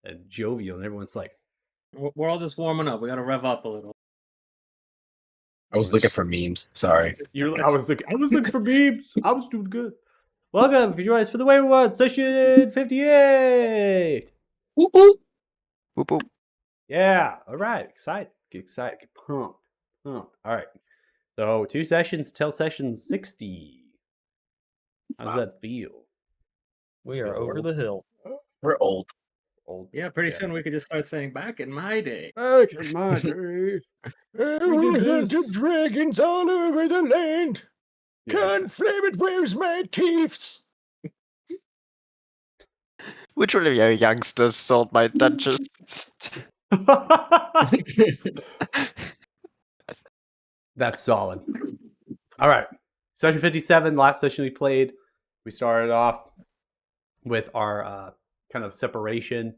and jovial, and everyone's like, We're all just warming up. We got to rev up a little. I was looking for memes. Sorry. I was looking for memes. I was doing good. Welcome, if you join us for the Wayward session 58. Whoop, whoop. Whoop, whoop. Yeah, all right. Excited. Get excited. Get pumped. All right. So 2 sessions till session 60. How does that feel? We are over the hill. We're old. Yeah, pretty soon we could just start saying back in my day. Back in my day. We did this. dragons all over the land. Yeah, flame it, where's my teeth? Which one of you youngsters sold my dungeons? That's solid. All right. Session 57, last session we played, we started off with our kind of separation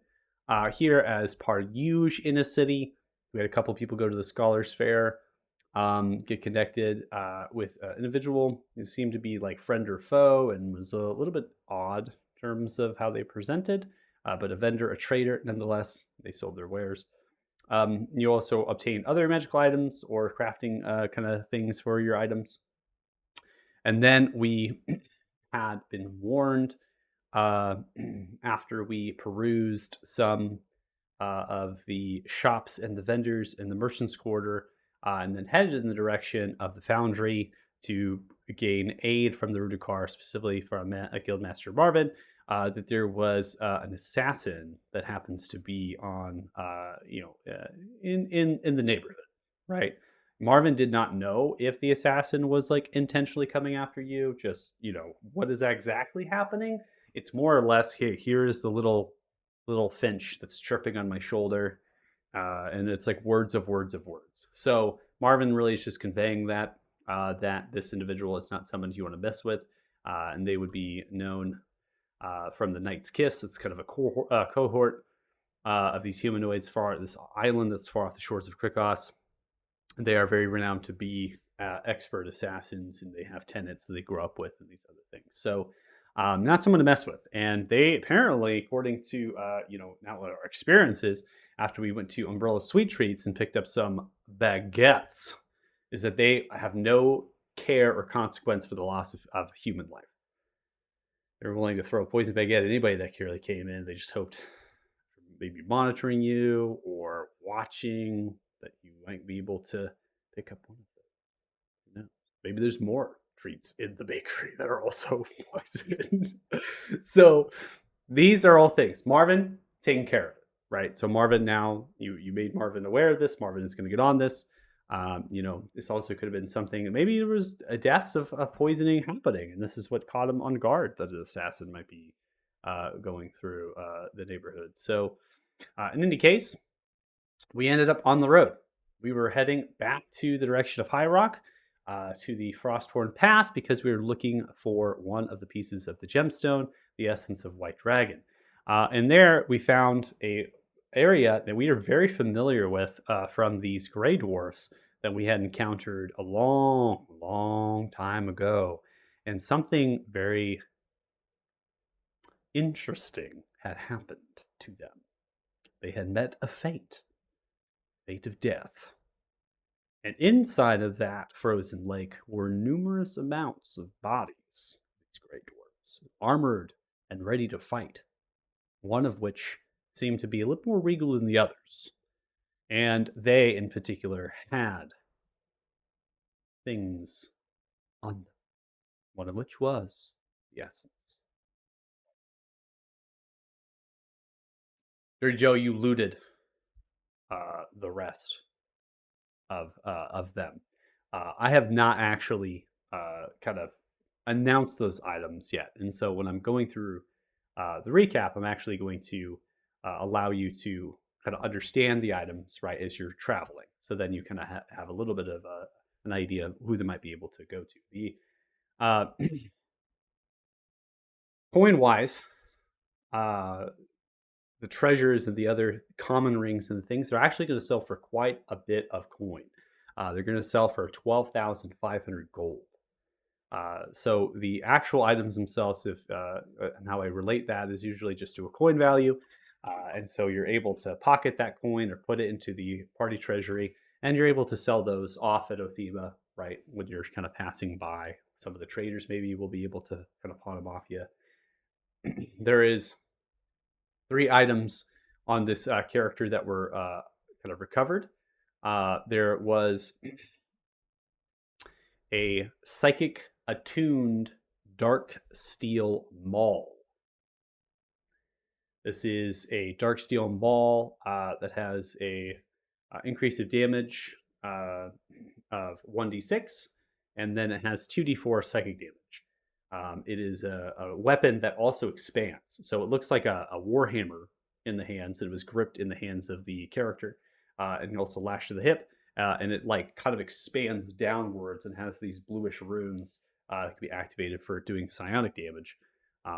here as Parduge in a city. We had a couple people go to the Scholars Fair, get connected with an individual who seemed to be like friend or foe and was a little bit odd in terms of how they presented, but a vendor, a trader, nonetheless, they sold their wares. You also obtain other magical items or crafting kind of things for your items. And then we had been warned after we perused some of the shops and the vendors in the merchant's quarter, and then headed in the direction of the foundry to gain aid from the Rudikar, specifically from Guildmaster Marvin, that there was an assassin that happens to be on, in the neighborhood, right? Marvin did not know if the assassin was like intentionally coming after you. Just, what is exactly happening? It's more or less here is the little finch that's chirping on my shoulder, and it's like words of words of words. So Marvin really is just conveying that that this individual is not someone you want to mess with, and they would be known from the Knight's Kiss. It's kind of a cohort of these humanoids this island that's far off the shores of Krikos. They are very renowned to be expert assassins, and they have tenets that they grew up with and these other things. So not someone to mess with. And they apparently, according to now what our experiences after we went to Umbrella Sweet Treats and picked up some baguettes, is that they have no care or consequence for the loss of human life. They're willing to throw a poison baguette at anybody that clearly came in. They just hoped maybe monitoring you or watching that you might be able to pick up one of them. Maybe there's more treats in the bakery that are also poisoned. So these are all things. Marvin taking care of it, right? So Marvin, now you made Marvin aware of this. Marvin is going to get on this. This also could have been something. Maybe there was deaths of poisoning happening, and this is what caught him on guard that an assassin might be going through the neighborhood. So in any case, we ended up on the road. We were heading back to the direction of High Rock, to the Frosthorn Pass, because we were looking for one of the pieces of the gemstone, the essence of White Dragon. And there we found a area that we are very familiar with from these gray dwarfs that we had encountered a long, long time ago. And something very interesting had happened to them. They had met a fate of death. And inside of that frozen lake were numerous amounts of bodies, these gray dwarfs, armored and ready to fight, one of which seemed to be a little more regal than the others. And they, in particular, had things on them, one of which was the essence. Dirty Joe, you looted the rest of them. I have not actually kind of announced those items yet, and so when I'm going through the recap, I'm actually going to allow you to kind of understand the items right as you're traveling. So then you kind of have a little bit of an idea of who they might be able to go to. The coin wise, the treasures and the other common rings and things are actually going to sell for quite a bit of coin. They're going to sell for 12,500 gold. So the actual items themselves, and how I relate that is usually just to a coin value. And so you're able to pocket that coin or put it into the party treasury, and you're able to sell those off at Othema, right? When you're kind of passing by. Some of the traders maybe will be able to kind of pawn them off you. There is 3 items on this character that were kind of recovered. There was a psychic attuned dark steel maul. This is a dark steel maul that has a increase of damage of 1d6, and then it has 2d4 psychic damage. It is a weapon that also expands, so it looks like a warhammer in the hands. It was gripped in the hands of the character, and also lashed to the hip, and it like kind of expands downwards and has these bluish runes that can be activated for doing psionic damage.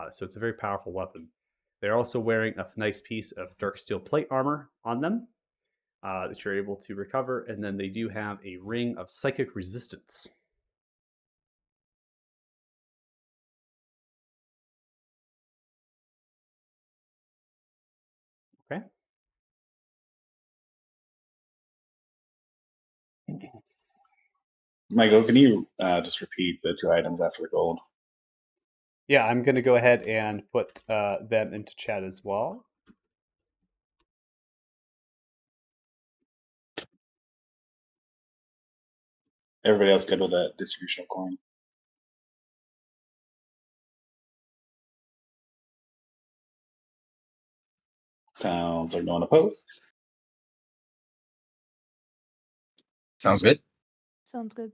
So it's a very powerful weapon. They're also wearing a nice piece of dark steel plate armor on them that you're able to recover, and then they do have a ring of psychic resistance. Okay. Michael, can you just repeat the 2 items after the gold? Yeah, I'm going to go ahead and put them into chat as well. Everybody else good with that distribution of coin? Sounds like no one opposed. Sounds good. Sounds good.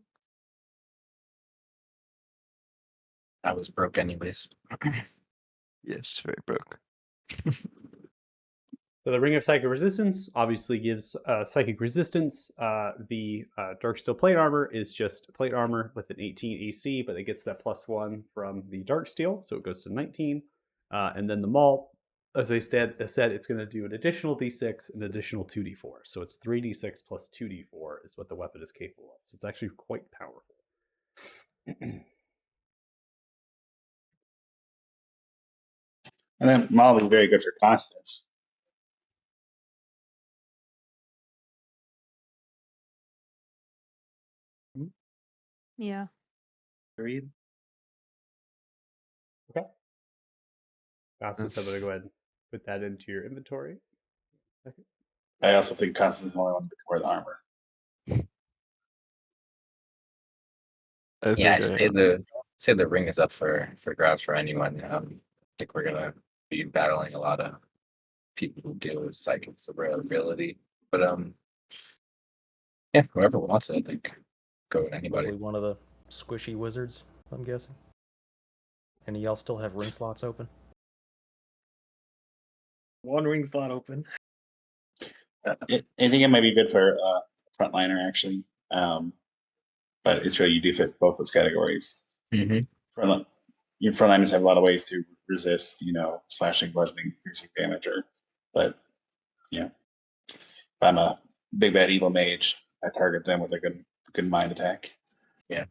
I was broke anyways. Yes, very broke. So the Ring of Psychic Resistance obviously gives psychic resistance. The Dark Steel Plate Armor is just plate armor with an 18 AC, but it gets that +1 from the Dark Steel, so it goes to 19. And then the Maul, as I said, it's going to do an additional D6, an additional 2D4. So it's 3D6 plus 2D4 is what the weapon is capable of. So it's actually quite powerful. And then Maul is very good for constants. Yeah. Agreed. Okay. Vastus, I'm That's- going to go ahead and put that into your inventory. Okay. I also think Constance is the only one that can wear the armor. Yeah, I say the ring is up for grabs for anyone. I think we're gonna be battling a lot of people who deal with psychic ability. But yeah, whoever wants it, I think go with anybody. Probably one of the squishy wizards, I'm guessing. Any of y'all still have ring slots open? 1 ring slot open. I think it might be good for frontliner actually, but it's really you do fit both those categories. Mm-hmm. Your frontliners have a lot of ways to resist, slashing, bludgeoning, piercing damage, but if I'm a big bad evil mage, I target them with a good mind attack. Yeah.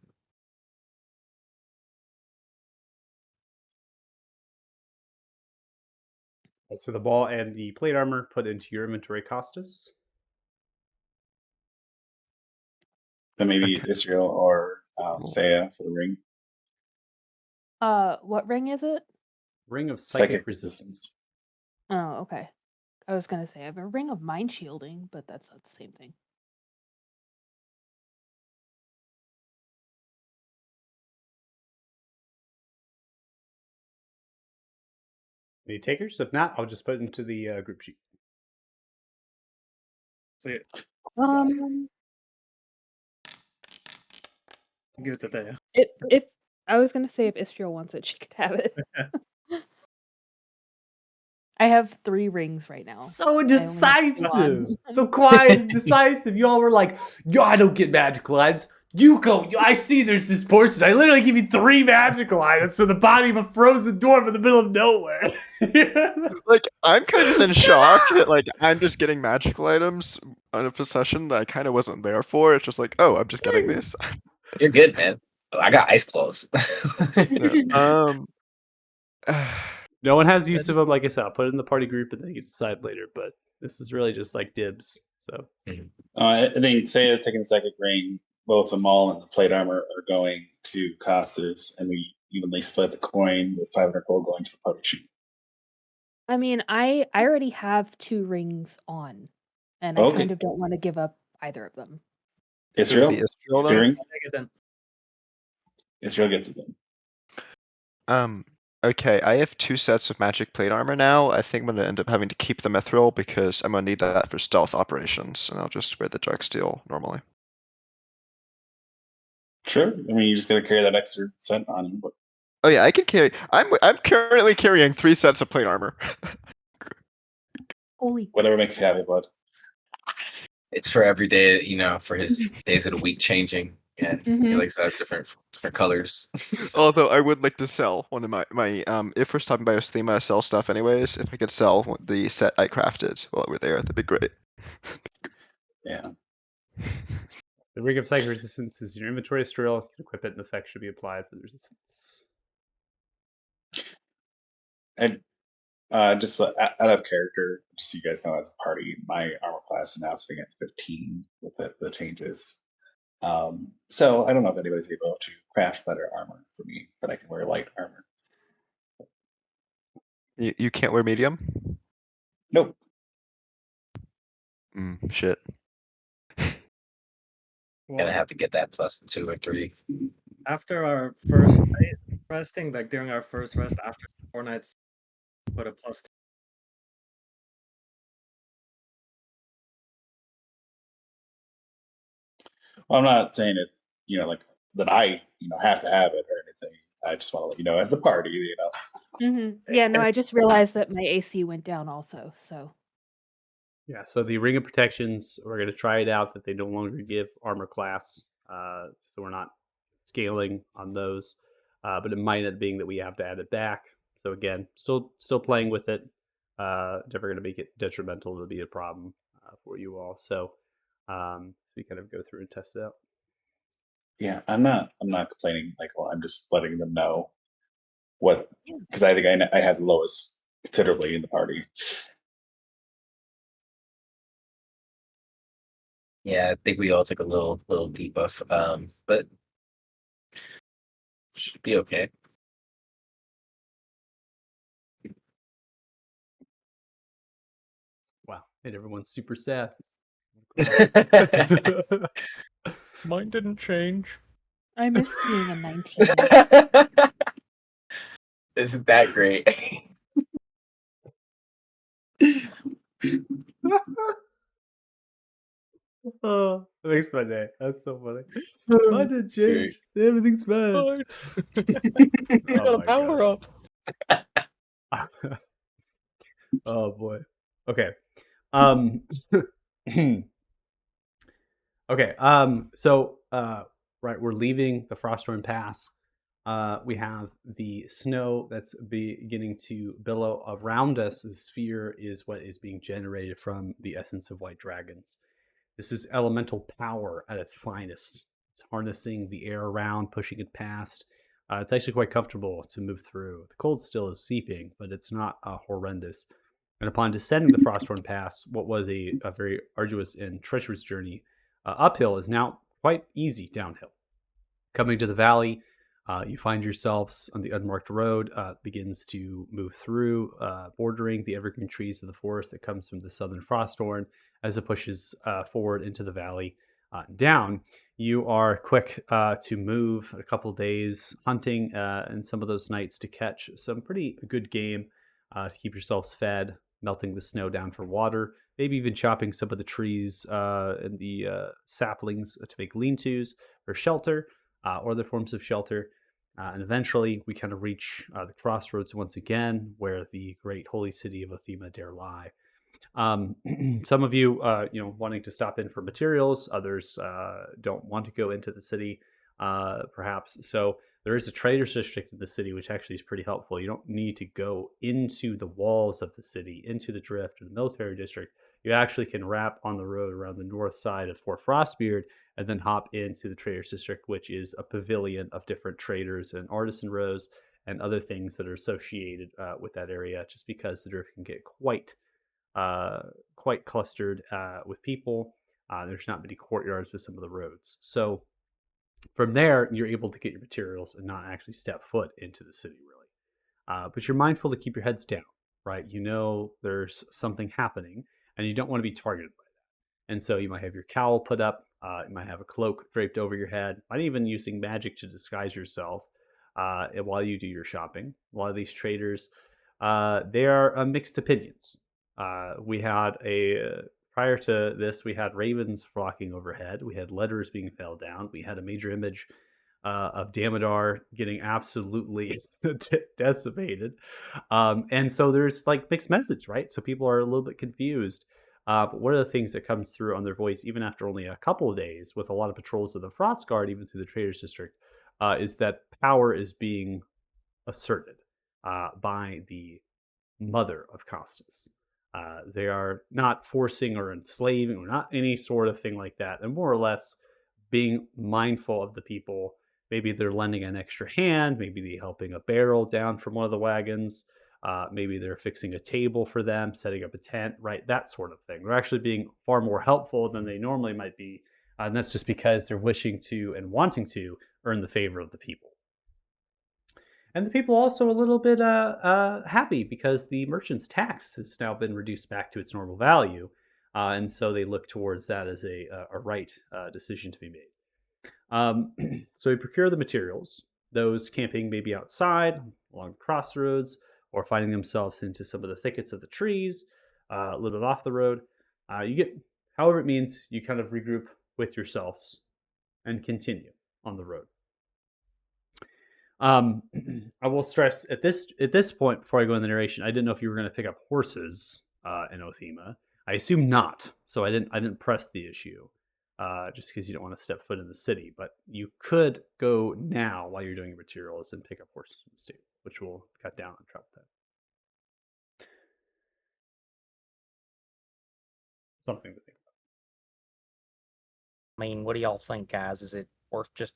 So the ball and the plate armor put into your inventory, Costas. Then maybe Okay. Israel or Saya for the ring. What ring is it? Ring of Psychic Resistance. Oh, okay. I was gonna say I have a ring of mind shielding, but that's not the same thing. Any takers? If not, I'll just put it into the group sheet. See it. Give it to Thea. If I was gonna say if Istria wants it, she could have it. I have 3 rings right now. So have 2 decisive. on. So quiet and decisive. You all were like, yo, I don't get magical items. You go. I see there's this person. I literally give you 3 magical items for the body of a frozen dwarf in the middle of nowhere. Like, I'm kind of in shock that, like, I'm just getting magical items on a possession that I kind of wasn't there for. It's just like, oh, I'm just getting this. You're good, man. Oh, I got ice clothes. Yeah. No one has use of them. Like I said, I'll put it in the party group and then you can decide later. But this is really just like dibs. So I think Thea's taking the second ring. Both the Maul and the plate armor are going to Costas, and we evenly split the coin with 500 gold going to the publisher. I mean, I already have 2 rings on, and I Okay. kind of don't want to give up either of them. Israel? Maybe Israel Two then? rings? Take it then. Israel gets it then. Okay, I have 2 sets of magic plate armor now. I think I'm gonna end up having to keep the mithril because I'm gonna need that for stealth operations, and I'll just wear the dark steel normally. Sure. I mean, you just got to carry that extra set on you. But Oh yeah, I can carry. I'm currently carrying 3 sets of plate armor. Holy whatever makes you happy, bud. It's for every day, for his days of the week changing. Yeah, he Mhm. likes to have different colors. Although I would like to sell one of my if we're stopping by Osthema, I sell stuff anyways. If I could sell the set I crafted while we're there, that'd be great. Yeah. the ring of psychic resistance is your inventory sterile. You can equip it and effect should be applied for the resistance. And just out of character, just so you guys know, as a party, my armor class is now sitting at 15 with the changes. So I don't know if anybody's able to craft better armor for me, but I can wear light armor. You can't wear medium? Nope. Shit. Gonna have to get that plus 2 or 3. After our first night resting, like during our first rest after 4 nights, put a plus 2. Well, I'm not saying it, like that I, have to have it or anything. I just want to let you know as the party, Mhm. Yeah, no, I just realized that my AC went down also, so. Yeah, so the ring of protections, we're going to try it out that they no longer give armor class. So we're not scaling on those. But it might end up being that we have to add it back. So again, still playing with it. Never going to make it detrimental to be a problem for you all. So we kind of go through and test it out. Yeah, I'm not complaining. Like, well, I'm just letting them know what, Yeah. because I think I have the lowest considerably in the party. Yeah, I think we all took a little debuff, but should be okay. Wow, and everyone's super sad. Mine didn't change. I miss seeing a 19. Isn't that great? Oh, that makes my day. That's so funny. Mine didn't change. Everything's fine. Mine. Oh Got a my power gosh. up. Oh boy. Okay. Okay. So right, we're leaving the Frosthorn Pass. We have the snow that's beginning to billow around us. The sphere is what is being generated from the essence of white dragons. This is elemental power at its finest. It's harnessing the air around, pushing it past. It's actually quite comfortable to move through. The cold still is seeping, but it's not horrendous. And upon descending the Frosthorn Pass, what was a very arduous and treacherous journey uphill is now quite easy downhill. Coming to the valley, you find yourselves on the unmarked road, begins to move through, bordering the evergreen trees of the forest that comes from the southern Frosthorn. As it pushes forward into the valley down, you are quick to move a couple days hunting and some of those nights to catch some pretty good game to keep yourselves fed, melting the snow down for water, maybe even chopping some of the trees and the saplings to make lean-tos for shelter or other forms of shelter. And eventually we kind of reach the crossroads once again where the great holy city of Othema dare lie. Some of you, wanting to stop in for materials, others don't want to go into the city, perhaps. So there is a trader's district in the city, which actually is pretty helpful. You don't need to go into the walls of the city, into the drift or the military district. You actually can wrap on the road around the north side of Fort Frostbeard and then hop into the trader's district, which is a pavilion of different traders and artisan rows, and other things that are associated with that area, just because the drift can get quite clustered with people. There's not many courtyards with some of the roads. So from there, you're able to get your materials and not actually step foot into the city, really. But you're mindful to keep your heads down, right? You know there's something happening, and you don't want to be targeted by that. And so you might have your cowl put up, you might have a cloak draped over your head, might even using magic to disguise yourself while you do your shopping. A lot of these traders, they are mixed opinions. We had prior to this, we had ravens flocking overhead. We had letters being fell down. We had a major image of Damodar getting absolutely decimated. And so there's like mixed message, right? So people are a little bit confused. But one of the things that comes through on their voice, even after only a couple of days, with a lot of patrols of the Frost Guard, even through the Traders District, is that power is being asserted by the mother of Costas. They are not forcing or enslaving or not any sort of thing like that. And more or less being mindful of the people. Maybe they're lending an extra hand. Maybe they're helping a barrel down from one of the wagons. Maybe they're fixing a table for them, setting up a tent, right? That sort of thing. They're actually being far more helpful than they normally might be. And that's just because they're wishing to and wanting to earn the favor of the people. And the people also a little bit happy because the merchant's tax has now been reduced back to its normal value. And so they look towards that as a right decision to be made. So we procure the materials. Those camping maybe outside, along crossroads, or finding themselves into some of the thickets of the trees, a little bit off the road. You get, however it means, you kind of regroup with yourselves and continue on the road. I will stress at this point before I go in the narration, I didn't know if you were going to pick up horses in Othema. I assume not, so I didn't press the issue just because you don't want to step foot in the city. But you could go now while you're doing your materials and pick up horses in the state, which will cut down on travel time. Something to think about. I mean, what do y'all think, guys? Is it worth just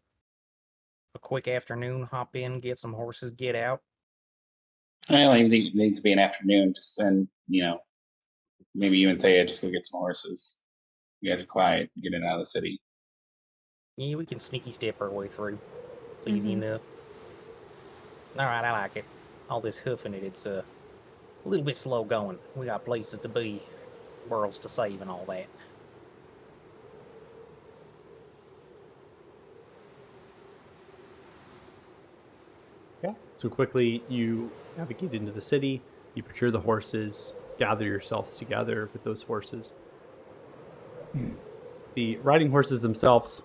a quick afternoon, hop in, get some horses, get out? I don't even think it needs to be an afternoon. Just send, maybe you and Thea just go get some horses. You guys are quiet, get in and out of the city. Yeah, we can sneaky step our way through. It's easy enough. All right, I like it. All this hoofing it, it's a little bit slow going. We got places to be, worlds to save, and all that. Yeah. So quickly you navigate into the city, you procure the horses, gather yourselves together with those horses. The riding horses themselves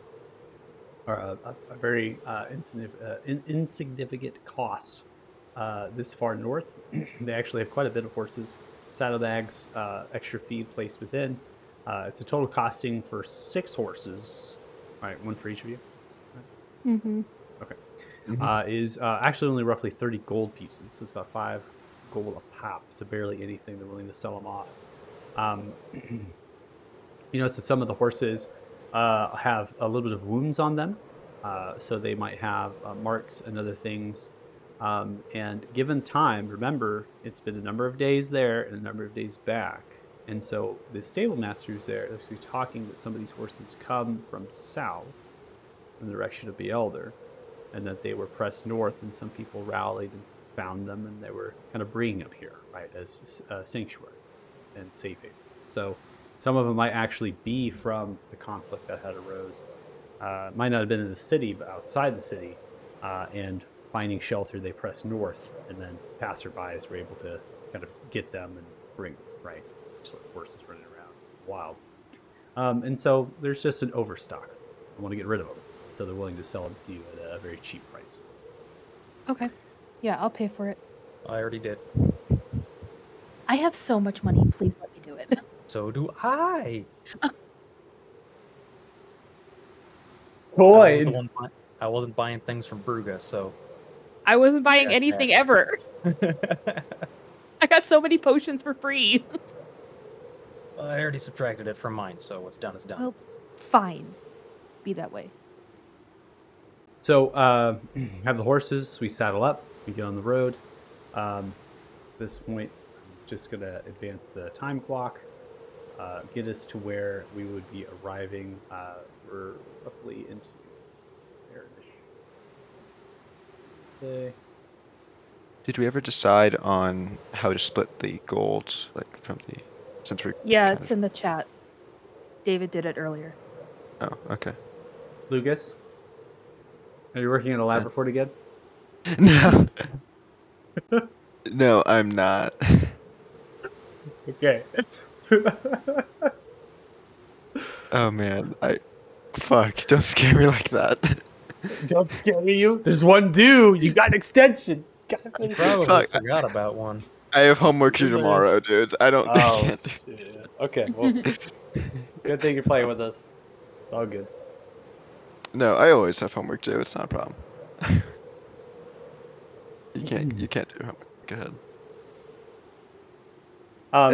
are a very insignificant cost this far north. They actually have quite a bit of horses, saddlebags, extra feed placed within. It's a total costing for 6 horses. All right, one for each of you. Mm-hmm. Okay. Is actually only roughly 30 gold pieces, so it's about 5 gold a pop. So barely anything. They're willing to sell them off. So some of the horses have a little bit of wounds on them, so they might have marks and other things. And given time, remember, it's been a number of days there and a number of days back. And so the stable masters there are actually talking that some of these horses come from south, in the direction of Beelder, and that they were pressed north, and some people rallied and found them, and they were kind of bringing them here, right, as a sanctuary and safe haven. So some of them might actually be from the conflict that had arose. Might not have been in the city, but outside the city, and finding shelter, they pressed north, and then passerbys were able to kind of get them and bring them, right? Just like horses running around wild. And so there's just an overstock. I want to get rid of them. So they're willing to sell them to you at a very cheap price. Okay. Yeah, I'll pay for it. I already did. I have so much money. Please let me do it. So do I. Boy, I wasn't buying things from Bruga, so. I wasn't buying Yeah, anything yeah. ever. I got so many potions for free. I already subtracted it from mine, so what's done is done. Well, fine. Be that way. So have the horses. We saddle up. we get on the road. At this point, I'm just gonna advance the time clock, get us to where we would be arriving. We're roughly into there. Did we ever decide on how to split the gold, like from the, since we're Yeah, kind it's of- in the chat. David did it earlier. Oh, okay. Lucas, are you working on a lab report again? No. No, I'm not. Okay. Oh man, fuck, don't scare me like that. Don't scare you. There's one due. You got an extension. You gotta finish it. Probably Fuck. forgot about one. I have homework due There's- tomorrow, dude. I don't. I Oh, can't. shit. Okay. Well, good thing you're playing with us. It's all good. No, I always have homework due. It's not a problem. You can't do homework. Go ahead.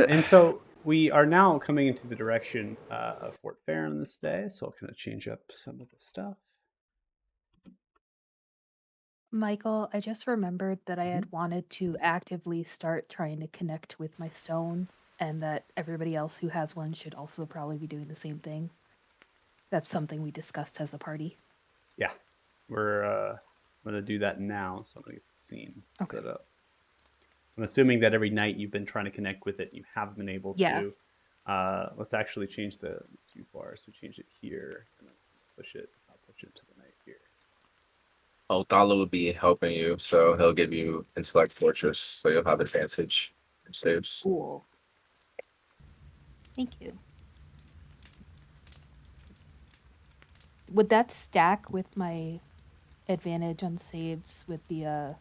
And so we are now coming into the direction of Fort Farron this day. So I'll kind of change up some of the stuff. Michael, I just remembered that I had wanted to actively start trying to connect with my stone, and that everybody else who has one should also probably be doing the same thing. That's something we discussed as a party. Yeah, we're going to do that now. So I'm going to get the scene set up. I'm assuming that every night you've been trying to connect with it. You have been able to. Let's actually change the two bars. We change it here, and let's push it. I'll push it to the night here. Oh, Thala will be helping you, so he'll give you Intellect Fortress, so you'll have advantage in saves. Cool. Thank you. Would that stack with my advantage on saves with the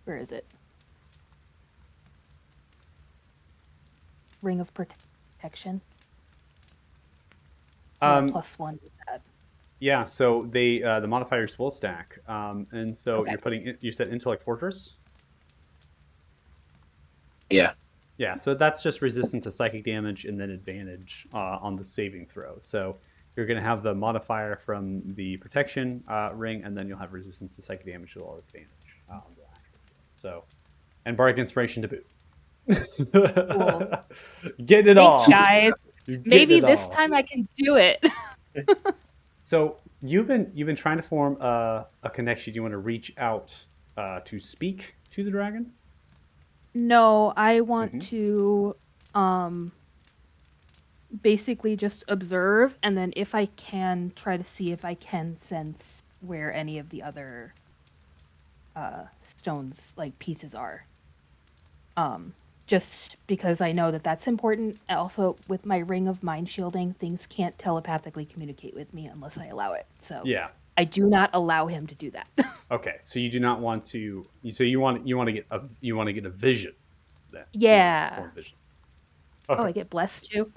where is it? Ring of Protection. +1 with that. Yeah, so they the modifiers will stack, and so Okay. you're putting. You said Intellect Fortress. Yeah. Yeah, so that's just resistant to psychic damage and then advantage on the saving throw. So you're going to have the modifier from the protection ring, and then you'll have resistance to psychic damage with all advantage on the actual throw. So, and Bardic Inspiration to boot. Cool. Getting it Thanks, all. guys. You're getting Maybe it this all. time I can do it. So you've been trying to form a connection. Do you want to reach out to speak to the dragon? No, I want to basically just observe, and then if I can, try to see if I can sense where any of the other stones, like pieces, are. Just because I know that that's important. Also, with my ring of mind shielding, things can't telepathically communicate with me unless I allow it. So Yeah. I do not allow him to do that. Okay, so you do not want to. So you want to get a vision. Then. Yeah. Form vision. Oh, Okay. I get blessed too.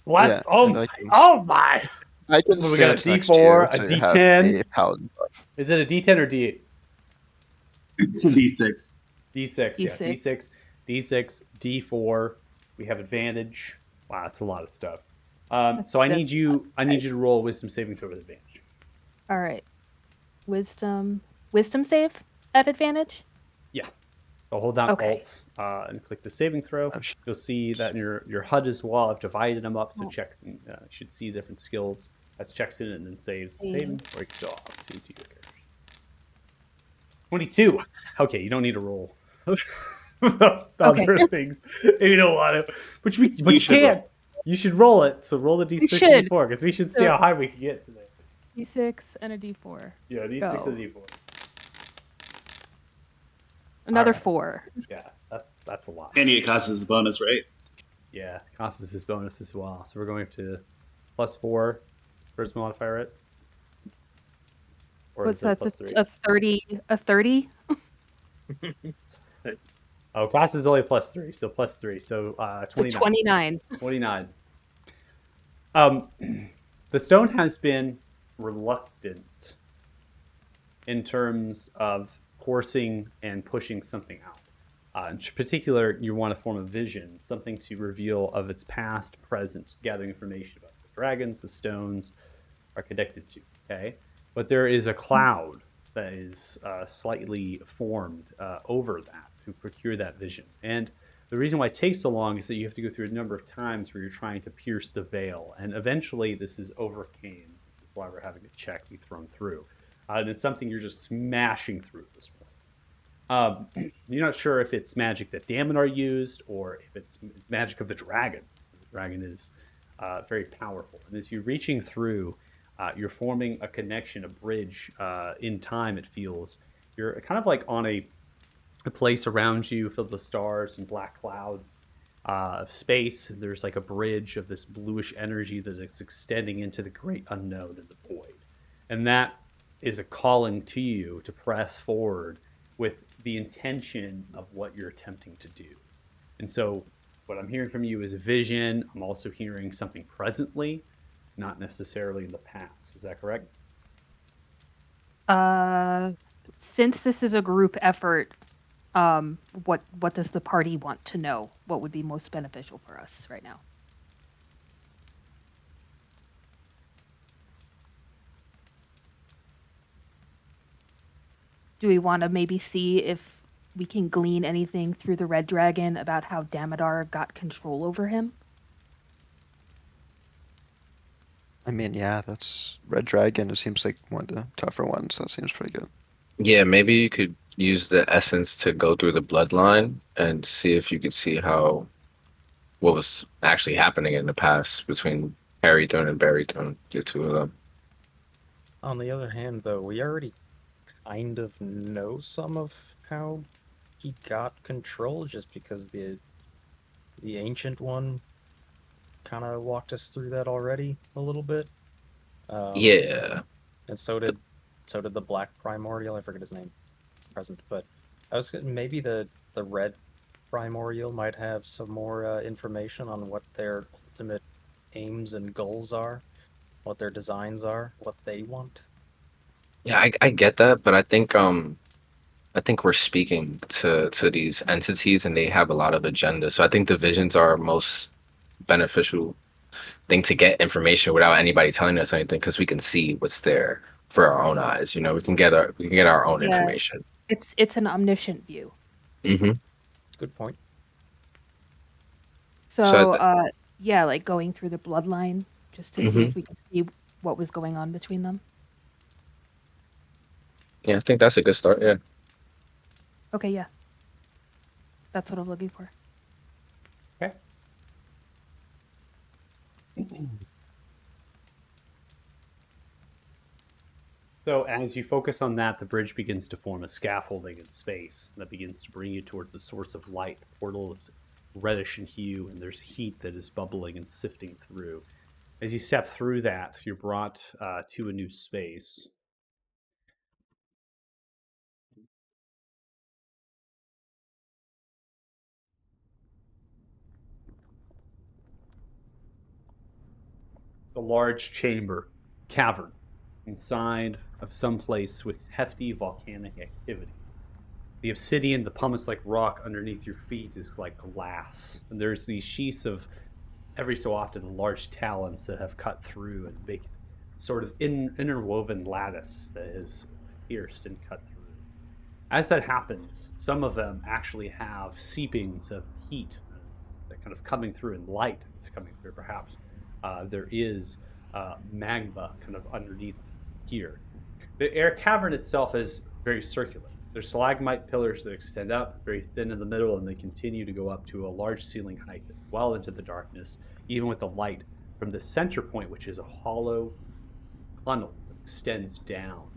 Blessed. Yeah, Oh and my. I can- Oh my. I can Well, we got a stand next D4, to you a to have D10. a paladin buff. Is it a D10 or D8? D6. D6. Yeah. D6. D6. D6. D4. We have advantage. Wow, that's a lot of stuff. So I need you to roll a wisdom saving throw with advantage. All right. Wisdom save at advantage? Yeah. So hold down Okay. Alt and click the saving throw. Oh, shit. You'll see that in your HUD as well. I've divided them up so checks and you should see different skills. That's checks in and then saves. Saving. Or let's see to your character. 22. Okay, you don't need to roll. Other things if you don't want to, but you should can. roll. You should roll it. So roll the D6 should. and D4 because we should see So- how high we can get today. D6 and a D4. Yeah, D6 Go. and D4. Another Alright. 4. Yeah, that's a lot. And it costs us a bonus, right? Yeah, costs us his bonus as well. So we're going to +4 first modifier, right? Or What's is it that's +3? a 30? A 30? Oh, cost is only +3, so +3. So So 29. 29. 29. The stone has been reluctant in terms of forcing and pushing something out. In particular, you want to form a vision, something to reveal of its past, present, gathering information about the dragons, the stones are connected to. Okay, but there is a cloud that is slightly formed over that to procure that vision. And the reason why it takes so long is that you have to go through a number of times where you're trying to pierce the veil, and eventually this is overcame. Which is why we're having a check be thrown through, and it's something you're just smashing through at this point. You're not sure if it's magic that Daminar used or if it's magic of the dragon. The dragon is very powerful, and as you're reaching through, you're forming a connection, a bridge in time. It feels you're kind of like on a place around you filled with stars and black clouds of space. There's like a bridge of this bluish energy that is extending into the great unknown and the void. And that is a calling to you to press forward with the intention of what you're attempting to do. And so, what I'm hearing from you is a vision. I'm also hearing something presently, not necessarily in the past. Is that correct? Since this is a group effort, what does the party want to know? What would be most beneficial for us right now? Do we want to maybe see if we can glean anything through the Red Dragon about how Damodar got control over him? I mean, yeah, that's Red Dragon. It seems like one of the tougher ones. That seems pretty good. Yeah, maybe you could use the essence to go through the bloodline and see if you could see how what was actually happening in the past between Harry Thorne and Barry Thorne, the two of them. On the other hand, though, we already kind of know some of how he got control, just because the ancient one kind of walked us through that already a little bit. Yeah. And so did the Black Primordial. I forget his name, present, but I was maybe the Red Primordial might have some more information on what their ultimate aims and goals are, what their designs are, what they want. Yeah, I get that, but I think we're speaking to these entities and they have a lot of agendas. So I think divisions are our most beneficial thing to get information without anybody telling us anything, because we can see what's there for our own eyes. You know, we can get our own Yeah. information. It's an omniscient view. Mm-hmm. Good point. So, yeah, like going through the bloodline just to see Mhm. if we can see what was going on between them. Yeah, I think that's a good start. Yeah. Okay, yeah. That's what I'm looking for. Okay. So as you focus on that, the bridge begins to form a scaffolding in space that begins to bring you towards the source of light. The portal is reddish in hue, and there's heat that is bubbling and sifting through. As you step through that, you're brought to a new space. A large chamber, cavern, inside of some place with hefty volcanic activity. The obsidian, the pumice-like rock underneath your feet is like glass, and there's these sheaths of every so often large talons that have cut through and make sort of interwoven lattice that is pierced and cut through. As that happens, some of them actually have seepings of heat that kind of coming through, and light is coming through perhaps. There is magma kind of underneath here. The air cavern itself is very circular. There's stalagmite pillars that extend up, very thin in the middle, and they continue to go up to a large ceiling height that's well into the darkness, even with the light from the center point, which is a hollow tunnel that extends down.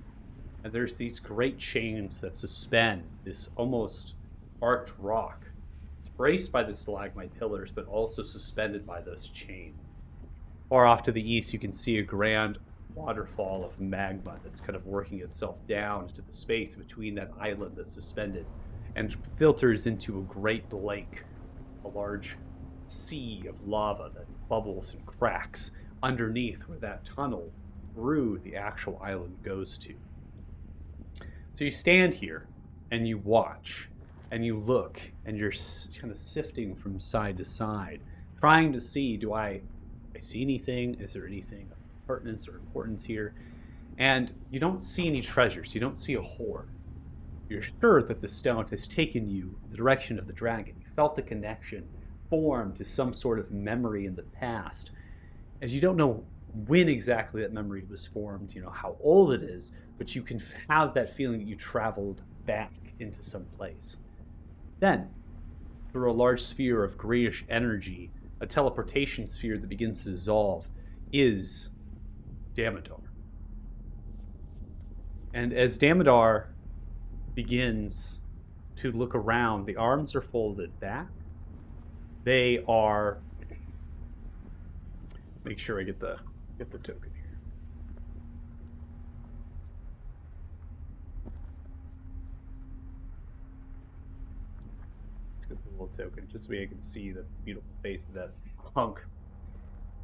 And there's these great chains that suspend this almost arched rock. It's braced by the stalagmite pillars, but also suspended by those chains. Far off to the east, you can see a grand waterfall of magma that's kind of working itself down into the space between that island that's suspended and filters into a great lake, a large sea of lava that bubbles and cracks underneath where that tunnel through the actual island goes to. So you stand here and you watch and you look and you're kind of sifting from side to side, trying to see, do I see anything? Is there anything of pertinence or importance here? And you don't see any treasures. You don't see a hoard. You're sure that the stone has taken you in the direction of the dragon. You felt the connection formed to some sort of memory in the past. As you don't know when exactly that memory was formed, how old it is, but you can have that feeling that you traveled back into some place. Then, through a large sphere of grayish energy, a teleportation sphere that begins to dissolve, is Damodar. And as Damodar begins to look around, the arms are folded back. They are... Make sure I get the token here. Let's get the little token, just so I can see the beautiful face of that hunk.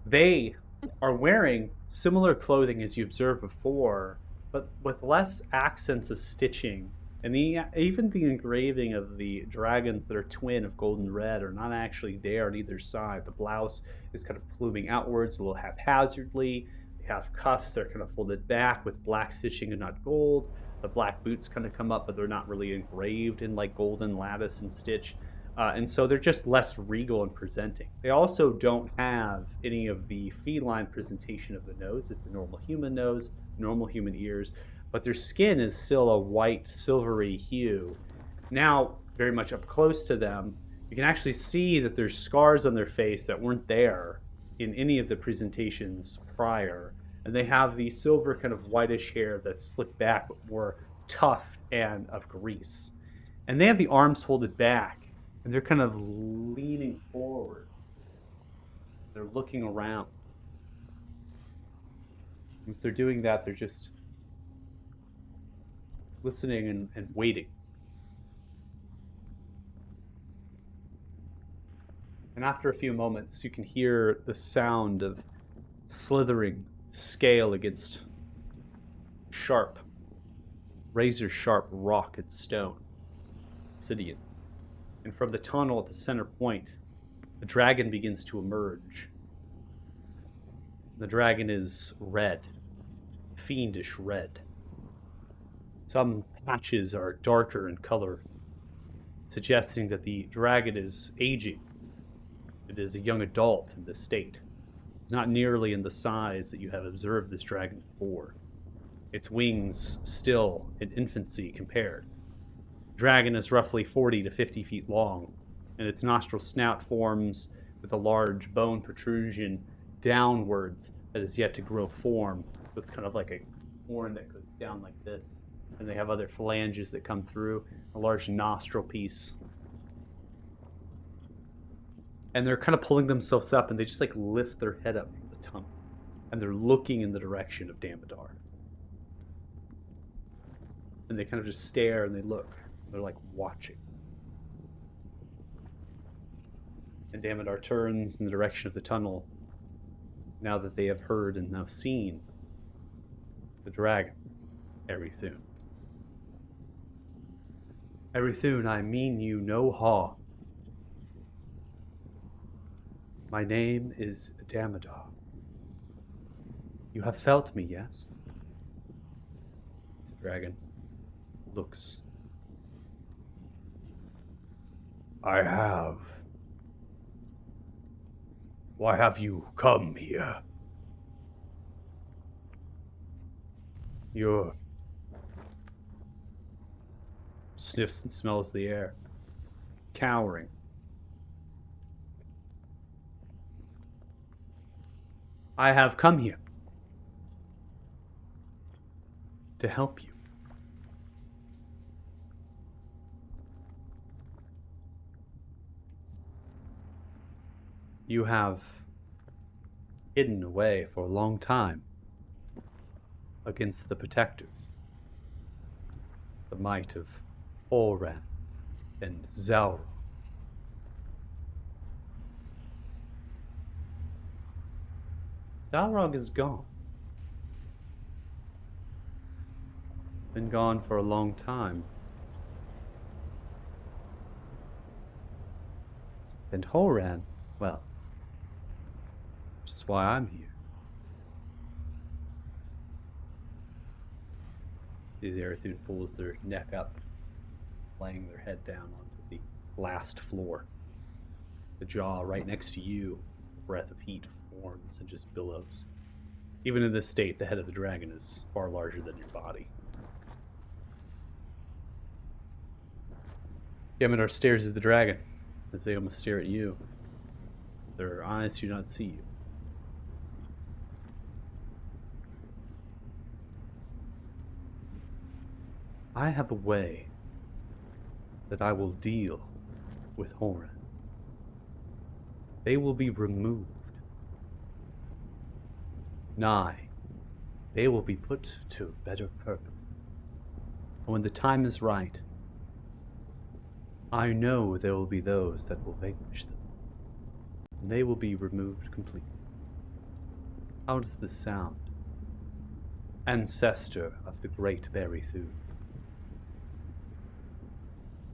They are wearing similar clothing as you observed before, but with less accents of stitching. And even the engraving of the dragons that are twin of golden red are not actually there on either side. The blouse is kind of pluming outwards a little haphazardly. They have cuffs that are kind of folded back with black stitching and not gold. The black boots kind of come up, but they're not really engraved in like golden lattice and stitch. And so they're just less regal and presenting. They also don't have any of the feline presentation of the nose. It's a normal human nose, normal human ears, but their skin is still a white, silvery hue. Now, very much up close to them, you can actually see that there's scars on their face that weren't there in any of the presentations prior. And they have the silver kind of whitish hair that's slicked back, but more tough and of grease. And they have the arms folded back, and they're kind of leaning forward. They're looking around. As they're doing that, they're just listening and waiting. And after a few moments, you can hear the sound of slithering scale against sharp, razor-sharp rock and stone, obsidian. And from the tunnel at the center point, a dragon begins to emerge. The dragon is red, fiendish red. Some patches are darker in color, suggesting that the dragon is aging. It is a young adult in this state. It's not nearly in the size that you have observed this dragon before. Its wings still in infancy compared. The dragon is roughly 40 to 50 feet long, and its nostril snout forms with a large bone protrusion downwards that is yet to grow form. So it's kind of like a horn that goes down like this. And they have other phalanges that come through, a large nostril piece. And they're kind of pulling themselves up, and they just like lift their head up from the tunnel. And they're looking in the direction of Damodar. And they kind of just stare and they look. They're like watching. And Damodar turns in the direction of the tunnel, now that they have heard and now seen the dragon, Erithun. Erithun, I mean you no harm. My name is Damodar. You have felt me, yes? The dragon looks. I have. Why have you come here? You're... Sniffs and smells the air. Cowering. I have come here to help you. You have hidden away for a long time against the protectors, the might of Oran and Zauro. Balrog is gone. Been gone for a long time. And Horan, well, that's why I'm here. The Zerathun pulls their neck up, laying their head down onto the last floor. The jaw right next to you, a breath of heat forms and just billows. Even in this state, the head of the dragon is far larger than your body. Yamidar stares at the dragon as they almost stare at you. Their eyes do not see you. I have a way that I will deal with Horan. They will be removed. Nigh, they will be put to better purpose. And when the time is right, I know there will be those that will vanquish them. And they will be removed completely. How does this sound? Ancestor of the great Berrythun.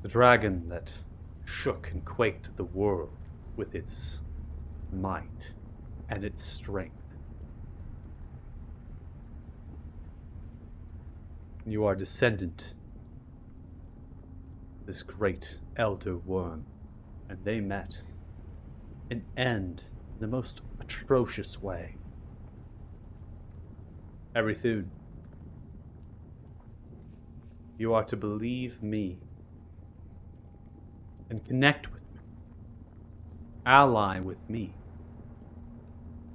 The dragon that shook and quaked the world with its might and its strength. You are descendant of this great elder worm, and they met an end in the most atrocious way. Berrythun, you are to believe me and connect with me, ally with me.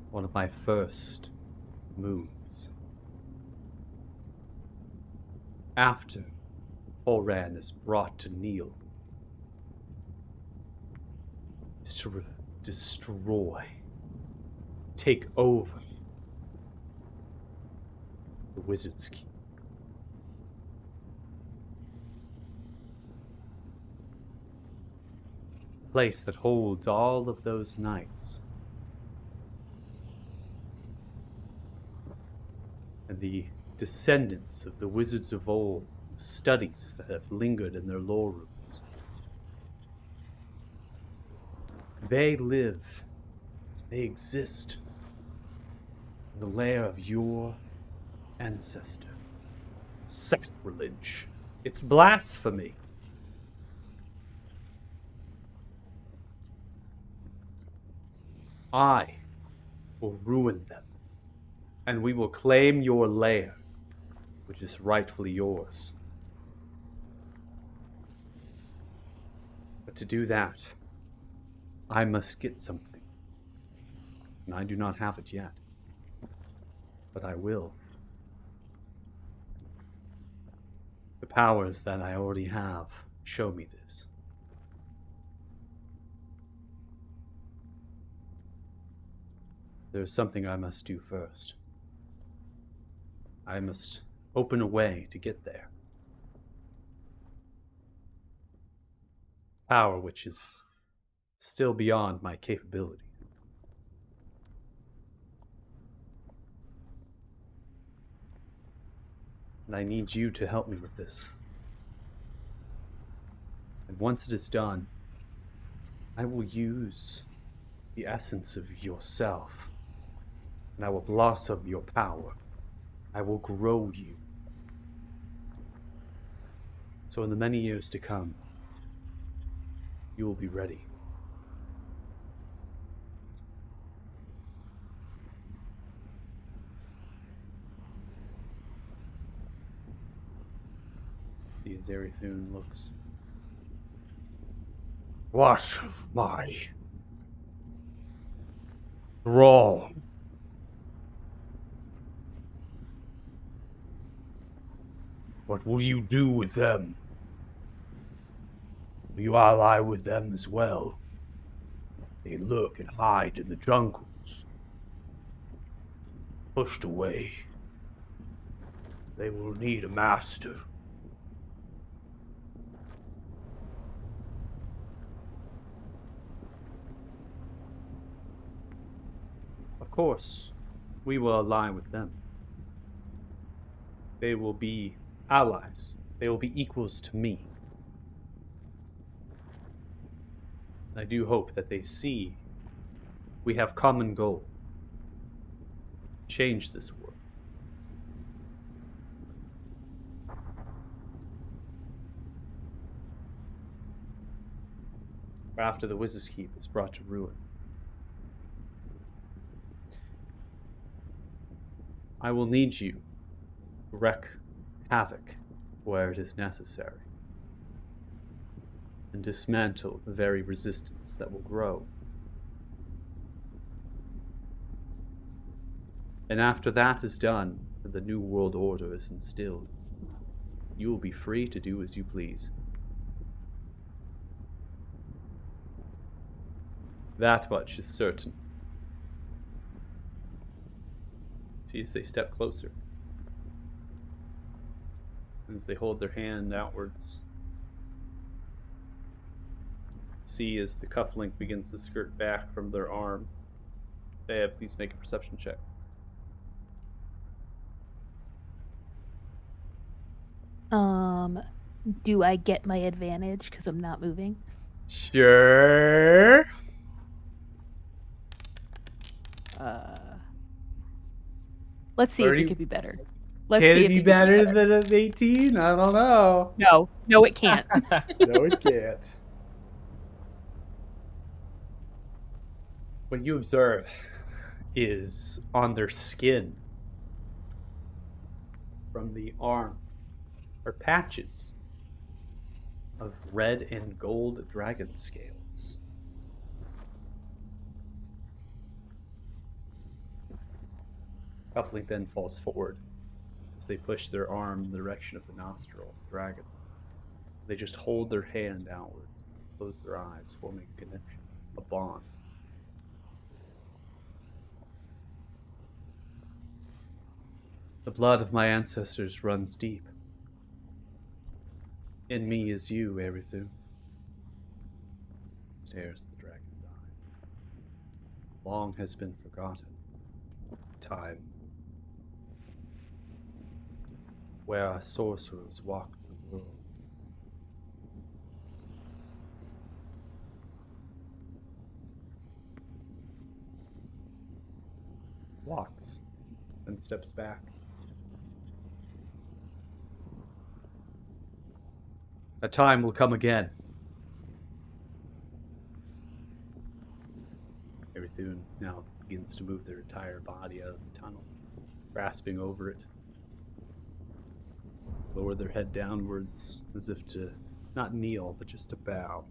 One of my first moves. After Horan is brought to kneel, is to destroy, take over the Wizard's Keep. Place that holds all of those knights and the descendants of the wizards of old, studies that have lingered in their lore rooms. They live, they exist in the lair of your ancestor. Sacrilege. It's blasphemy. I will ruin them, and we will claim your lair, which is rightfully yours. But to do that, I must get something. And I do not have it yet. But I will. The powers that I already have show me this. There is something I must do first. I must open a way to get there. Power which is still beyond my capability. And I need you to help me with this. And once it is done, I will use the essence of yourself, and I will blossom your power. I will grow you. So in the many years to come, you will be ready. The Zerathun looks. What of my wrong? What will you do with them? Will you ally with them as well? They lurk and hide in the jungles. Pushed away. They will need a master. Of course, we will ally with them. They will be allies. They will be equals to me. I do hope that they see we have common goal. Change this world. or after the Wizard's Keep is brought to ruin. I will need you to wreak havoc where it is necessary and dismantle the very resistance that will grow. And after that is done, and the New World Order is instilled, you will be free to do as you please. That much is certain. See as they step closer. As they hold their hand outwards. See as the cufflink begins to skirt back from their arm. Please make a perception check. Do I get my advantage because I'm not moving? Sure. Let's see if 30 it could be better. Let's Can see it if be it could be better better. than an 18? I don't know. No, it can't. No, it can't. What you observe is on their skin, from the arm, are patches of red and gold dragon scales. Cufflink then falls forward as they push their arm in the direction of the nostril of the dragon. They just hold their hand outward, close their eyes, forming a connection, a bond. The blood of my ancestors runs deep. In me is you, Erithu. Stares at the dragon's eyes. Long has been forgotten. Time. Where our sorcerers walked the world. Walks, then steps back. A time will come again. Everything now begins to move their entire body out of the tunnel, grasping over it. Lower their head downwards as if to not kneel, but just to bow.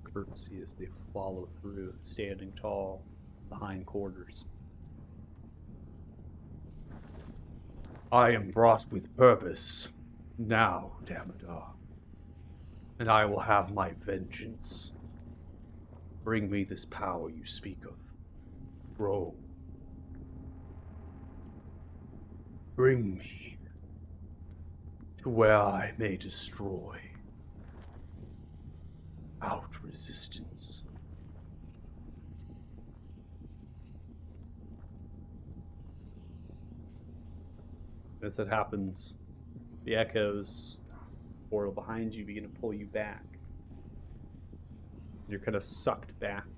Curtsy as they follow through, standing tall, behind quarters. I am brought with purpose now, Damodar, and I will have my vengeance. Bring me this power you speak of. Grow. Bring me to where I may destroy. Out resistance. As that happens, the echoes portal behind you begin to pull you back. You're kind of sucked backward.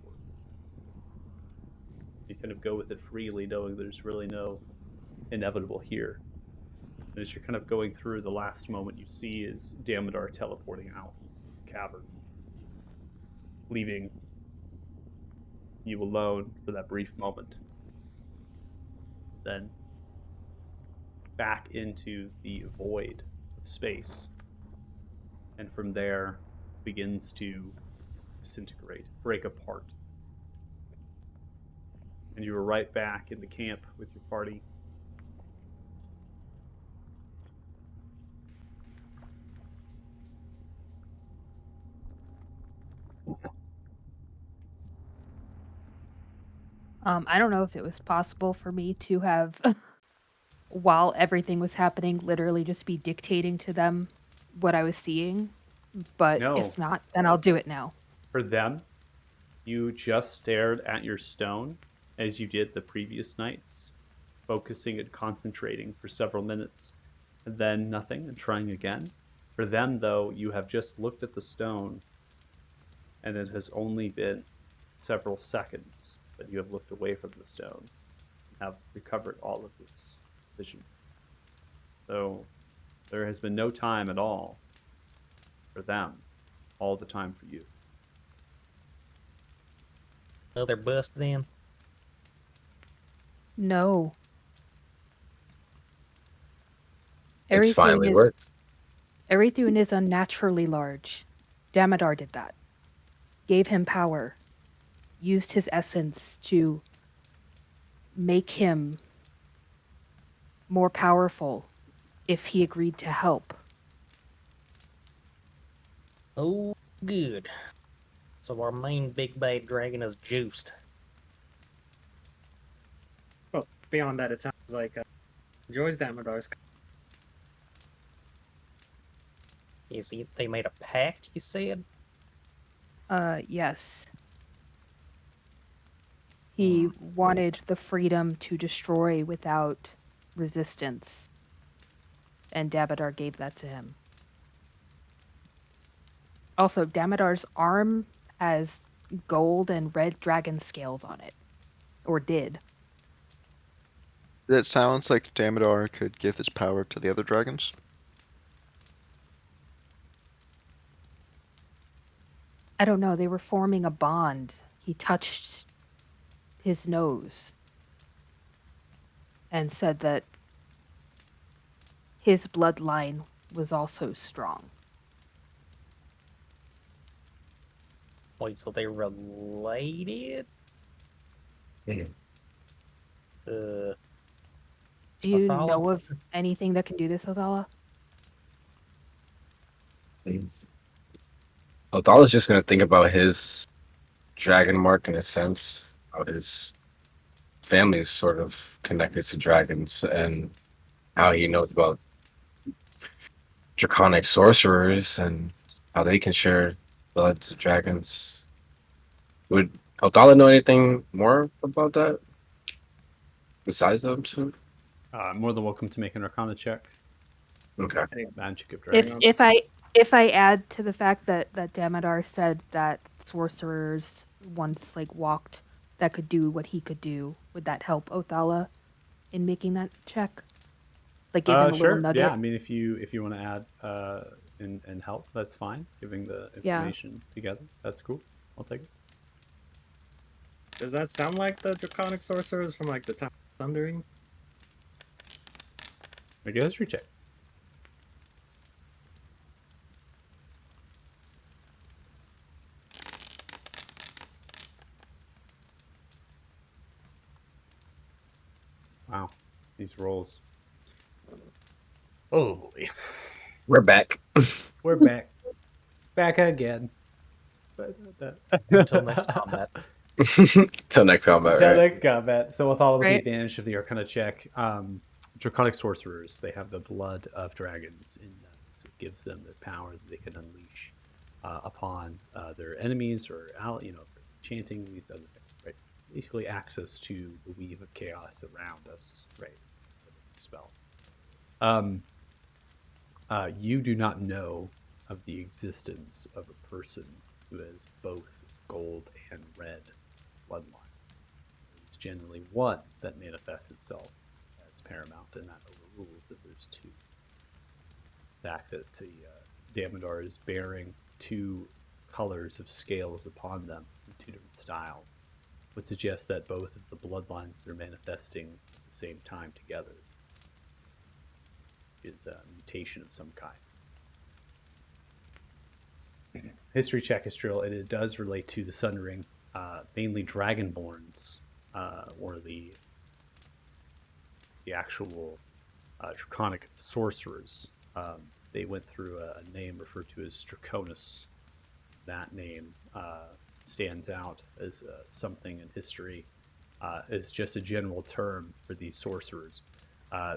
You kind of go with it freely, knowing there's really no inevitable here. And as you're kind of going through, the last moment you see is Damodar teleporting out the cavern, leaving you alone for that brief moment. Then back into the void of space. And from there begins to disintegrate, break apart. And you were right back in the camp with your party. I don't know if it was possible for me to have, while everything was happening, literally just be dictating to them what I was seeing. But No. if not, then I'll do it now. For them, you just stared at your stone as you did the previous nights, focusing and concentrating for several minutes, and then nothing and trying again. For them, though, you have just looked at the stone, and it has only been several seconds that you have looked away from the stone, and have recovered all of this vision. So there has been no time at all for them, all the time for you. Another bust then? No. It's finally Everything is worked. everything is unnaturally large. Damodar did that. Gave him power. Used his essence to make him more powerful if he agreed to help. Oh, good. So our main big bad dragon is juiced. Well, beyond that, it sounds like Joy's Damodar's. Is it they made a pact, you said? Yes. He wanted the freedom to destroy without resistance, and Damodar gave that to him. Also, Damodar's arm has gold and red dragon scales on it. Or did. It sounds like Damodar could give this power to the other dragons. I don't know, they were forming a bond. He touched his nose and said that his bloodline was also strong. Wait, so they related? Mhm. Uh, Do you Othala? know of anything that can do this, Othala? Otala's just gonna think about his dragon mark in a sense, how his family is sort of connected to dragons, and how he knows about draconic sorcerers and how they can share bloods of dragons. Would Otala know anything more about that besides them two? More than welcome to make an Arcana check. Okay. Magic of Dragon. If I add to the fact that Damodar said that sorcerers once walked that could do what he could do, would that help Othala in making that check? Give him a little Sure. nugget. Yeah, I mean, if you want to add and help, that's fine. Giving the Yeah. information together, that's cool. I'll take it. Does that sound like the draconic sorcerers from the Town of Thundering? Make a history check. Wow, these rolls. Oh boy. We're back. We're back. Back again. until next combat. Till next combat. Until Right? next combat. So with all of the Right. advantage of the Arcana check, draconic sorcerers, they have the blood of dragons in them. So it gives them the power that they can unleash upon their enemies or chanting these other things, right? Basically access to the weave of chaos around us, right? Spell. You do not know of the existence of a person who has both gold and red bloodline. It's generally one that manifests itself as paramount, and that overrules that there's two. The fact that the Damodar is bearing two colors of scales upon them in two different styles would suggest that both of the bloodlines are manifesting at the same time together. Is a mutation of some kind. History check is drill, and it does relate to the Sun Ring, mainly Dragonborns, or the actual draconic sorcerers. They went through a name referred to as Draconis. That name stands out as something in history. Is just a general term for these sorcerers.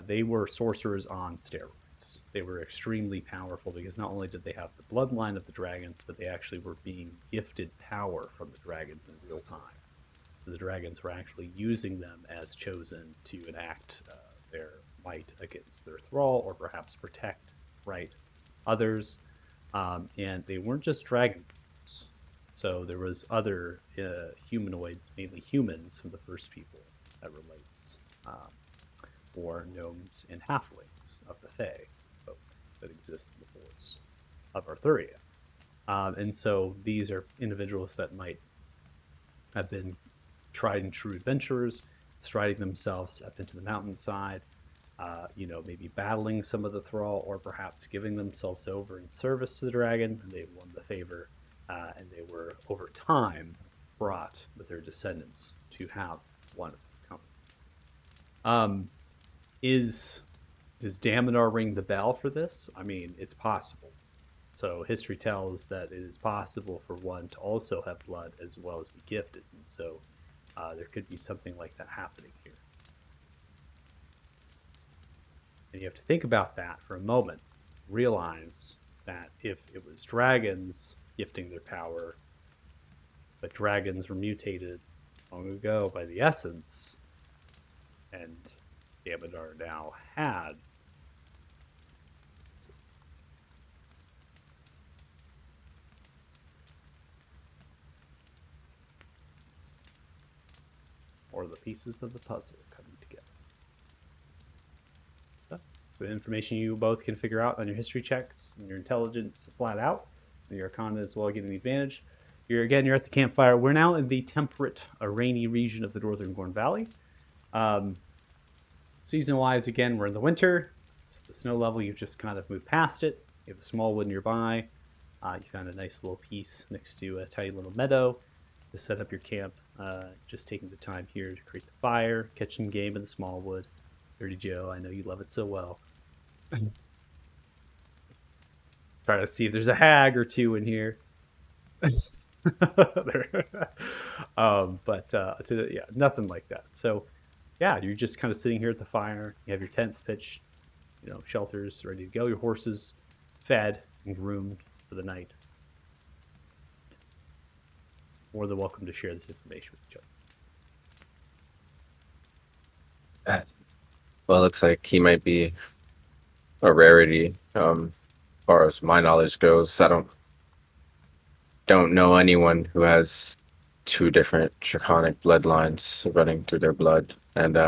They were sorcerers on steroids. They were extremely powerful because not only did they have the bloodline of the dragons, but they actually were being gifted power from the dragons in real time. So the dragons were actually using them as chosen to enact their might against their thrall, or perhaps protect others. And they weren't just dragons. So there was other humanoids, mainly humans, from the first people that relates. Or gnomes and halflings of the Fae, folk that exist in the forests of Arthuria. And so these are individuals that might have been tried and true adventurers, striding themselves up into the mountainside, maybe battling some of the thrall, or perhaps giving themselves over in service to the dragon, and they won the favor, and they were over time brought with their descendants to have one of the company. Does Damodar ring the bell for this? I mean, it's possible. So history tells that it is possible for one to also have blood as well as be gifted, and so there could be something like that happening here. And you have to think about that for a moment. Realize that if it was dragons gifting their power, but dragons were mutated long ago by the essence, and Damodar now had. Or the pieces of the puzzle coming together. It's the information you both can figure out on your history checks and your intelligence flat out. And your arcana as well, getting the advantage. You're at the campfire. We're now in the temperate, rainy region of the northern Gorn Valley. Season-wise, again, we're in the winter. So the snow level, you've just kind of moved past it. You have a small wood nearby. You found a nice little piece next to a tiny little meadow to set up your camp. Just taking the time here to create the fire, catch some game in the small wood. Dirty Joe, I know you love it so well. Try to see if there's a hag or two in here. Nothing like that. So, yeah, you're just kind of sitting here at the fire. You have your tents pitched, shelters ready to go. Your horses fed and groomed for the night. More than welcome to share this information with each other. Well, it looks like he might be a rarity, as far as my knowledge goes. I don't know anyone who has two different draconic bloodlines running through their blood, and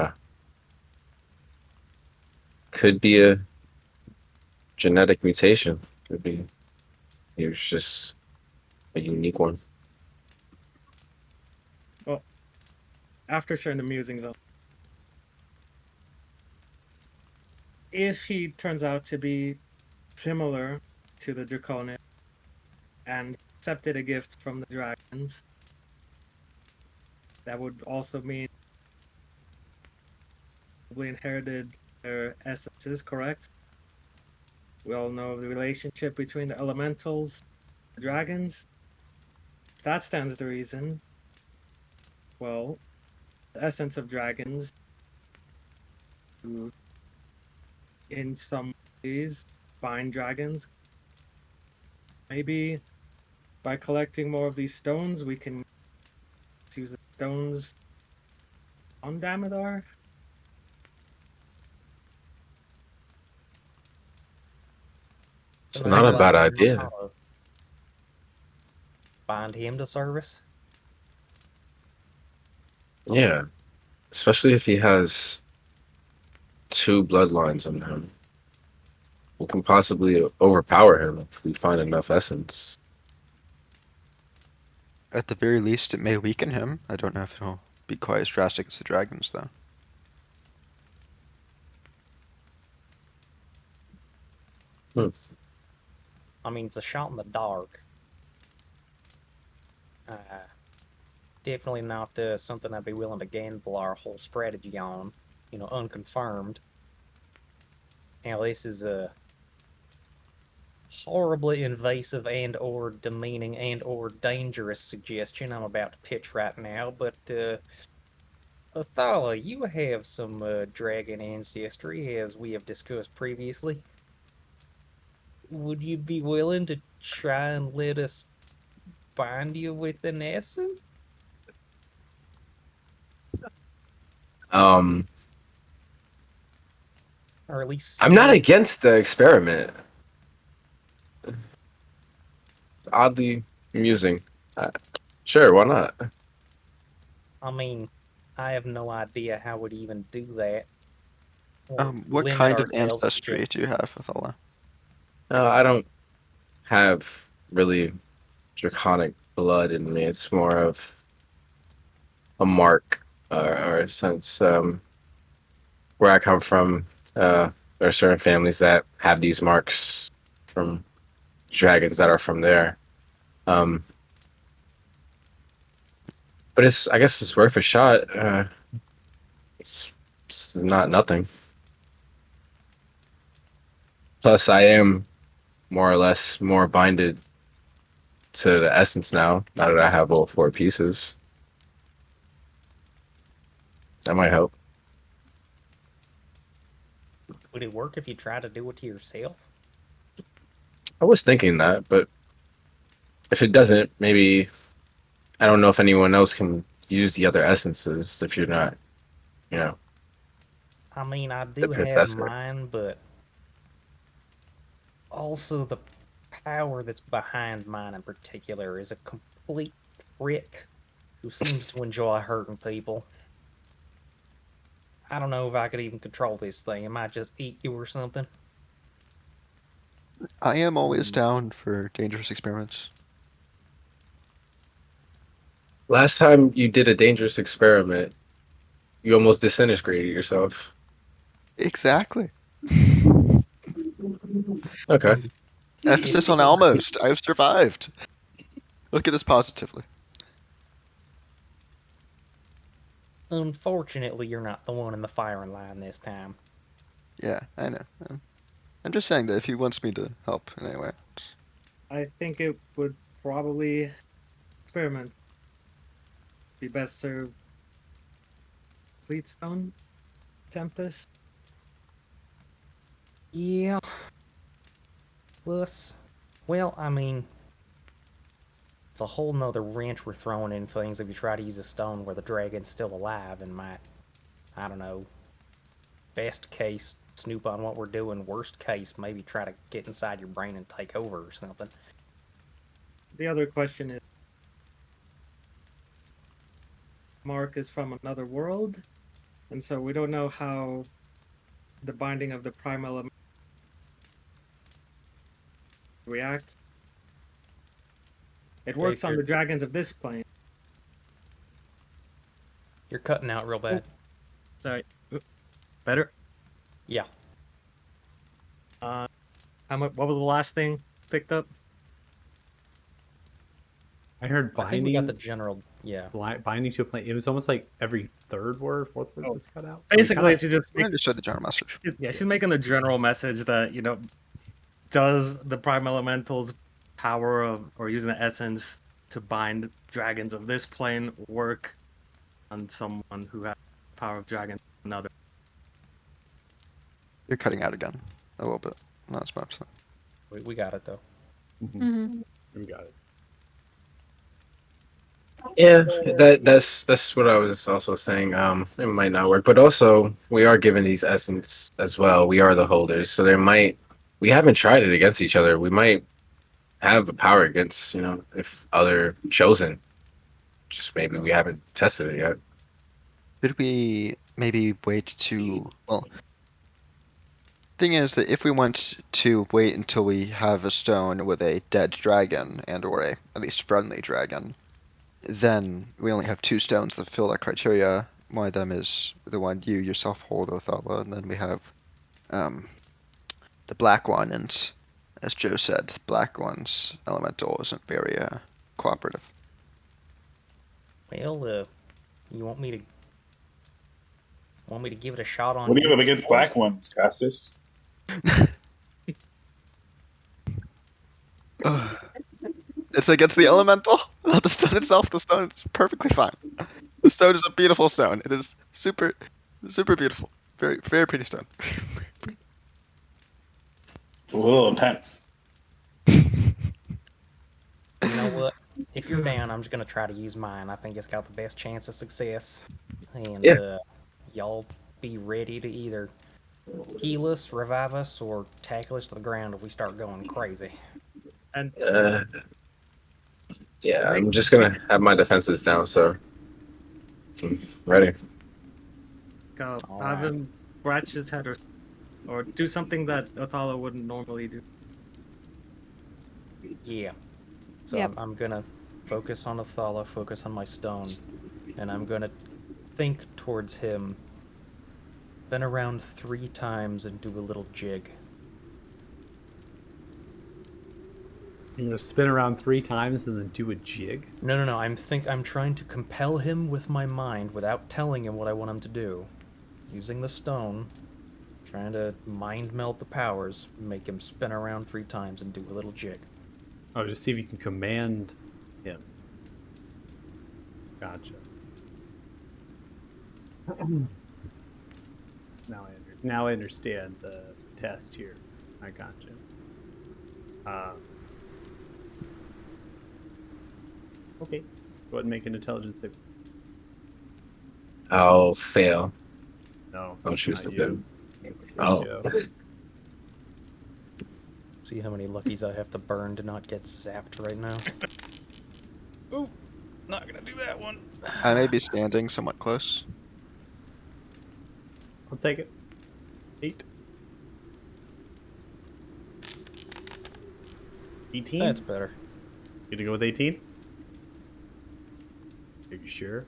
could be a genetic mutation. Could be he was just a unique one. Well, after sharing the musings on, if he turns out to be similar to the Draconic and accepted a gift from the dragons, that would also mean probably inherited their essences, correct? We all know the relationship between the elementals, the dragons. If that stands to reason. Well, the essence of dragons, in some ways, bind dragons. Maybe by collecting more of these stones, we can use the stones on Damodar. It's not a bad idea. Bind him to service. Yeah, especially if he has two bloodlines in him. We can possibly overpower him if we find enough essence. At the very least, it may weaken him. I don't know if it'll be quite as drastic as the dragons, though. I mean, it's a shot in the dark. Definitely not something I'd be willing to gamble our whole strategy on, unconfirmed. Now, this is a horribly invasive and or demeaning and or dangerous suggestion I'm about to pitch right now, but Athala, you have some dragon ancestry, as we have discussed previously. Would you be willing to try and let us bind you with an essence? Or at least I'm not against the experiment. It's oddly amusing. Sure, why not? I mean, I have no idea how we'd even do that. What Limit kind of ourselves to ancestry just- do you have with Allah? I don't have really draconic blood in me. It's more of mark, or since where I come from, there are certain families that have these marks from dragons that are from there. Um, but I guess it's worth a shot. It's not nothing. Plus, I am more or less more binded to the essence now that I have all 4 pieces. That might help. Would it work if you tried to do it to yourself? I was thinking that, but if it doesn't, maybe I don't know if anyone else can use the other essences if you're not, you know, I mean, I the do have possessor. mine, but also the power that's behind mine in particular is a complete prick who seems to enjoy hurting people. I don't know if I could even control this thing. It might just eat you or something. I am always down for dangerous experiments. Last time you did a dangerous experiment, you almost disintegrated yourself. Exactly. Okay. Emphasis on almost. I've survived. Look at this positively. Unfortunately, you're not the one in the firing line this time. Yeah, I know. I'm just saying that if he wants me to help in any way. I think it would probably experiment be best served. Fleetstone attempt this. Yeah. Plus, well, I mean, it's a whole nother wrench we're throwing in things if you try to use a stone where the dragon's still alive and might, I don't know, best case, snoop on what we're doing, worst case, maybe try to get inside your brain and take over or something. The other question is, Mark is from another world, and so we don't know how the binding of the prime element reacts. It works on the dragons of this plane. You're cutting out real bad. Sorry. Better? Yeah. How much? What was the last thing picked up? I heard I think we got the binding, general, yeah. binding to a plane. It was almost like every third word, fourth word Oh, was cut out. So we Basically, kinda- she just I understood the general message. yeah, she's making the general message that does the prime elemental's power of or using the essence to bind dragons of this plane work on someone who has the power of dragons another? You're cutting out again. A little bit. Not as much. We got it, though. we got it. Yeah, that's what I was also saying. It might not work, but also we are given these essence as well. We are the holders, so we haven't tried it against each other. We might have a power against, if other chosen. Just maybe we haven't tested it yet. Should we maybe wait to, well, thing is that if we want to wait until we have a stone with a dead dragon and or a at least friendly dragon, then we only have 2 stones that fill that criteria. One of them is the one you yourself hold, Othala, and then we have the black one, and as Joe said, the black one's elemental isn't very cooperative. Well, you want me to give it a shot on What do you you? have against black ones, Cassis? It's against the elemental, not the stone itself. The stone is perfectly fine. The stone is a beautiful stone. It is super, super beautiful. Very, very pretty stone. It's a little intense. You know what? If you're down, I'm just gonna try to use mine. I think it's got the best chance of success. And Yeah. Y'all be ready to either heal us, revive us, or tackle us to the ground if we start going crazy. And Yeah, I'm just gonna have my defenses down, so I'm ready. have Alright. him scratch his head or do something that Othala wouldn't normally do. Yeah. So Yep. I'm gonna focus on Athala, focus on my stone. and I'm gonna think towards him, spin around 3 times and do a little jig. You're gonna spin around 3 times and then do a jig? No. I'm trying to compel him with my mind without telling him what I want him to do. Using the stone, trying to mind meld the powers, make him spin around 3 times and do a little jig. Oh, just see if you can command him. Gotcha. Now I understand the test here. I gotcha. Okay. Go ahead and make an intelligence save. I'll fail. No. I'll choose not to you. fail. Oh. Joe. See how many luckies I have to burn to not get zapped right now. Ooh, not gonna do that one. I may be standing somewhat close. I'll take it. 8. 18? That's better. You gonna go with 18? Are you sure?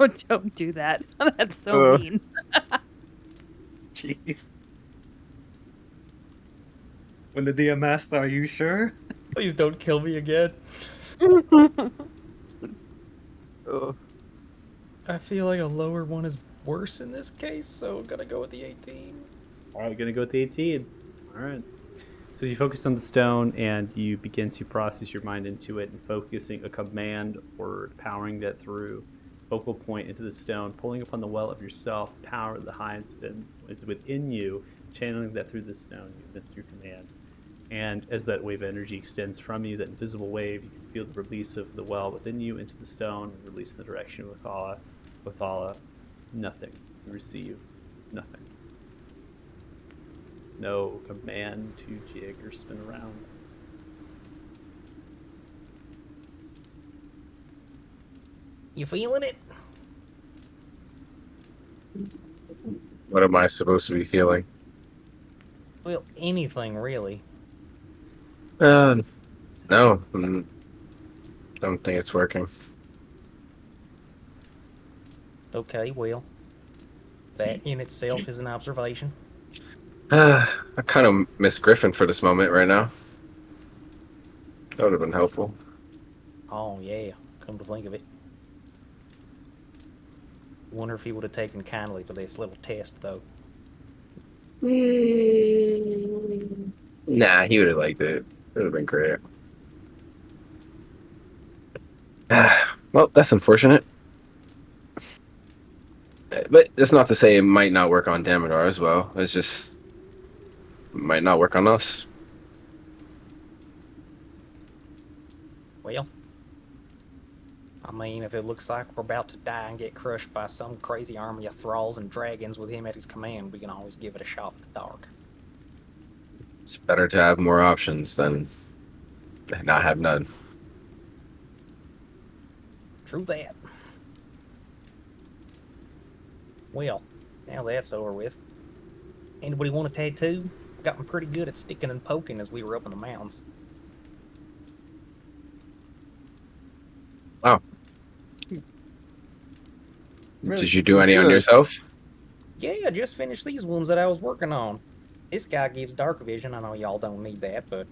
Oh, don't do that. That's so mean. Jeez. When the DM asks, "Are you sure?" Please don't kill me again. Oh. I feel like a lower one is worse in this case, so I'm gonna go with the 18. Alright, gonna go with the 18. Alright. So you focus on the stone and you begin to process your mind into it and focusing a command word, powering that through focal point into the stone, pulling upon the well of yourself, power of the highest is within you, channeling that through the stone, that's your command. And as that wave of energy extends from you, that invisible wave, you can feel the release of the well within you into the stone, and release in the direction of Withala. Nothing. You receive nothing. No command to jig or spin around. You feeling it? What am I supposed to be feeling? Well, anything really. No. Don't think it's working. Okay, well, that in itself is an observation. I kind of miss Griffin for this moment right now. That would have been helpful. Oh yeah, come to think of it. Wonder if he would have taken kindly to this little test, though. Nah, he would have liked it. It would have been great. Well, that's unfortunate. But that's not to say it might not work on Damodar as well. It's just might not work on us. Well, I mean, if it looks like we're about to die and get crushed by some crazy army of thralls and dragons with him at his command, we can always give it a shot in the dark. It's better to have more options than not have none. True that. Well, now that's over with. Anybody want a tattoo? Gotten pretty good at sticking and poking as we were up in the mountains. Wow. Really? Did you do any on Good. yourself? Yeah, I just finished these ones that I was working on. This guy gives dark vision. I know y'all don't need that, but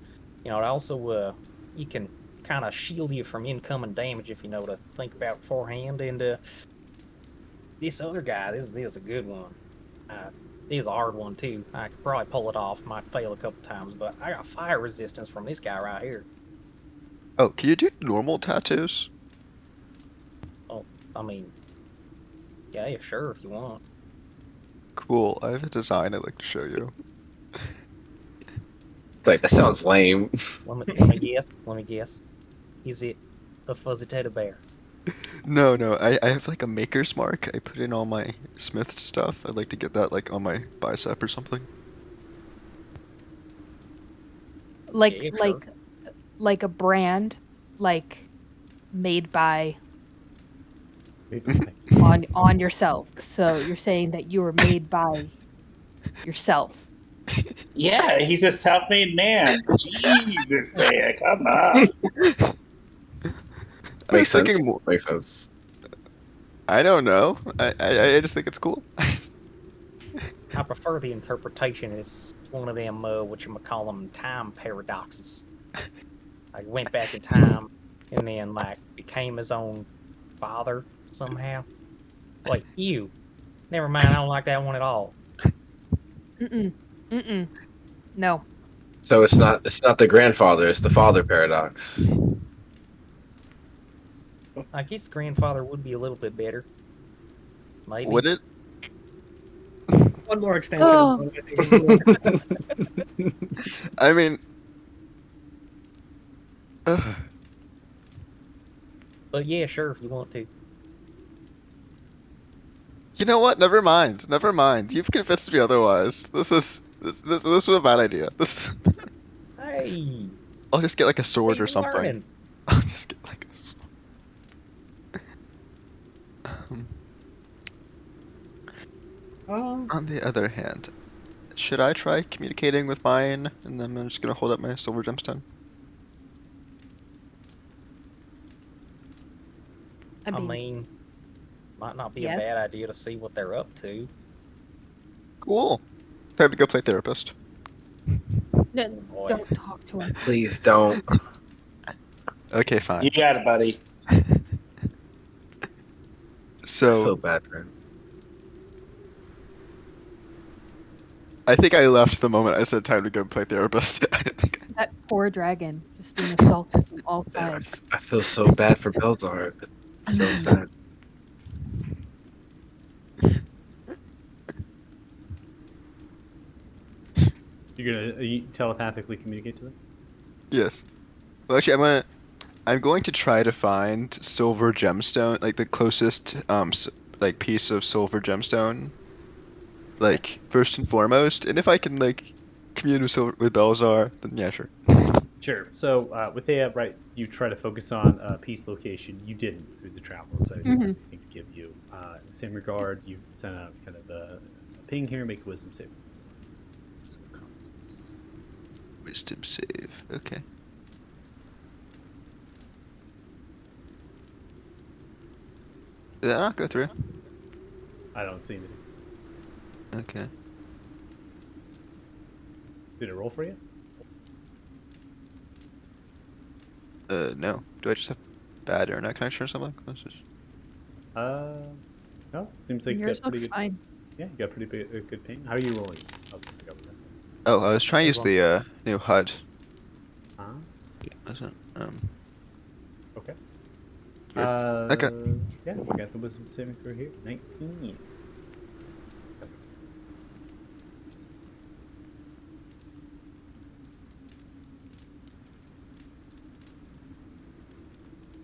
you know, it also you can kind of shield you from incoming damage if you know to think about beforehand. And this other guy, this is a good one. This is a hard one too. I could probably pull it off. Might fail a couple times, but I got fire resistance from this guy right here. Oh, can you do normal tattoos? I mean, yeah, sure if you want. Cool. I have a design I'd like to show you. It's like, that sounds lame. Let me guess. Let me guess. Is it a fuzzy teddy bear? No, I have like a maker's mark. I put in all my smith stuff. I'd like to get that like on my bicep or something. Like Yeah, sure. like a brand, like made by on yourself. So you're saying that you were made by yourself. Yeah, he's a self-made man. Jesus, man, come on. I was Makes sense. thinking more. Makes sense. I don't know. I just think it's cool. I prefer the interpretation. It's one of them whatchamacallem time paradoxes. Like went back in time and then like became his own father somehow. Like you. Never mind, I don't like that one at all. Mm-mm. Mm-mm. No. So it's not the grandfather, it's the father paradox. I guess grandfather would be a little bit better. Maybe. Would it? One more extension. Oh. Of I think it'd be I mean, ugh. But yeah, sure, if you want to. You know what? Never mind. Never mind. You've convinced me otherwise. This was a bad idea. This. Hey, I'll just get like a sword or he's something. learning. I'll just get like a sword. On the other hand, should I try communicating with mine, and then I'm just gonna hold up my silver gemstone? I mean, might not be a yes. bad idea to see what they're up to. Cool. Time to go play therapist. No, Boy. don't talk to him. Please don't. Okay, fine. You got it, buddy. I So feel bad for him. I think I left the moment I said time to go play therapist. I think That poor dragon just being assaulted from all Man, sides. I feel so bad for Belzar. It's so sad. You're gonna you telepathically communicate to them? yes. Well, actually, I'm going to try to find silver gemstone, like the closest like piece of silver gemstone, like first and foremost. And if I can like commune with Belzar, then yeah, sure. Sure. So with Thea, right, you try to focus on peace location. You didn't through the travel, so I didn't have anything to give you. In the same regard, you sent out kind of a ping here, make a wisdom save. Constance. Wisdom save. Okay. Did that not go through? I don't see anything. Okay. Did it roll for you? No. Do I just have bad internet connection or something? Let's just... No. Seems like you Yours got pretty looks good. fine. Yeah, you got good ping. How are you rolling? Oh, pick up that. Oh, I was trying to As use the new HUD. Huh? Wasn't Okay. Weird. Okay. Yeah, we got the wisdom saving through here. 19.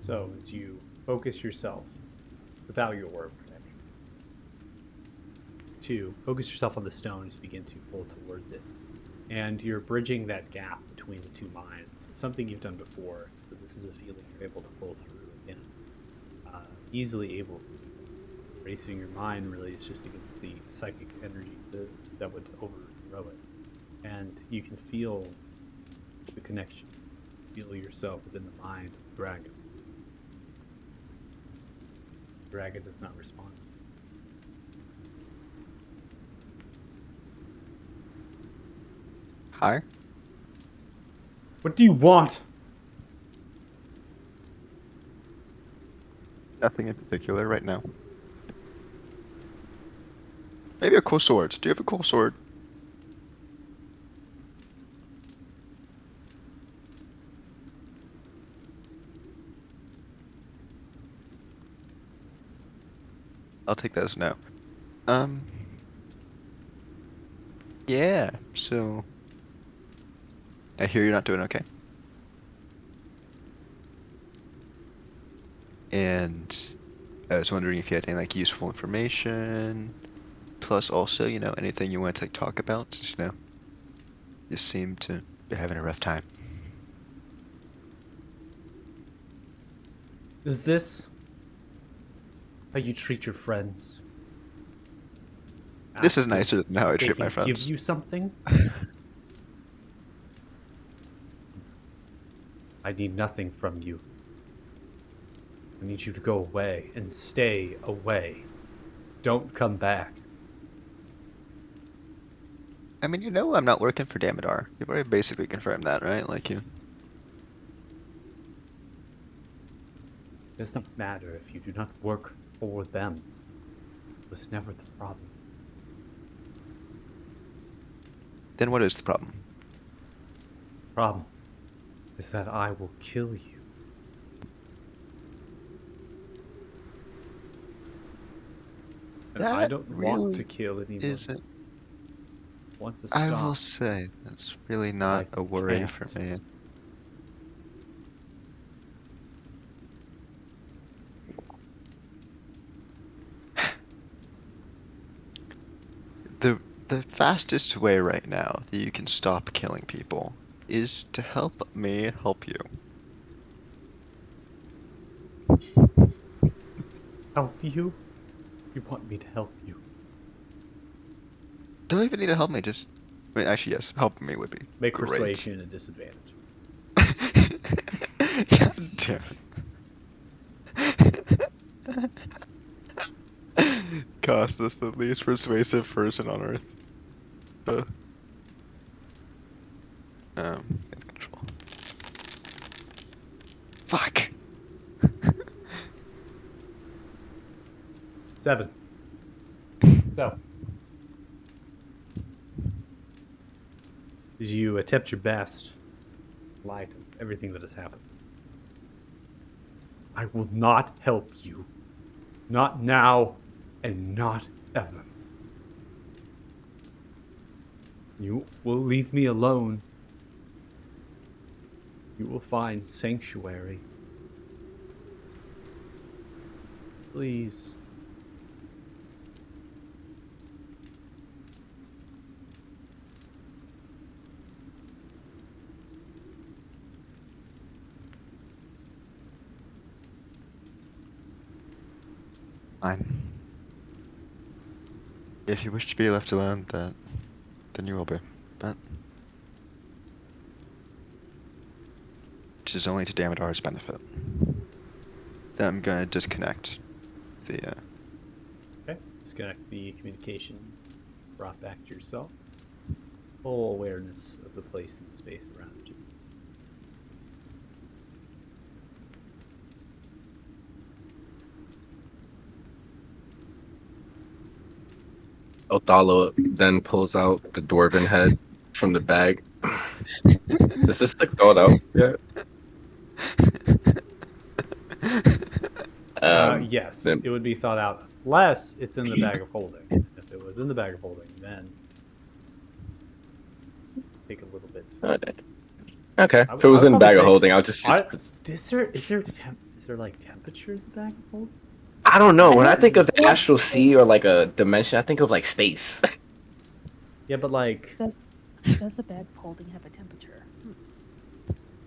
So as you focus yourself without your orb protection, to focus yourself on the stone as you begin to pull towards it, and you're bridging that gap between the two minds. Something you've done before, so this is a feeling you're able to pull through again, easily able to. Racing your mind really is just against the psychic energy that would overthrow it, and you can feel the connection. Feel yourself within the mind of the dragon. The dragon does not respond. Hi. What do you want? Nothing in particular right now. Maybe a cool sword. Do you have a cool sword? I'll take that as no. Yeah, so I hear you're not doing okay. And I was wondering if you had any like useful information. Plus also, you know, anything you want to like, talk about, just, you know, you seem to be having a rough time. Is this how you treat your friends? This is Ask them nicer than how I if they treat my can Give friends. you something? I need nothing from you. I need you to go away and stay away. Don't come back. I mean, you know I'm not working for Damodar. You've already basically confirmed that, right? Like you. It does not matter if you do not work for them. It was never the problem. Then what is the problem? Problem is that I will kill you. And I That don't want really to kill anyone. Isn't. I want to I stop. will say that's really not I a worry can't. for me. The fastest way right now that you can stop killing people is to help me help you. Help you? You want me to help you? Don't even need to help me, just I mean actually yes, helping me would be Make great. persuasion a disadvantage. God damn it. Cost us the least persuasive person on earth. In control. Fuck. 7. So, as you attempt your best, lie to everything that has happened. I will not help you. Not now, and not ever. You will leave me alone. You will find sanctuary. Please. Fine. If you wish to be left alone, then you will be. But which is only to Damodar's benefit. Then I'm gonna disconnect the Okay. Disconnect the communications. Brought back to yourself. Full awareness of the place and space around you. Othello then pulls out the dwarven head from the bag. Is this like thawed out yet? Yes, then- it would be thought out unless it's in the bag of holding. If it was in the bag of holding, then take a little bit. Okay, I if it was would in the probably bag of say- holding, I'll just use. Is there like temperature in the bag of holding? I don't know. When I think of It's the like- astral sea or like a dimension, I think of like space. Yeah, but like Does the bag of holding have a temperature?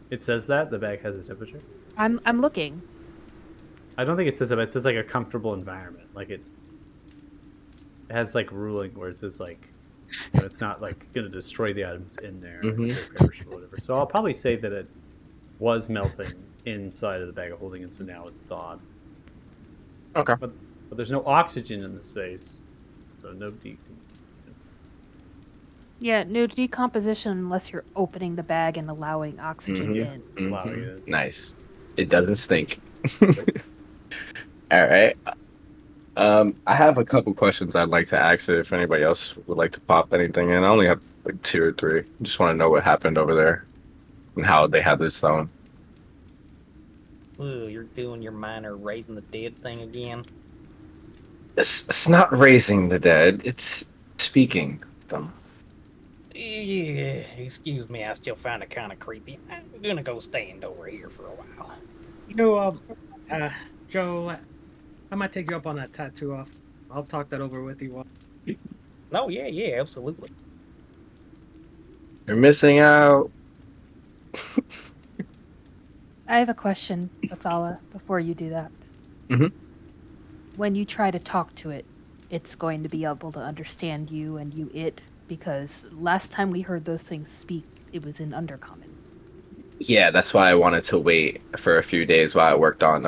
it says that the bag has a temperature. I'm looking. I don't think it says that. It says like a comfortable environment. Like it has like ruling where it says like it's not like gonna destroy the items in there if they're perishable or whatever. So I'll probably say that it was melting inside of the bag of holding, and so now it's thawed. Okay. But there's no oxygen in the space, so no Yeah, no decomposition unless you're opening the bag and allowing oxygen in. allowing it. Nice. It doesn't stink. All right. I have a couple questions I'd like to ask if anybody else would like to pop anything in. I only have like 2 or 3. Just want to know what happened over there and how they had this stone. Ooh, you're doing your minor raising the dead thing again. It's not raising the dead. It's speaking them. Yeah, excuse me, I still find it kind of creepy. I'm gonna go stand over here for a while. You know, Joe, I might take you up on that tattoo off. I'll talk that over with you. Oh, yeah, absolutely. You're missing out. I have a question, Athala, before you do that. Mhm. When you try to talk to it, it's going to be able to understand you and you it, because last time we heard those things speak, it was in Undercommon. Yeah, that's why I wanted to wait for a few days while I worked on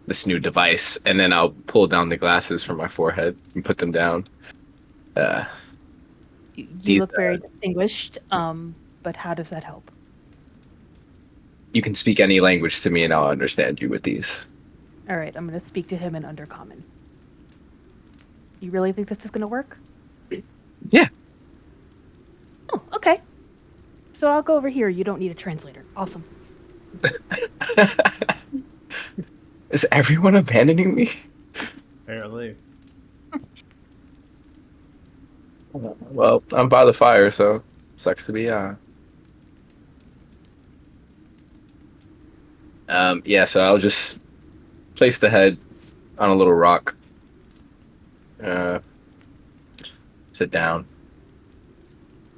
this new device, and then I'll pull down the glasses from my forehead and put them down. You These, look very distinguished, but how does that help? you can speak any language to me, and I'll understand you with these. All right, I'm going to speak to him in Undercommon. You really think this is going to work? Yeah. Oh, okay. So I'll go over here. You don't need a translator. Awesome. Is everyone abandoning me? Apparently. Well, I'm by the fire, so sucks to be yeah, so I'll just place the head on a little rock. Sit down.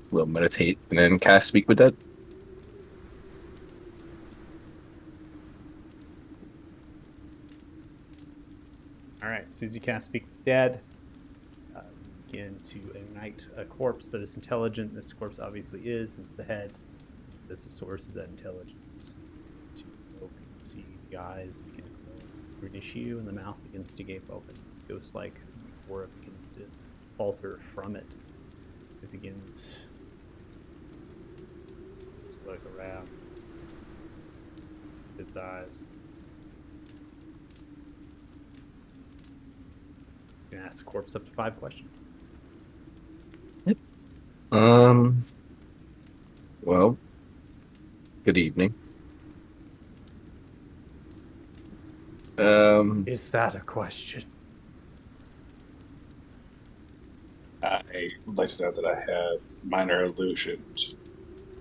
We'll meditate and then cast Speak with Dead. All right, as soon as you cast Speak with Dead, begin to ignite a corpse that is intelligent. This corpse obviously is, since the head is the source of that intelligence. To open, see the eyes begin to glow, greenish hue, and the mouth begins to gape open. Ghost-like before it begins to falter from it. It begins to look around its eyes. You can ask the corpse up to 5 questions. Well, good evening. Is that a question? I would like to know that I have minor illusions,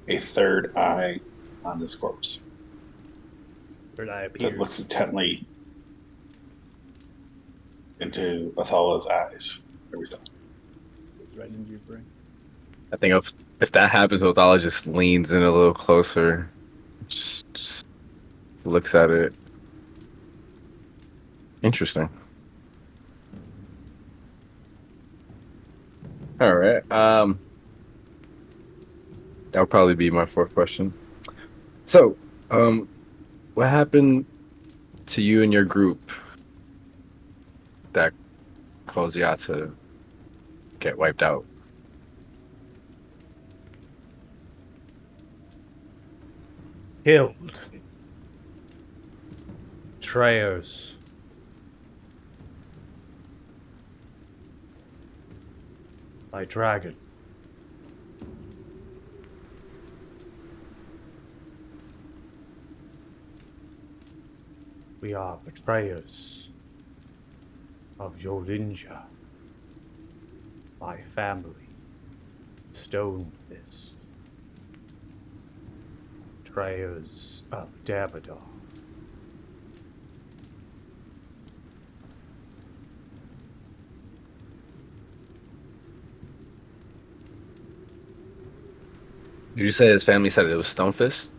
a third eye on this corpse Third eye that looks appears. intently into Athala's eyes. Everything. Goes right into your brain. I think if that happens, Othala just leans in a little closer, just looks at it. Interesting. All right. That'll probably be my 4th question. So, what happened to you and your group that caused y'all to get wiped out? Killed. Betrayers. By dragon. We are betrayers of Jolinja, my family, Stone Fist, betrayers of Dabadar. Did you say his family said it was Stonefist?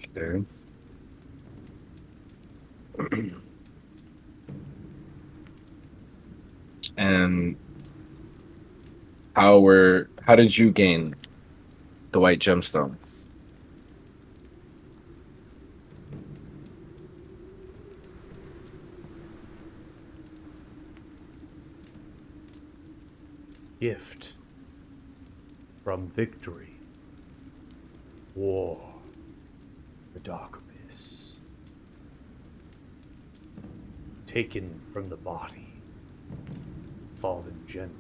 Okay. And how did you gain the white gemstone? Gift from victory. War. The dark abyss. Taken from the body. Fallen gem.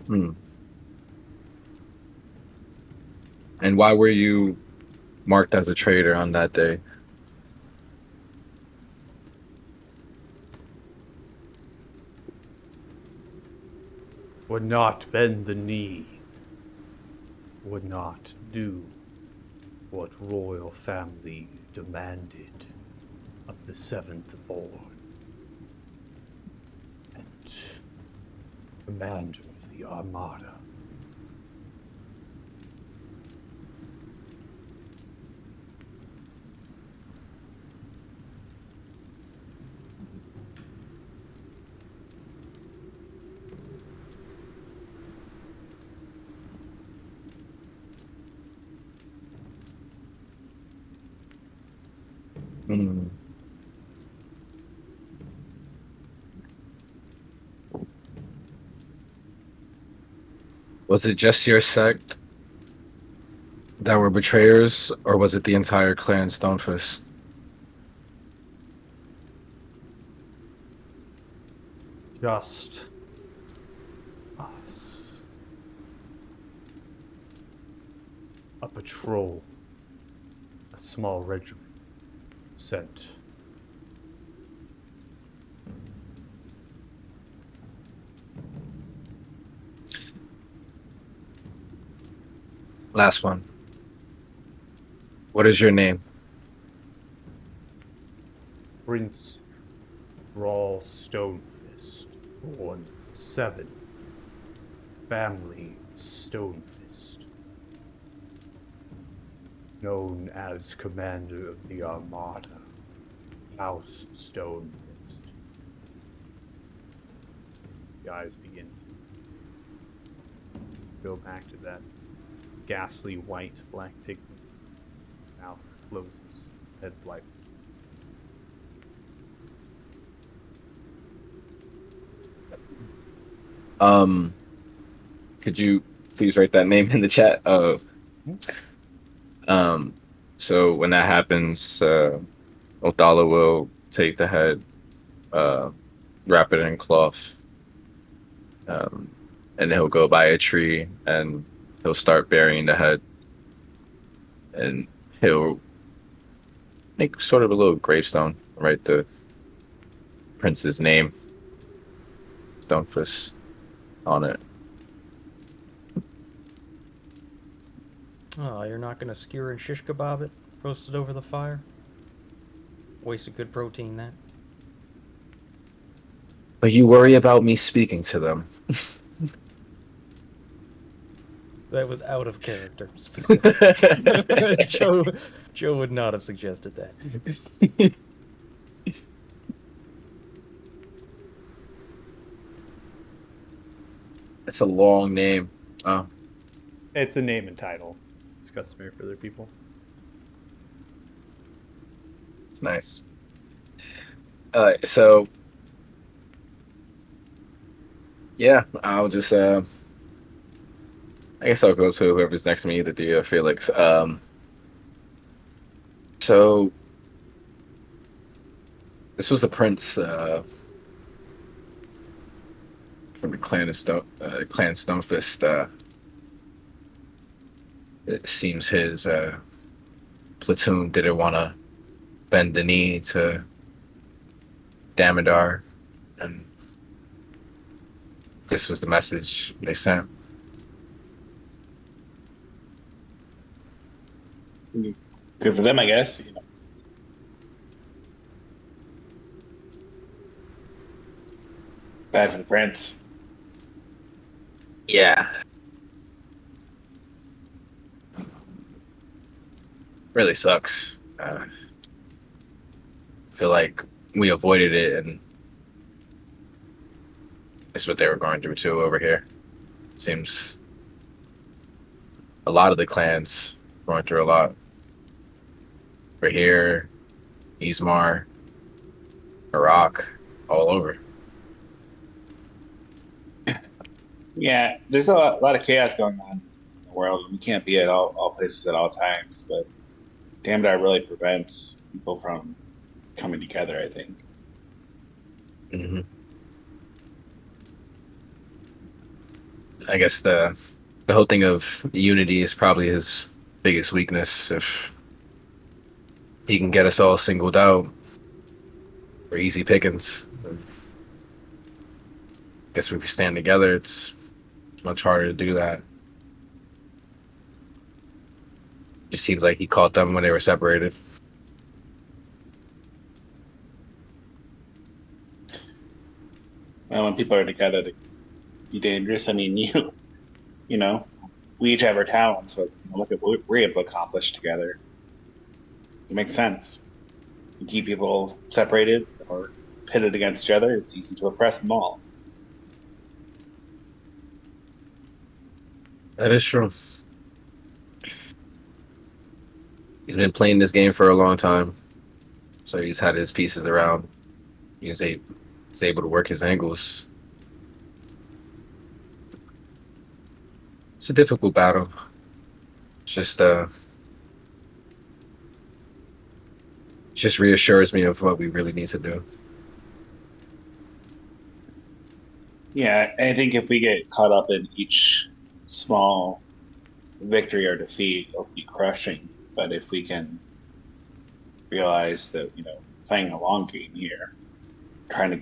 Hmm. And why were you marked as a traitor on that day? Would not bend the knee. Would not do what royal family demanded. the seventh born and commander of the Armada. Hmm. Was it just your sect that were betrayers, or was it the entire clan Stonefist? Just us. A patrol. A small regiment. Sent. Last one. What is your name? Prince Rawl Stonefist. Born 7th. Family Stonefist. Known as Commander of the Armada. House Stonefist. The eyes begin to go back to that ghastly white black pigment. Mouth closes. Head's light. Could you please write that name in the chat? So when that happens, Othala will take the head, wrap it in cloth, and he'll go by a tree and he'll start burying the head, and he'll make sort of a little gravestone, write the prince's name, Stonefist, on it. Oh, you're not gonna skewer and shish kebab it? Roast it over the fire? Waste of good protein, that. But you worry about me speaking to them. That was out of character, specifically. Joe would not have suggested that. It's a long name. Oh, It's a name and title. It's customary for other people. it's nice. So yeah, I'll just I guess I'll go to whoever's next to me, either Dia or Felix. So this was a prince from the clan Stonefist. It seems his platoon didn't want to bend the knee to Damodar, and this was the message they sent. Good for them, I guess. You know. Bad for the prince. Yeah. Really sucks. Feel like we avoided it, and it's what they were going through too over here. Seems a lot of the clans going through a lot. We're here, Ismar, Iraq, all over. Yeah, there's a lot of chaos going on in the world. We can't be at all places at all times, but Damdar really prevents people from coming together, I think. Mm-hmm. I guess the whole thing of unity is probably his biggest weakness. If he can get us all singled out, we're easy pickings. Guess if we stand together, it's much harder to do that. Just seems like he caught them when they were separated. when people are together, they can be dangerous. I mean, you know, we each have our talents, but look at what we're able to accomplish together. It makes sense. You keep people separated or pitted against each other, it's easy to oppress them all. That is true. He's been playing this game for a long time, so he's had his pieces around. He's able to work his angles. It's a difficult battle. It's just reassures me of what we really need to do. Yeah, I think if we get caught up in each small victory or defeat, it'll be crushing. But if we can realize that, playing a long game here, trying to,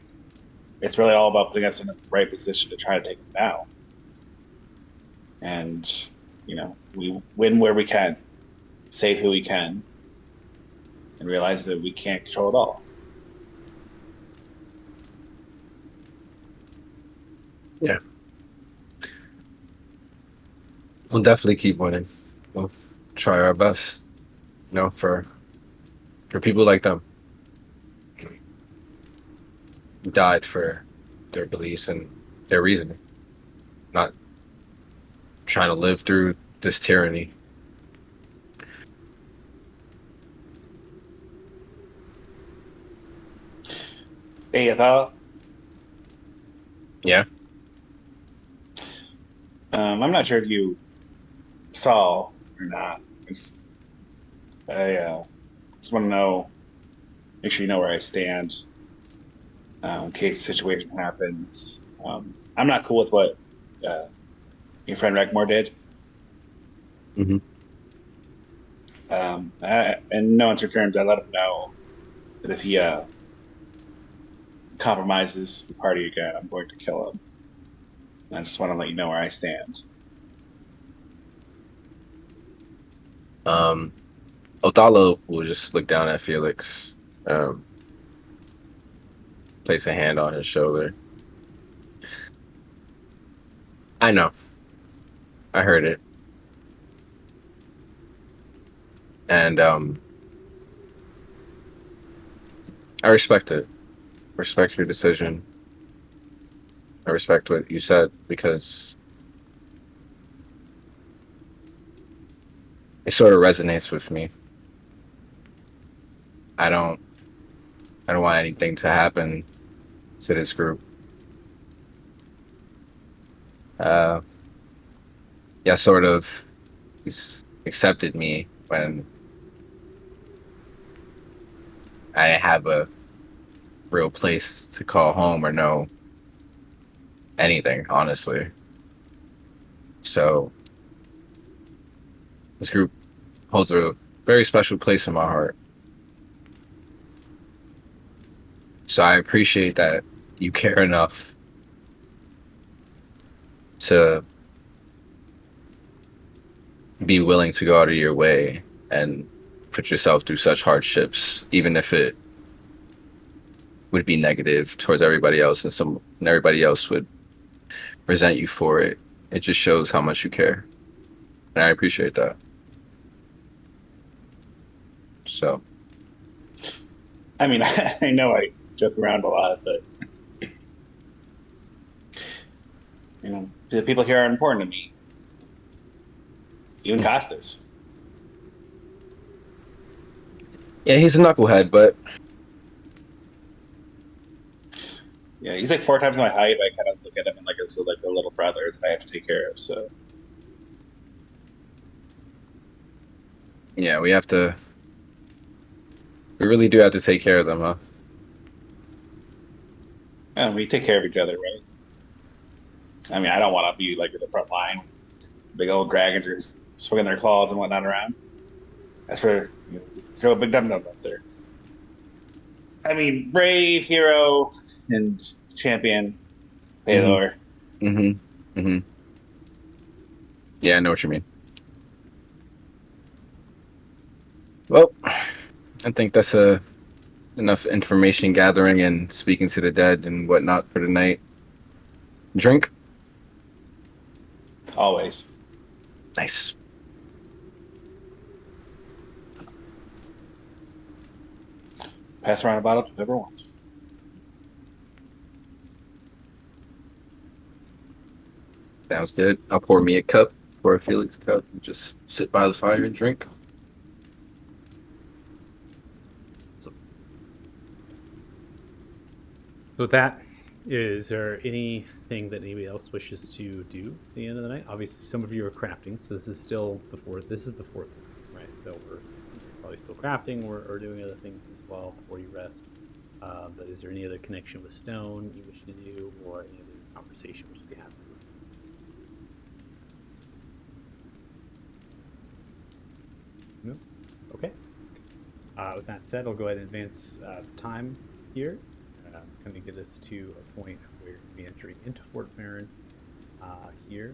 it's really all about putting us in the right position to try to take them down. And, we win where we can, save who we can, and realize that we can't control it all. Yeah. We'll definitely keep winning. We'll try our best, for people like them. Who died for their beliefs and their reasoning, not trying to live through this tyranny. Hey, I thought. Yeah. I'm not sure if you saw or not. I just want to know, make sure you know where I stand in case the situation happens. I'm not cool with what your friend Regmore did. Mm-hmm. In no uncertain terms, I let him know that if he compromises the party again, I'm going to kill him. And I just want to let you know where I stand. Othello will just look down at Felix, place a hand on his shoulder. I know. I heard it. And I respect it. Respect your decision. I respect what you said because it sort of resonates with me. I don't want anything to happen to this group. Yeah, sort of. He's accepted me when I didn't have a real place to call home or know anything, honestly. So this group holds a very special place in my heart. So I appreciate that you care enough to be willing to go out of your way and put yourself through such hardships, even if it would be negative towards everybody else and everybody else would resent you for it. It just shows how much you care. And I appreciate that. So. I mean, I know I joke around a lot, but the people here are important to me. Even Costas. Yeah, he's a knucklehead, but Yeah, he's like 4 times my height. I kind of look at him as like a little brother that I have to take care of. So yeah, we really do have to take care of them, huh? and we take care of each other, right? I mean, I don't want to be like at the front line. Big old dragons are swinging their claws and whatnot around. That's where throw a big dum dum up there. I mean, brave hero and champion, Baylor. Mm-hmm. Mm-hmm. Yeah, I know what you mean. Well, I think that's enough information gathering and speaking to the dead and whatnot for tonight. Drink. Always. Nice. Pass around a bottle to whoever wants. Sounds good. I'll pour me a cup, pour Felix a cup, and just sit by the fire and drink. So with that, is there anything that anybody else wishes to do at the end of the night? Obviously, some of you are crafting, so this is still the fourth. This is the fourth one, right? So we're probably still crafting or doing other things as well before you rest. But is there any other connection with stone you wish to do, or any other conversation which we have? No. Okay. With that said, I'll go ahead and advance time here. Kind of get us to a point where we'll be entering into Fort Farron here.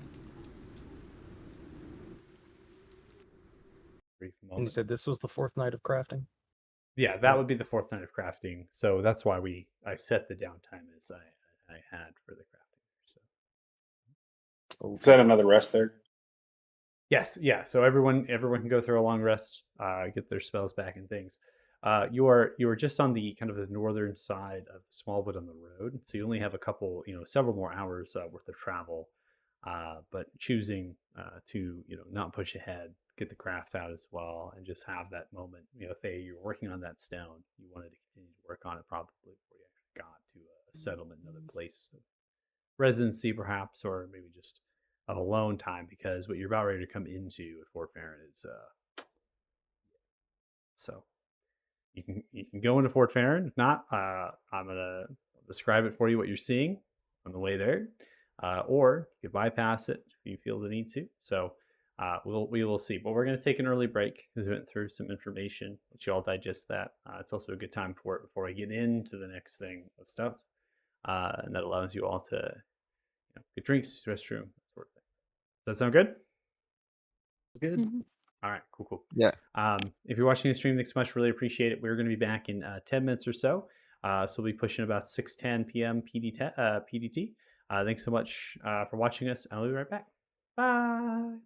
Brief And you moment. said this was the fourth night of crafting? Yeah, that would be the fourth night of crafting. So that's why I set the downtime as I had for the crafting. So Is that another rest there? yes, yeah. So everyone can go through a long rest, get their spells back and things. You are just on the kind of the northern side of the Smallwood on the road, so you only have a couple, several more hours worth of travel. But choosing to not push ahead, get the crafts out as well, and just have that moment. If you're working on that stone, you wanted to continue to work on it probably before you actually got to a settlement, another place of residency, perhaps, or maybe just of alone time, because what you're about ready to come into at Fort Farron is so. You can go into Fort Farron. If not, I'm gonna describe it for you what you're seeing on the way there, or you can bypass it if you feel the need to. So we will see. But we're gonna take an early break because we went through some information. Let you all digest that. It's also a good time for it before I get into the next thing of stuff, and that allows you all to get drinks, restroom, that sort of thing. Does that sound good? Good. Mhm. All right, cool. Yeah. If you're watching the stream, thanks so much. Really appreciate it. We're going to be back in 10 minutes or so. So we'll be pushing about 6:10 p.m. PDT. Thanks so much for watching us. I'll be right back. Bye.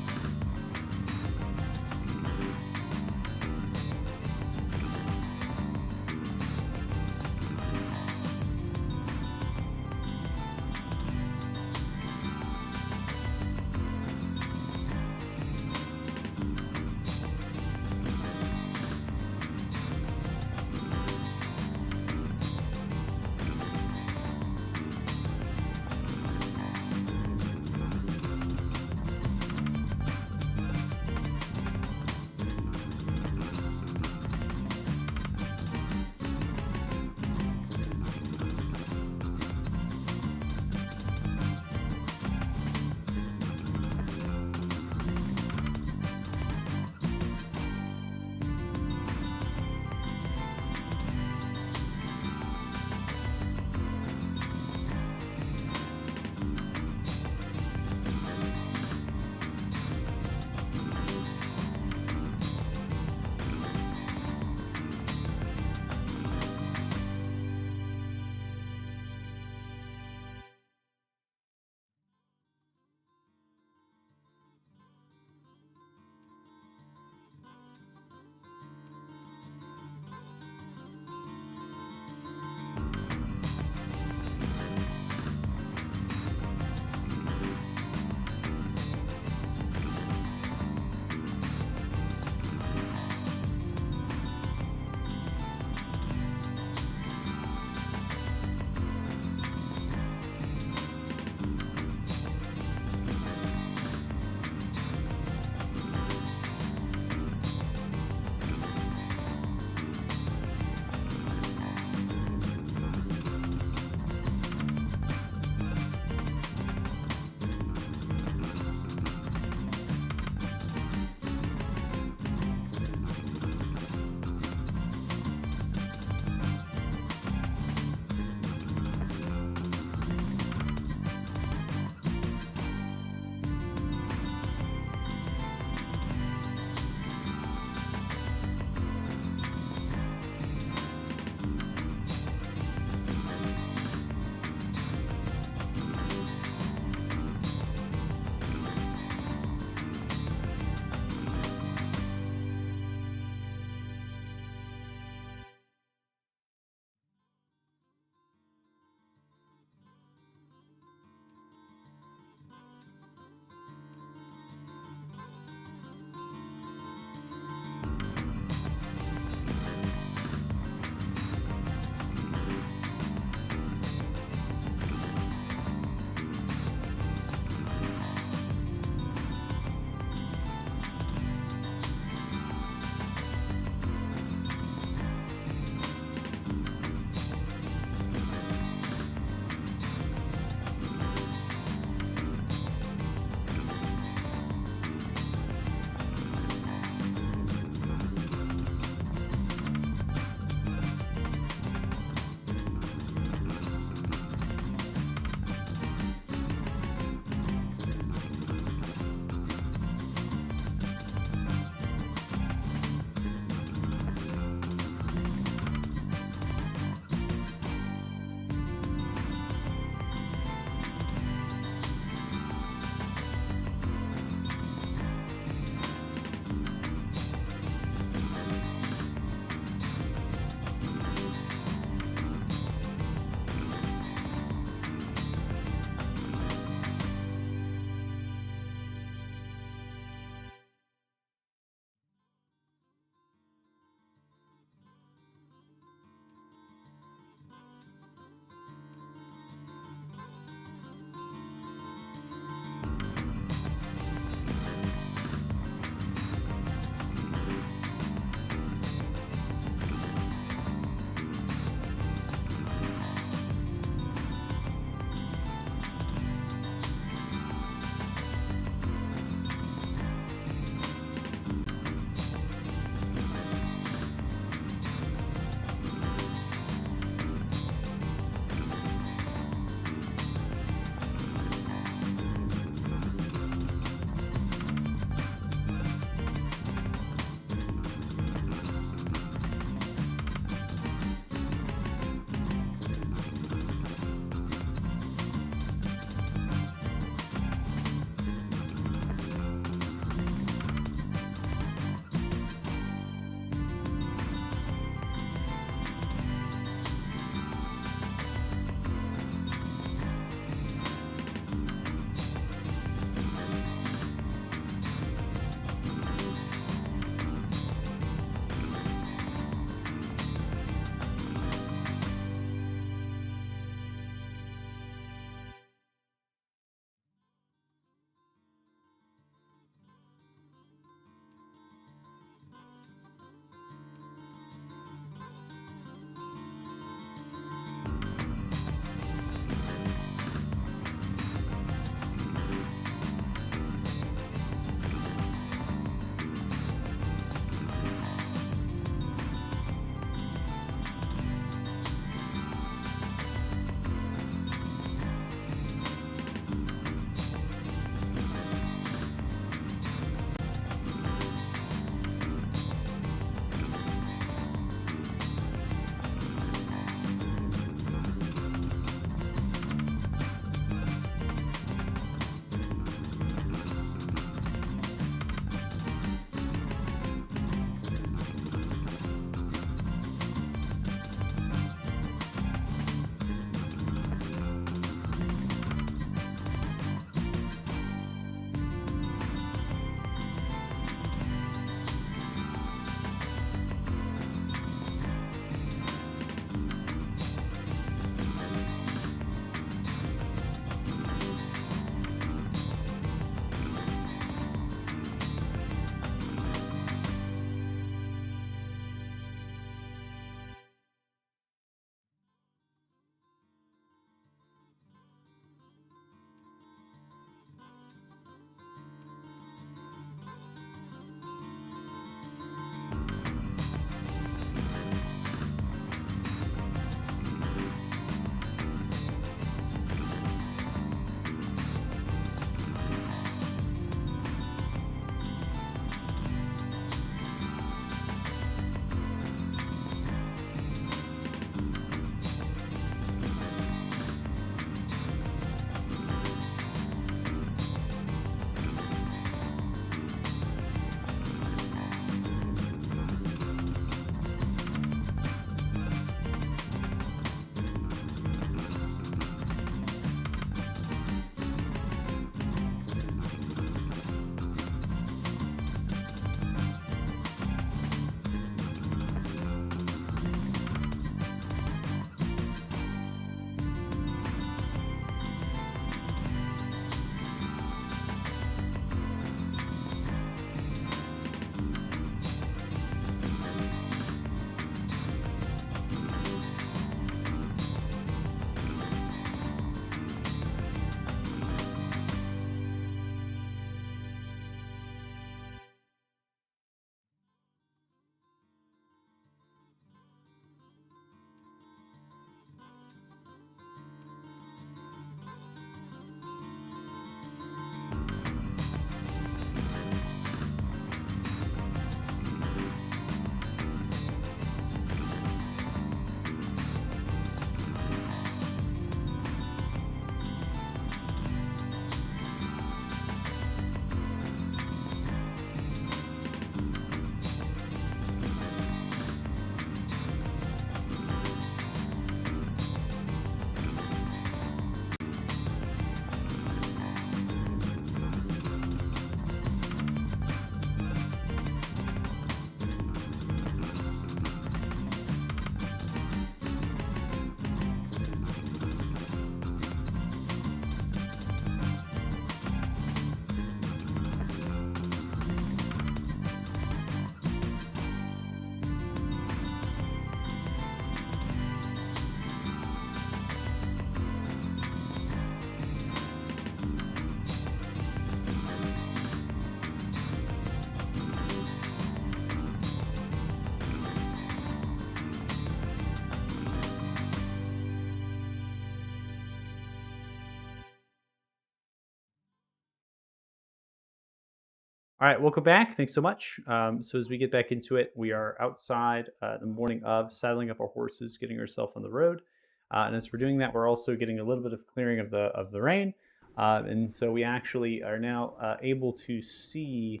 All right, welcome back. Thanks so much. So as we get back into it, we are outside the morning of saddling up our horses, getting ourselves on the road. And as we're doing that, we're also getting a little bit of clearing of the rain. And so we actually are now able to see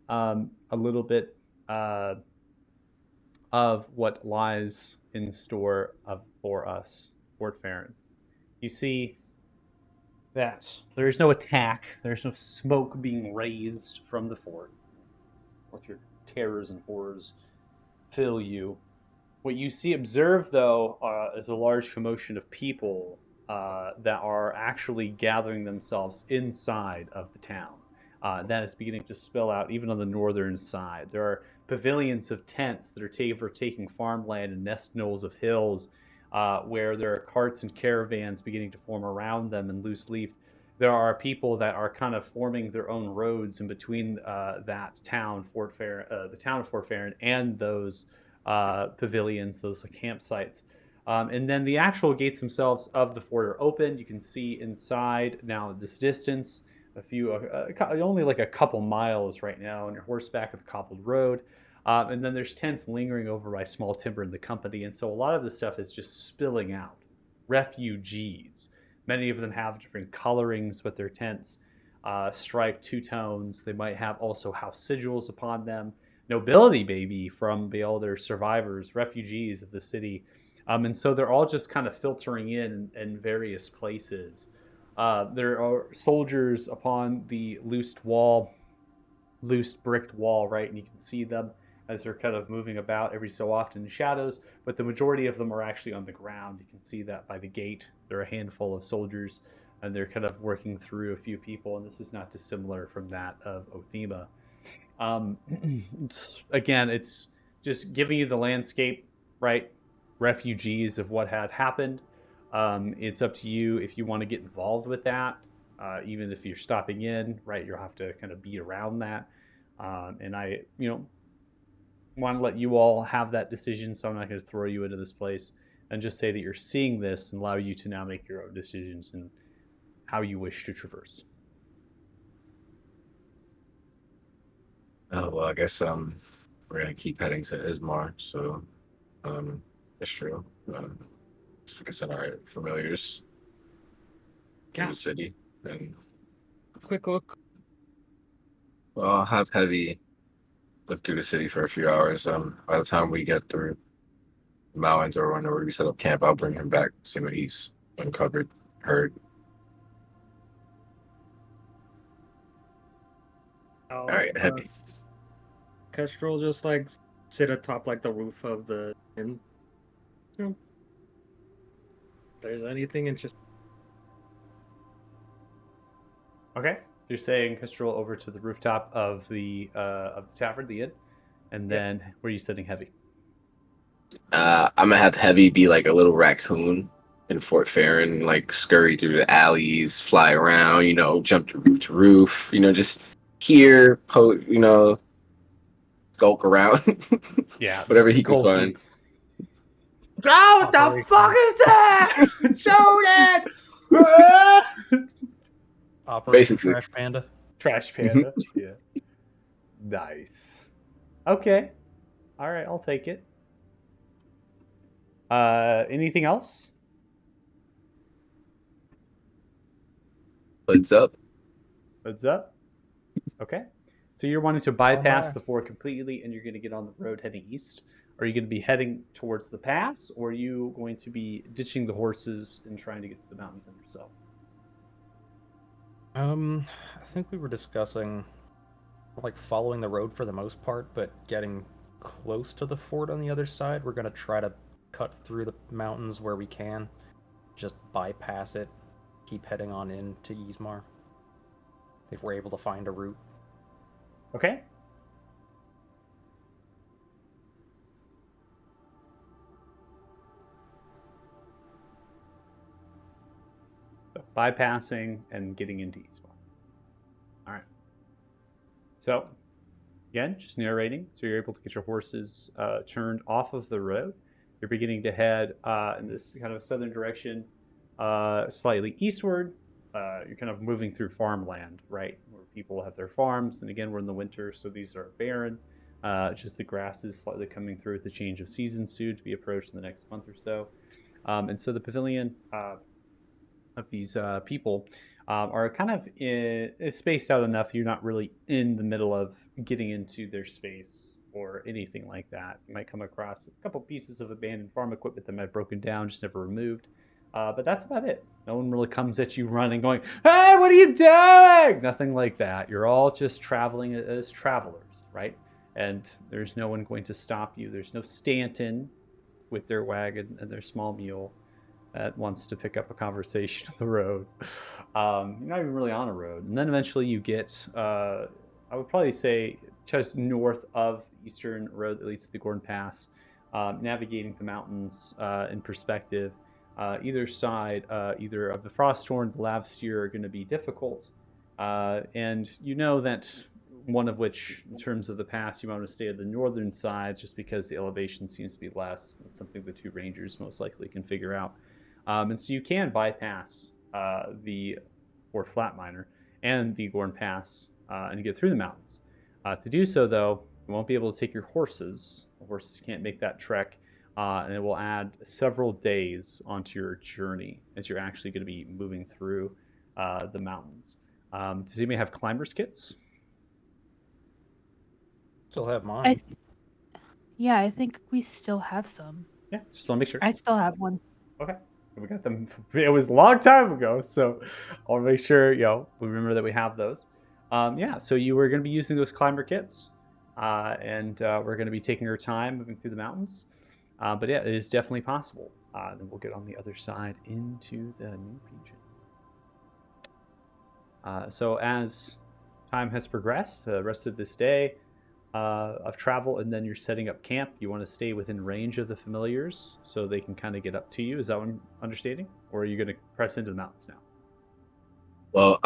a little bit of what lies in store for us, Fort Farron. You see that there is no attack, there's no smoke being raised from the fort. Let your terrors and horrors fill you. What you see observed, though, is a large commotion of people that are actually gathering themselves inside of the town. That is beginning to spill out even on the northern side. There are pavilions of tents that are taking farmland and nest knolls of hills where there are carts and caravans beginning to form around them and loose leaf. There are people that are kind of forming their own roads in between that town, the town of Fort Farron, and those pavilions, those campsites. And then the actual gates themselves of the fort are opened. You can see inside now this distance, only like a couple miles right now on your horseback of the cobbled road. And then there's tents lingering over by small timber in the company. And so a lot of this stuff is just spilling out. Refugees. Many of them have different colorings with their tents, striped two tones. They might have also house sigils upon them. Nobility, baby, from the older survivors, refugees of the city. And so they're all just kind of filtering in various places. There are soldiers upon the loose bricked wall, right? And you can see them as they're kind of moving about every so often in shadows, but the majority of them are actually on the ground. You can see that by the gate. There are a handful of soldiers, and they're kind of working through a few people, and this is not dissimilar from that of Othema. It's just giving you the landscape, right? Refugees of what had happened. It's up to you if you want to get involved with that. Even if you're stopping in, right, you'll have to kind of be around that. And I, want to let you all have that decision, so I'm not going to throw you into this place and just say that you're seeing this and allow you to now make your own decisions and how you wish to traverse. Oh well, I guess we're gonna keep heading to Ismar. So it's true. Just focus on our familiars in Yeah. the city, and Quick look. well, I'll have Heavy look through the city for a few hours. By the time we get through the mountains or whenever we set up camp, I'll bring him back, see what he's uncovered, heard. All right, Heavy. Kestrel just like sit atop like the roof of the inn. If there's anything interesting. Okay, you're saying Kestrel over to the rooftop of the tavern, the inn, and then where are you sitting Heavy? I'm gonna have Heavy be like a little raccoon in Fort Farron, like scurry through the alleys, fly around, jump to roof, just here, skulk around. Yeah, Whatever he can find. Oh, what the fuck is that? Shoot it! Operation Basically. Trash Panda. Trash Panda. Yeah. Nice. Okay. All right, I'll take it. Anything else? Heads up. Heads up. Okay. So you're wanting to bypass the fort completely, and you're going to get on the road heading east. Are you going to be heading towards the pass, or are you going to be ditching the horses and trying to get to the mountains on yourself? I think we were discussing like following the road for the most part, but getting close to the fort on the other side. We're gonna try to cut through the mountains where we can, just bypass it, keep heading on in to Ismar, if we're able to find a route. Okay. So bypassing and getting into Ismar. All right. So, again, just narrating. So you're able to get your horses turned off of the road. You're beginning to head in this kind of southern direction, slightly eastward. you're kind of moving through farmland, right, where people have their farms. And again, we're in the winter, so these are barren. Just the grass is slightly coming through with the change of season soon to be approached in the next month or so. And so the pavilion of these people are kind of spaced out enough that you're not really in the middle of getting into their space or anything like that. You might come across a couple pieces of abandoned farm equipment that might have broken down, just never removed. But that's about it. No one really comes at you running, going, "Hey, what are you doing?" Nothing like that. You're all just traveling as travelers, right? And there's no one going to stop you. There's no Stanton with their wagon and their small mule that wants to pick up a conversation on the road. You're not even really on a road. And then eventually you get, I would probably say, just north of the eastern road that leads to the Gorn Pass, navigating the mountains in perspective. Either side, either of the Frosthorn, the Lavsteer are going to be difficult. And you know that one of which, in terms of the pass, you want to stay at the northern side just because the elevation seems to be less. That's something the two rangers most likely can figure out. And so you can bypass the Fort Flatminer and the Gorn Pass and get through the mountains. To do so, though, you won't be able to take your horses. The horses can't make that trek, and it will add several days onto your journey as you're actually going to be moving through the mountains. Does anybody have climber's kits? Still have I mine. Yeah, I think we still have some. Yeah, just want to make sure. I still have one. Okay. We got them. It was a long time ago, so I'll make sure we remember that we have those. Yeah, so you were going to be using those climber kits, and we're going to be taking our time moving through the mountains. But yeah, it is definitely possible. Then we'll get on the other side into the new region. So as time has progressed, the rest of this day of travel, and then you're setting up camp. You want to stay within range of the familiars so they can kind of get up to you. Is that what I'm understanding? Or are you going to press into the mountains now? Well,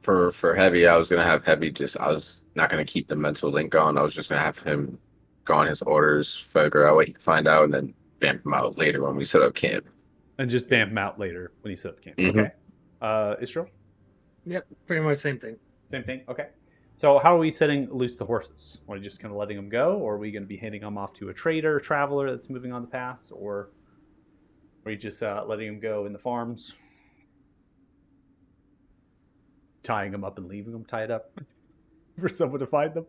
for Heavy, I was gonna have Heavy I was not gonna keep the mental link on. I was just gonna have him go on his orders, figure out what he can find out, and then vamp him out later when we set up camp. And just vamp him out later when you set up camp. Mhm. Okay. Israel? Yep, pretty much same thing. Same thing? Okay. So how are we setting loose the horses? Are we just kind of letting them go? Or are we going to be handing them off to a trader, traveler that's moving on the pass? Or are we just letting them go in the farms? Tying them up and leaving them tied up for someone to find them?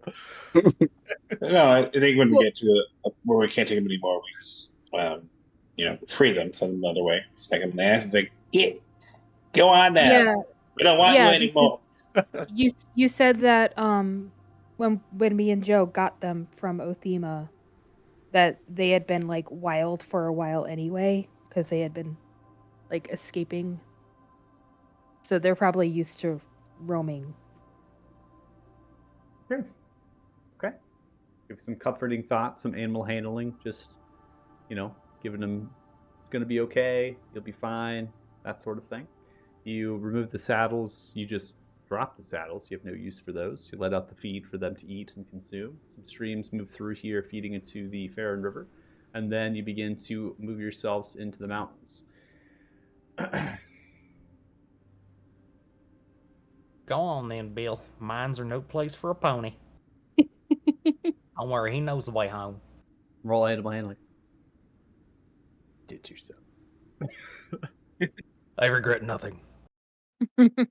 No, I think when we get to where we can't take them anymore, we just free them, send them another way, smack them in the ass, and say, go on now. Yeah, We don't want you anymore. you said that when me and Joe got them from Othema, that they had been like wild for a while anyway, because they had been like escaping. So they're probably used to roaming. Okay. Give some comforting thoughts, some animal handling, just, giving them, it's going to be okay, you'll be fine, that sort of thing. You remove the saddles, you just drop the saddles, you have no use for those. You let out the feed for them to eat and consume. Some streams move through here, feeding into the Farron River, and then you begin to move yourselves into the mountains. Go on then, Bill. Mines are no place for a pony. Don't worry, he knows the way home. Roll animal handling. Did yourself. I regret nothing. The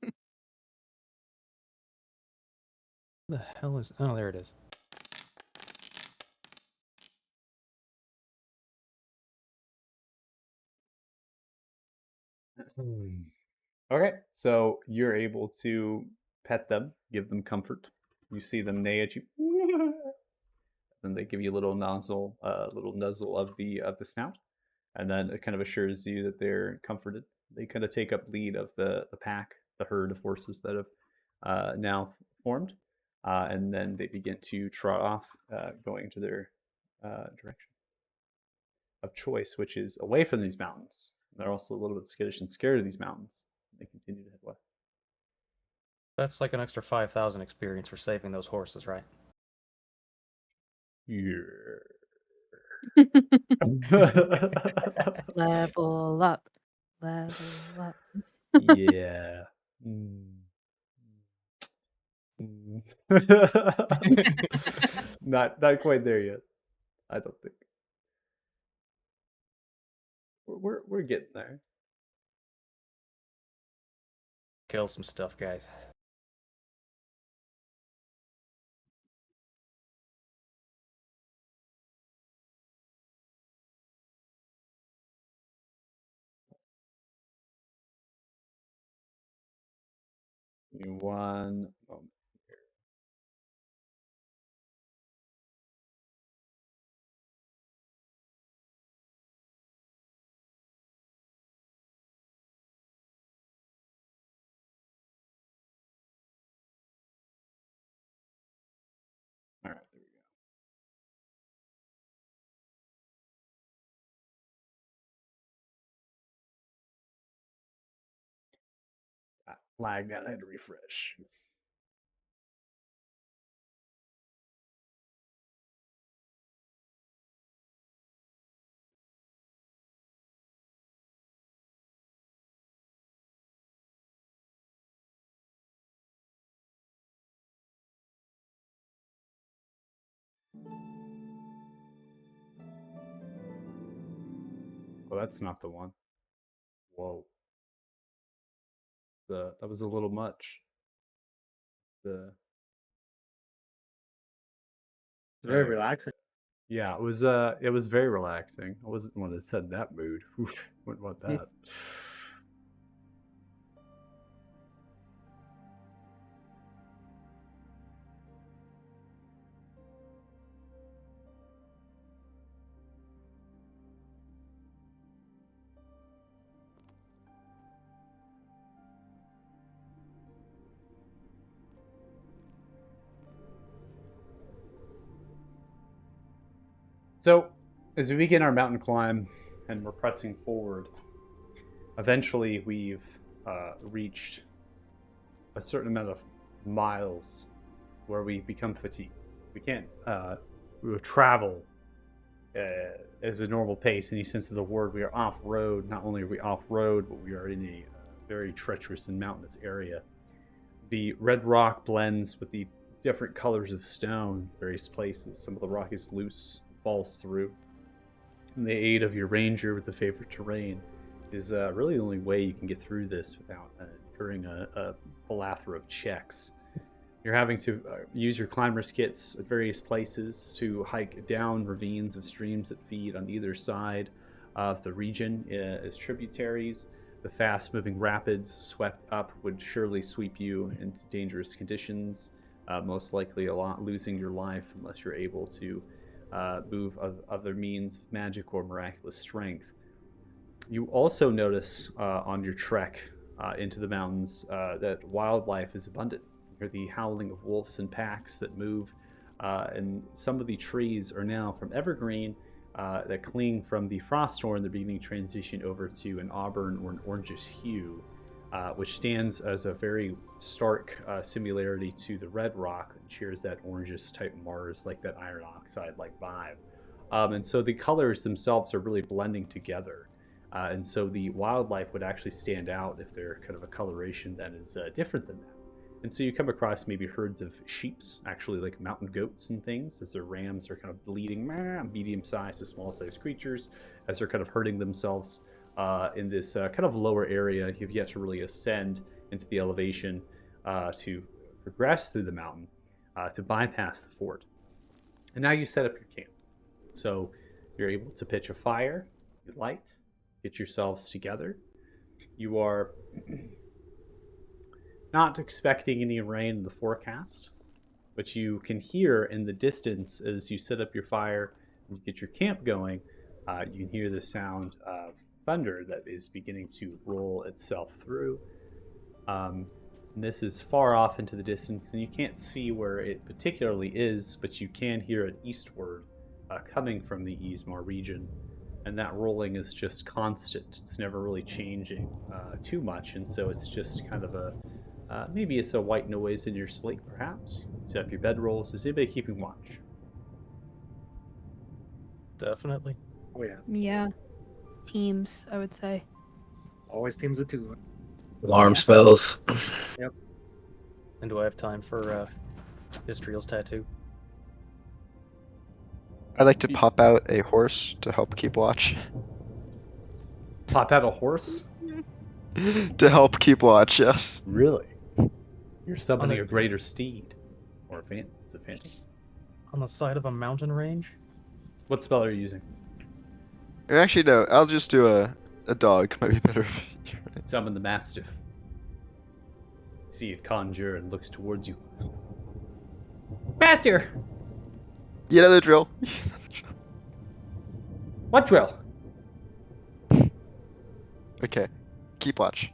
hell is... Oh, there it is. Okay, so you're able to pet them, give them comfort. You see them neigh at you, and they give you a little nuzzle of the snout, and then it kind of assures you that they're comforted. They kind of take up lead of the pack, the herd of horses that have now formed, and then they begin to trot off, going to their direction of choice, which is away from these mountains. They're also a little bit skittish and scared of these mountains. They continue to head west. That's like an extra 5,000 experience for saving those horses, right? Yeah. Level up. Level up. Yeah. Mm. Mm. Not quite there yet. I don't think. We're getting there. Kill some stuff, guys. Give me one moment. All right, there we go. Lagged out. I had to refresh. Well, that's not the one. Whoa. That was a little much. The It's very There we go. relaxing. Yeah, it was very relaxing. I wasn't one that said that mood. Oof, wouldn't want that. So, as we begin our mountain climb and we're pressing forward, eventually we've reached a certain amount of miles where we become fatigued. We can't travel as a normal pace, in any sense of the word. We are off road. Not only are we off road, but we are in a very treacherous and mountainous area. The red rock blends with the different colors of stone, various places. Some of the rock is loose, falls through. And the aid of your ranger with the favorite terrain is really the only way you can get through this without incurring a plethora of checks. You're having to use your climber's kits at various places to hike down ravines of streams that feed on either side of the region as tributaries. The fast-moving rapids swept up would surely sweep you into dangerous conditions, most likely losing your life unless you're able to move other means of magic or miraculous strength. You also notice on your trek into the mountains that wildlife is abundant. You hear the howling of wolves and packs that move, and some of the trees are now from evergreen that cling from the frost thorn. They're beginning to transition over to an auburn or an orangish hue, which stands as a very stark similarity to the red rock and shares that orangish type Mars, like that iron oxide like vibe. And so the colors themselves are really blending together. And so the wildlife would actually stand out if they're kind of a coloration that is different than that. And so you come across maybe herds of sheeps, actually like mountain goats and things, as their rams are kind of bleeding, medium-sized to small-sized creatures, as they're kind of hurting themselves in this kind of lower area. You've yet to really ascend into the elevation to progress through the mountain, to bypass the fort. And now you set up your camp. So you're able to pitch a fire, you light, get yourselves together. You are not expecting any rain in the forecast, but you can hear in the distance as you set up your fire and you get your camp going, you can hear the sound of thunder that is beginning to roll itself through. And this is far off into the distance, and you can't see where it particularly is, but you can hear it eastward coming from the Ismar region. And that rolling is just constant. It's never really changing too much, and so it's just kind of a maybe it's a white noise in your sleep, perhaps. Set up your bedrolls. Is anybody keeping watch? Definitely. Oh yeah, Yeah. Teams, I would say. always teams of two. Alarm spells. And do I have time for Istriel's tattoo? I'd like to pop out a horse to help keep watch. Pop out a horse? To help keep watch, yes. Really? You're summoning the- a greater steed. Or a phantom. It's a phantom. On the side of a mountain range? What spell are you using? Or actually, no, I'll just do a dog. Might be better. Summon the mastiff. See it conjure and looks towards you. Master! You know the drill. What drill? Okay, keep watch.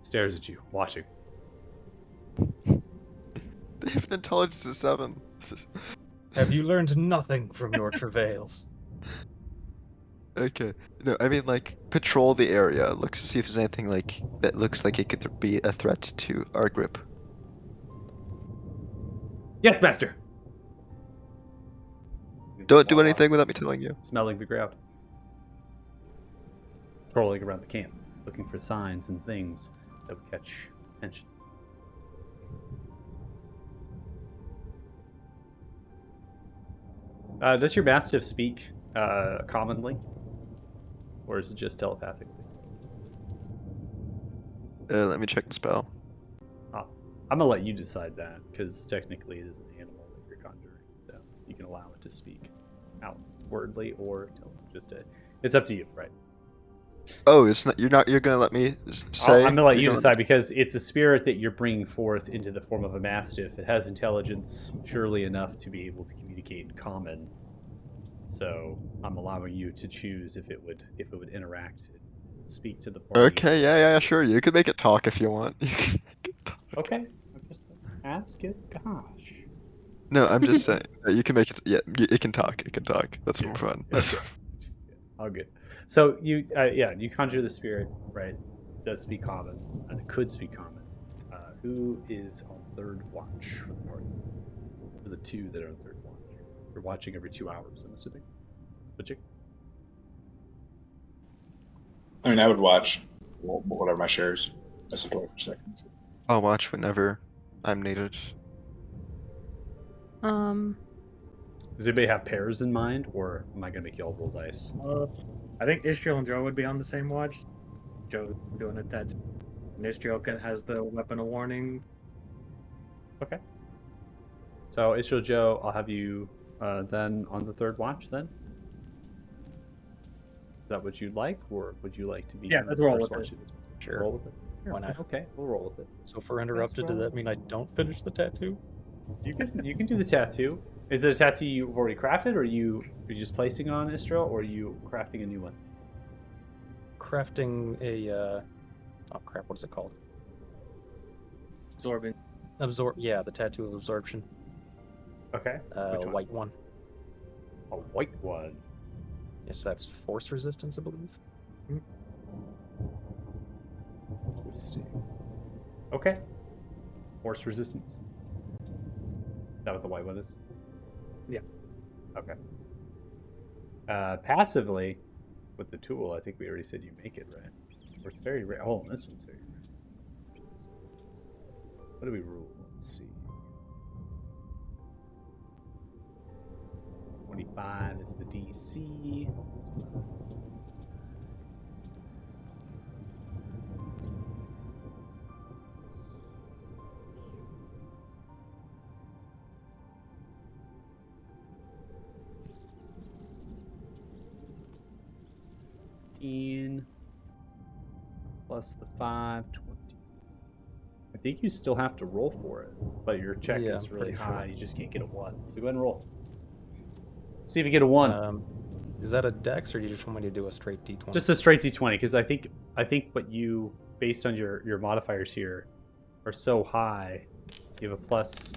Stares at you, watching. They have an intelligence of 7. Have you learned nothing from your travails? Okay. No, I mean like patrol the area. Look to see if there's anything like that looks like it could be a threat to our group. Yes, master! Don't do anything without me telling you. Smelling the ground. Trolling around the camp, looking for signs and things that would catch attention. Does your mastiff speak commonly? Or is it just telepathically? Let me check the spell. Oh, I'm gonna let you decide that, because technically it is an animal that you're conjuring, so you can allow it to speak outwardly or it's up to you, right? Oh, it's not. You're gonna let me say. I'm gonna let You're you gonna decide because it's a spirit that you're bringing forth into the form of a mastiff. It has intelligence, surely enough to be able to communicate in common. So I'm allowing you to choose if it would interact, and speak to the party. Okay, yeah, sure. You can make it talk if you want. You can make it talk. Okay, I'm just ask it. Gosh. No, I'm just saying. You can make it. Yeah, it can talk. It can talk. That's more fun. That's Okay. All good. So you conjure the spirit, right? It does speak common, and it could speak common. Who is on third watch for the party? For the two that are on third watch. You're watching every 2 hours, I'm assuming. Would you? I mean, I would watch whatever my shares. That's for seconds. I'll watch whenever I'm needed. Does anybody have pairs in mind, or am I gonna make you all roll dice? I think Istriel and Joe would be on the same watch. Joe doing a tattoo. And Istriel has the weapon of warning. Okay. So Israel Joe, I'll have you then on the third watch then. Is that what you'd like, or would you like to be? Yeah, on let's the roll first with watch? it. Sure. Roll with it. Why not? Okay, we'll roll with it. So if we're interrupted, does that mean I don't finish the tattoo? You can do the tattoo. Is it a tattoo you've already crafted, or are you just placing on Istral, or are you crafting a new one? Crafting a oh crap, what is it called? Absorbing. Yeah, the tattoo of absorption. Okay. Which one? White one. A white one. Yes, that's force resistance, I believe. Interesting. Okay. Force resistance. Is that what the white one is? Yeah. Okay. Passively, with the tool, I think we already said you make it, right? Or it's very rare. Oh, this one's very rare. What do we rule? Let's see. 25 is the DC. Plus the 5, 20. I think you still have to roll for it, but your check Yeah, is I'm really pretty high. sure. You just can't get a 1. So go ahead and roll. See if you get a 1. Is that a dex, or do you just want me to do a straight d20? Just a straight D20, because I think what you, based on your modifiers here, are so high. You have a plus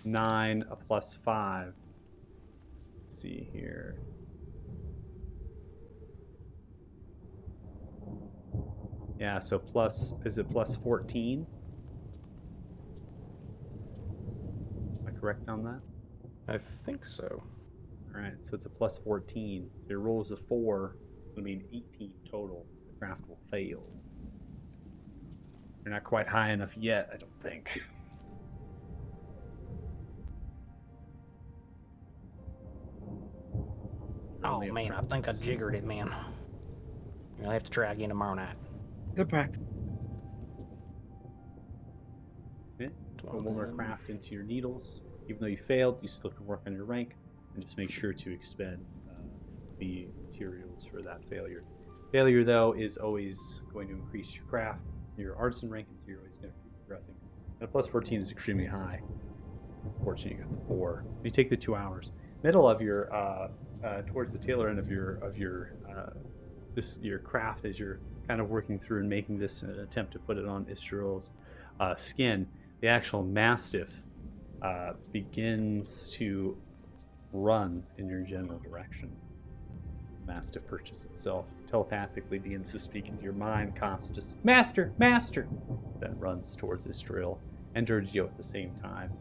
9, a plus 5. Let's see here. Yeah, so is it plus 14? Am I correct on that? I think so. Alright, so it's a plus 14. So your roll is a 4. It'll mean 18 total. The craft will fail. You're not quite high enough yet, I don't think. Oh man, I think I jiggered it, man. I'll have to try again tomorrow night. Good practice. Okay. Put one more craft into your needles. Even though you failed, you still can work on your rank, and just make sure to expend the materials for that failure. Failure, though, is always going to increase your craft, your artisan rank, and so you're always going to keep progressing. And a plus 14 is extremely high. Unfortunately, you got the 4. You take the 2 hours. Middle of your, towards the tail end of your craft, as you're kind of working through and making this attempt to put it on Istrel's skin, the actual mastiff begins to run in your general direction. Mastiff perches itself, telepathically begins to speak into your mind, Costas. Master! Master! Then runs towards Istrel and Giorgio at the same time.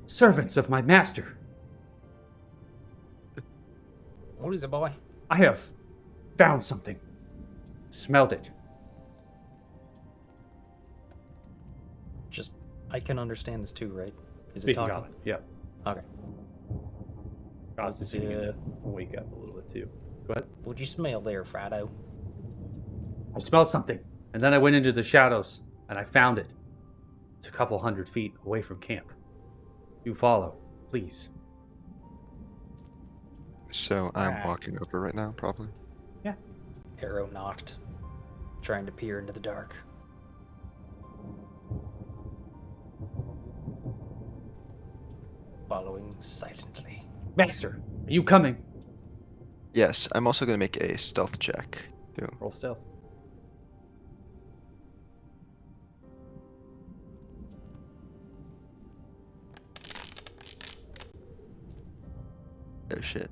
Servants of my master! What is it, boy? I have found something. Smelled it. Just, I can understand this too, right? Is Speaking it talking? common, yeah. Okay. Costas, you can wake up a little bit too. Go ahead. What'd you smell there, Frido? I smelled something, and then I went into the shadows, and I found it. It's a couple 100 feet away from camp. You follow, please. So I'm Alright. walking over right now, probably. Arrow knocked, trying to peer into the dark. Following silently. Master, are you coming? Yes, I'm also going to make a stealth check, too. Roll stealth. Oh shit.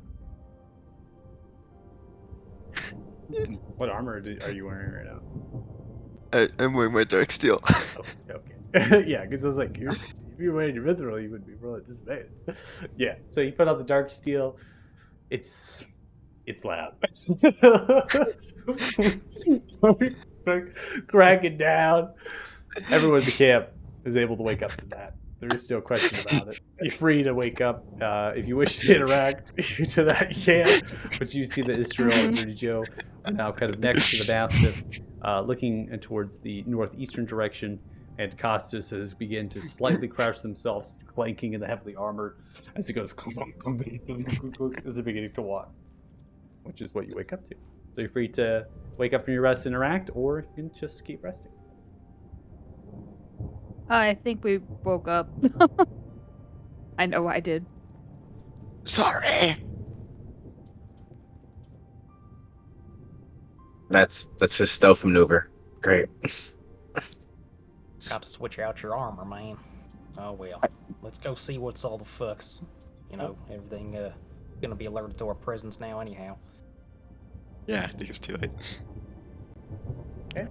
What armor are you wearing right now? I'm wearing my dark steel. Oh, okay. Yeah, because I was like, if you're wearing your mithril, you would be rolling disadvantage. Yeah, so you put on the dark steel. It's loud. Cracking down. Everyone in the camp is able to wake up to that. There is still a question about it. You're free to wake up if you wish to interact to that. You can, but you see that Istrel and Dirty Joe are now kind of next to the Mastiff, looking towards the northeastern direction. And Costas has begun to slightly crouch themselves, clanking in the heavily armored as he goes as they're beginning to walk, which is what you wake up to. So you're free to wake up from your rest and interact, or you can just keep resting. I think we woke up. I know I did. Sorry! That's his stealth maneuver. Great. Got to switch out your armor, man. Oh well. Let's go see what's all the fucks. You know, everything gonna be alerted to our presence now anyhow. Yeah, I think it's too late. Okay.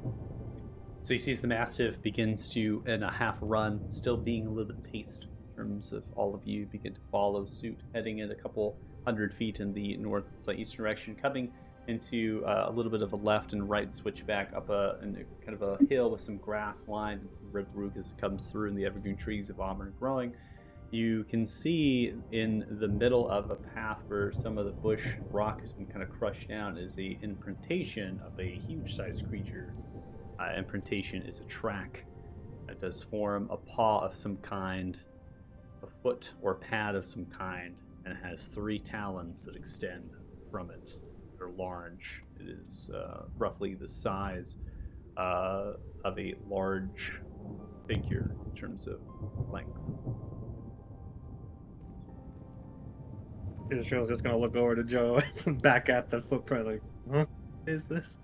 So he sees the Mastiff begins to, in a half run, still being a little bit paced in terms of all of you begin to follow suit, heading in a couple 100 feet in the north-eastern direction, coming into a little bit of a left and right switch back up kind of a hill with some grass lined and some red rook as it comes through, and the evergreen trees of Auburn growing. You can see in the middle of a path where some of the bush rock has been kind of crushed down is a imprintation of a huge-sized creature. Imprintation is a track that does form a paw of some kind, a foot or pad of some kind, and it has 3 talons that extend from it. They're large. It is roughly the size of a large figure in terms of length. Israel's just gonna look over to Joe and back at the footprint like, huh? What is this?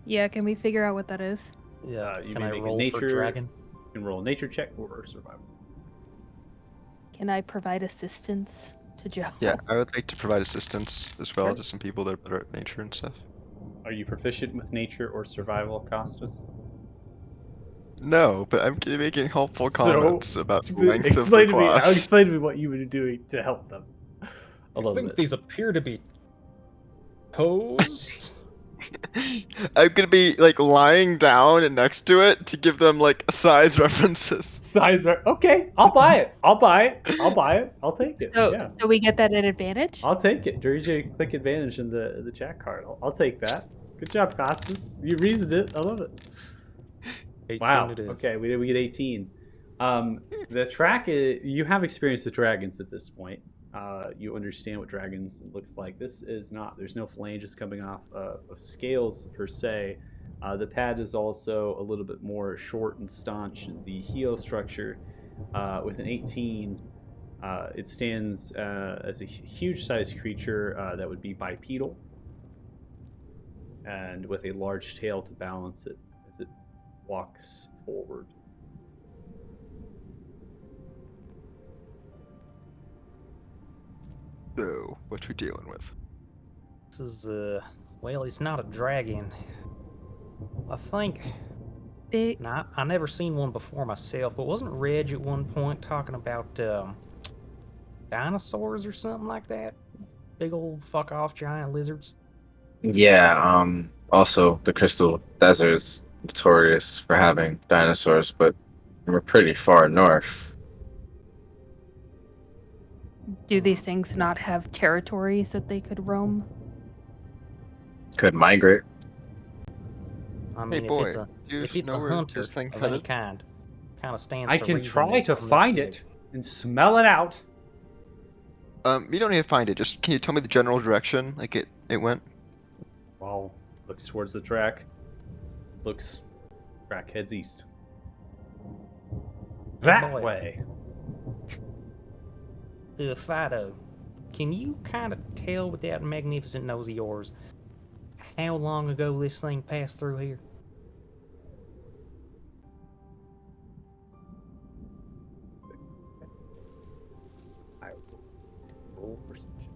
Yeah, can we figure out what that is? Yeah. You Can may I make a roll nature- for dragon? You can roll a nature check or survival. Can I provide assistance to Joe? Yeah, I would like to provide assistance as well Sure. to some people that are better at nature and stuff. Are you proficient with nature or survival, Costas? No, but I'm making helpful So, comments about the length Explain of to the me. class. I'll explain to me what you were doing to help them. A I little think bit. these appear to be toes. I'm gonna be like lying down next to it to give them like size references. Size right. Okay, I'll buy it. I'll buy it. I'll buy it. I'll take it. So, Yeah, so we get that at advantage. I'll take it. DJ, click advantage in the chat card. I'll take that. Good job, Costas. You reasoned it. I love it. 18 Wow. it is. Okay, we get 18. The track is, you have experience with dragons at this point. You understand what dragons looks like. This is not. There's no phalanges coming off of scales per se. The pad is also a little bit more short and staunch. The heel structure, with an 18, it stands as a huge-sized creature that would be bipedal, and with a large tail to balance it as it walks forward. So, what we dealing with? This is, well, it's not a dragon. I think. Big. Now, I never seen one before myself, but wasn't Reg at one point talking about dinosaurs or something like that? Big old fuck off giant lizards. Yeah, also the Crystal Desert is notorious for having dinosaurs, but we're pretty far north. Do these things not have territories that they could roam? Could migrate. I mean, boy, if it's know a where hunter this thing of any headed? kind of stands. I to can reason try that to something this find big. it and smell it out. You don't need to find it. Just can you tell me the general direction like it went? Well, looks towards the track. Looks, track heads east. That boy. way. Fido, can you kind of tell with that magnificent nose of yours how long ago this thing passed through here? I will roll perception.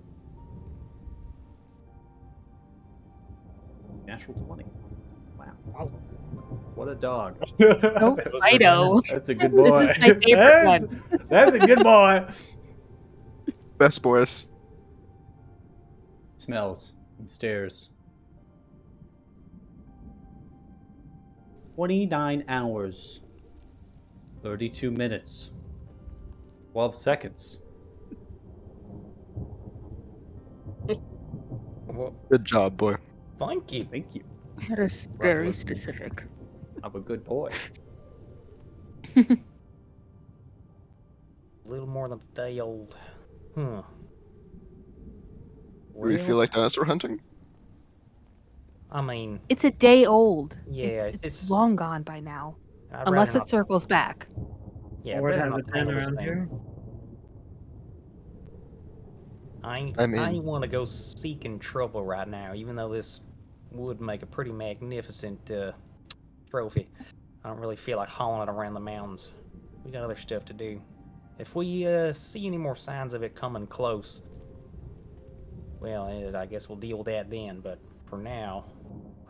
Natural 20. Wow. What a dog. Oh, Fido. That's a good boy. This is my favorite one. That's a good boy. Best boys. Smells and stares. 29 hours. 32 minutes. 12 seconds. Well, Good job, boy. thank you. Thank you. That is very specific. I'm a good boy. A little more than a day old. Hmm. Do you feel like dinosaur hunting? I mean, It's a day old. Yeah, it's it's- long gone by now, I'd unless rather it circles back. Yeah, Or it rather has not a den tangle this around thing. here. I I mean- ain't want to go seeking trouble right now, even though this would make a pretty magnificent trophy. I don't really feel like hauling it around the mountains. We got other stuff to do. If we see any more signs of it coming close, well, I guess we'll deal with that then. But for now,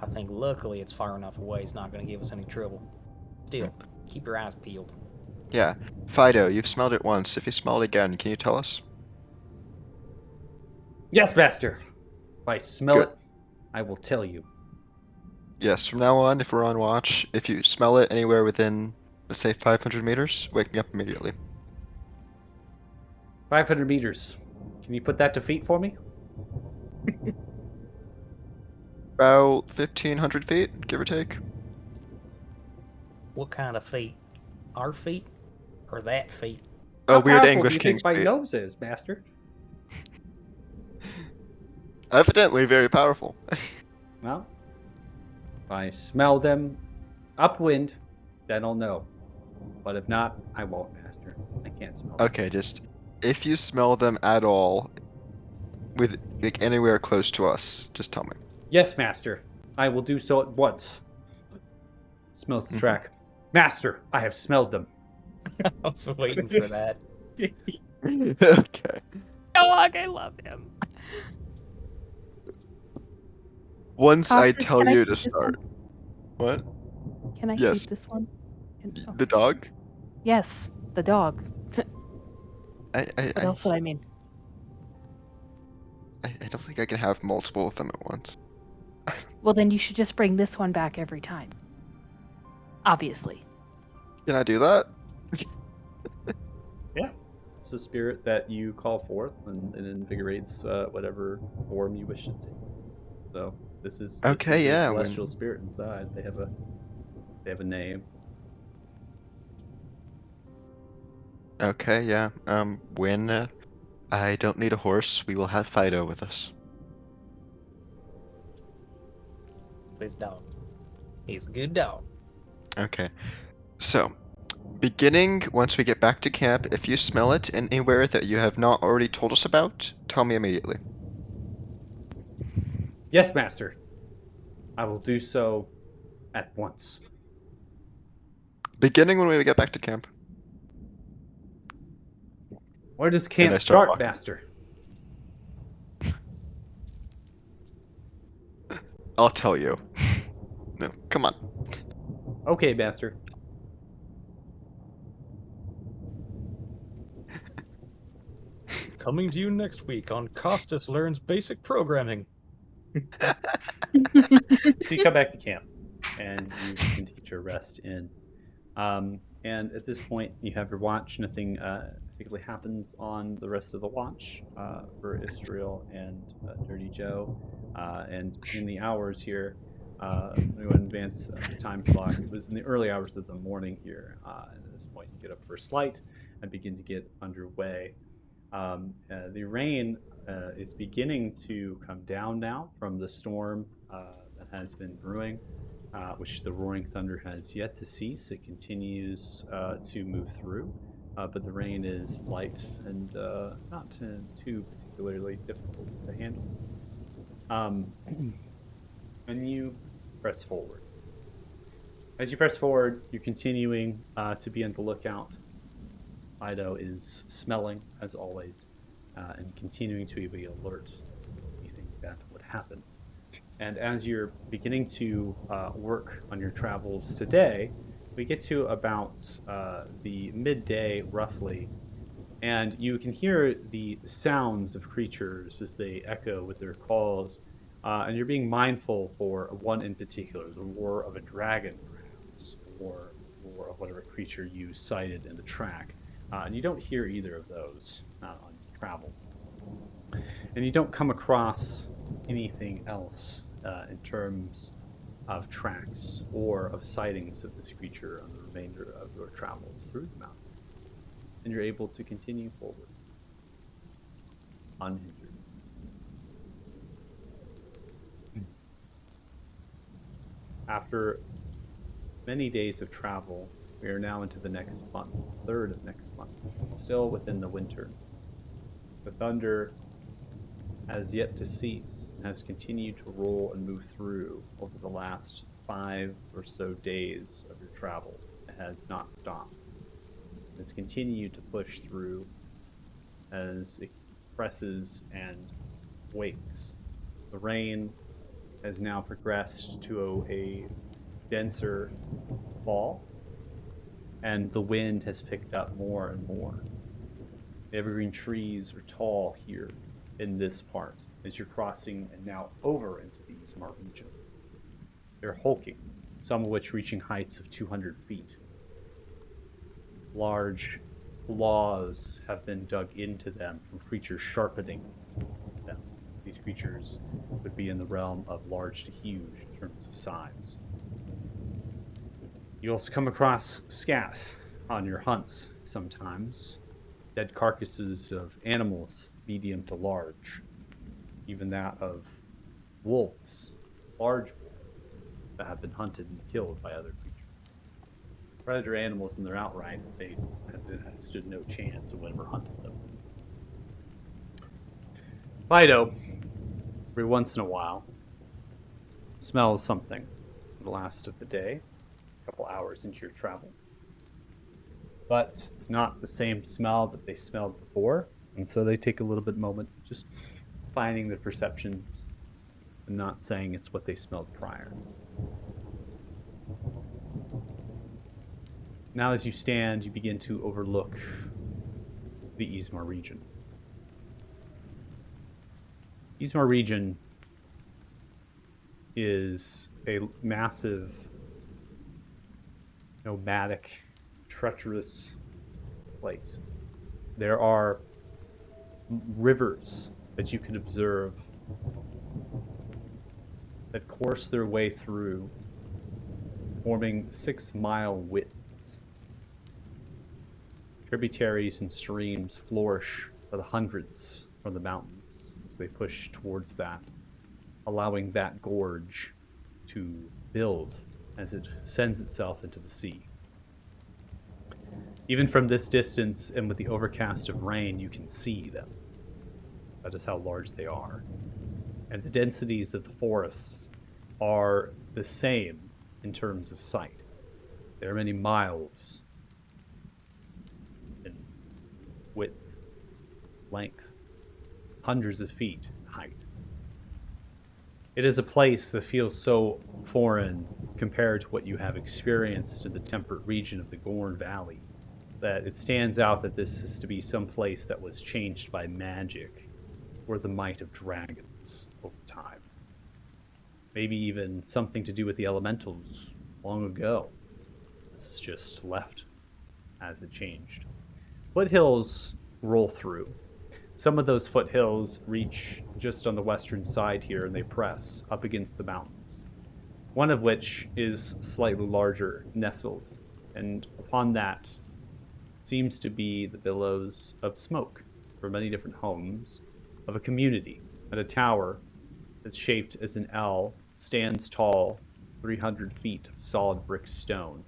I think luckily it's far enough away it's not going to give us any trouble. Still, keep your eyes peeled. Yeah. Fido, you've smelled it once. If you smell it again, can you tell us? Yes, master. If I smell Good. it, I will tell you. Yes, from now on, if we're on watch, if you smell it anywhere within, let's say, 500 meters, wake me up immediately. 500 meters. Can you put that to feet for me? About 1,500 feet, give or take. What kind of feet? Our feet? Or that feet? Oh, How weird powerful English do you king's think my feet. nose is, master? Evidently very powerful. Well, if I smell them upwind, then I'll know. But if not, I won't, master. I can't smell them. Okay, just if you smell them at all, with like anywhere close to us, just tell me. Yes, master. I will do so at once. Smells the track. Master, I have smelled them. I was waiting for that. Okay. Dog, I love him. Once I Costas, tell can I you keep to this start. What? Can I Yes. keep this one? Oh, The dog? yes, the dog. I What else did I mean? don't think I can have multiple of them at once. Well, then you should just bring this one back every time. Obviously. Can I do that? Yeah. It's a spirit that you call forth and invigorates whatever form you wish to take. So this Okay, is a yeah. celestial spirit inside. They have a name. Okay, yeah. When I don't need a horse, we will have Fido with us. This dog. He's a good dog. Okay. So, beginning once we get back to camp, if you smell it anywhere that you have not already told us about, tell me immediately. Yes, master. I will do so at once. Beginning when we get back to camp. Where does And I camp start start, walking. master? I'll tell you. No, come on. Okay, master. Coming to you next week on Costas Learns Basic Programming. You come back to camp, and you can take your rest in. And at this point, you have your watch. Nothing particularly happens on the rest of the watch for Israel and Dirty Joe. And in the hours here, we went advance the time clock. It was in the early hours of the morning here. And at this point, you get up first light and begin to get underway. The rain is beginning to come down now from the storm that has been brewing, which the roaring thunder has yet to cease. It continues to move through, but the rain is light and not too particularly difficult to handle. And you press forward. As you press forward, you're continuing to be on the lookout. Fido is smelling, as always, and continuing to be alert. You think that would happen. And as you're beginning to work on your travels today, we get to about the midday, roughly, and you can hear the sounds of creatures as they echo with their calls. And you're being mindful for one in particular, the roar of a dragon, perhaps, or roar of whatever creature you sighted in the track. And you don't hear either of those on travel. And you don't come across anything else in terms of tracks or of sightings of this creature on the remainder of your travels through the mountain. And you're able to continue forward unhindered. After many days of travel, we are now into the next month, third of next month, still within the winter. The thunder has yet to cease and has continued to roll and move through over the last 5 or so days of your travel. It has not stopped. It has continued to push through as it presses and wakes. The rain has now progressed to a denser fall, and the wind has picked up more and more. The evergreen trees are tall here in this part as you're crossing and now over into the Ismar region. They're hulking, some of which reaching heights of 200 feet. Large claws have been dug into them from creatures sharpening them. These creatures would be in the realm of large to huge in terms of size. You also come across scat on your hunts sometimes. Dead carcasses of animals, medium to large. Even that of wolves, large wolves, that have been hunted and killed by other creatures. Predator animals in their outright, they had stood no chance of whoever hunted them. Fido, every once in a while, smells something for the last of the day, a couple hours into your travel. But it's not the same smell that they smelled before, and so they take a little bit moment just finding their perceptions and not saying it's what they smelled prior. Now as you stand, you begin to overlook the Ismar region. Ismar region is a massive, nomadic, treacherous place. There are rivers that you can observe that course their way through, forming 6-mile widths. Tributaries and streams flourish by the hundreds from the mountains as they push towards that, allowing that gorge to build as it sends itself into the sea. Even from this distance and with the overcast of rain, you can see them. That is how large they are. And the densities of the forests are the same in terms of sight. There are many miles in width, length, hundreds of feet in height. It is a place that feels so foreign compared to what you have experienced in the temperate region of the Gorn Valley that it stands out that this is to be some place that was changed by magic or the might of dragons over time. Maybe even something to do with the elementals long ago. This is just left as it changed. Foothills roll through. Some of those foothills reach just on the western side here, and they press up against the mountains. One of which is slightly larger, nestled, and upon that seems to be the billows of smoke from many different homes of a community, and a tower that's shaped as an L stands tall, 300 feet of solid brick stone.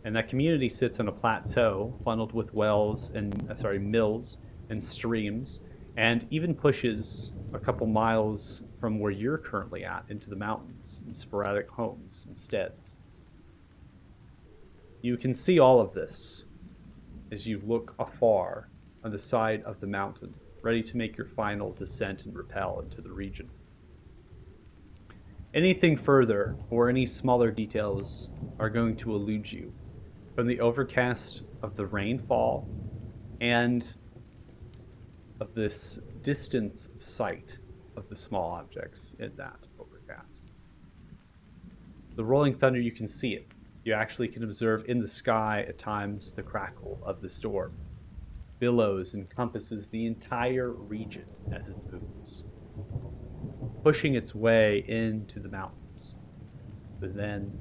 And that community sits on a plateau funneled with mills and streams, and even pushes a couple miles from where you're currently at into the mountains in sporadic homes and steads. You can see all of this as you look afar on the side of the mountain, ready to make your final descent and rappel into the region. Anything further or any smaller details are going to elude you from the overcast of the rainfall and of this distance of sight of the small objects in that overcast. The rolling thunder, you can see it. You actually can observe in the sky at times the crackle of the storm. Billows encompasses the entire region as it moves, pushing its way into the mountains, but then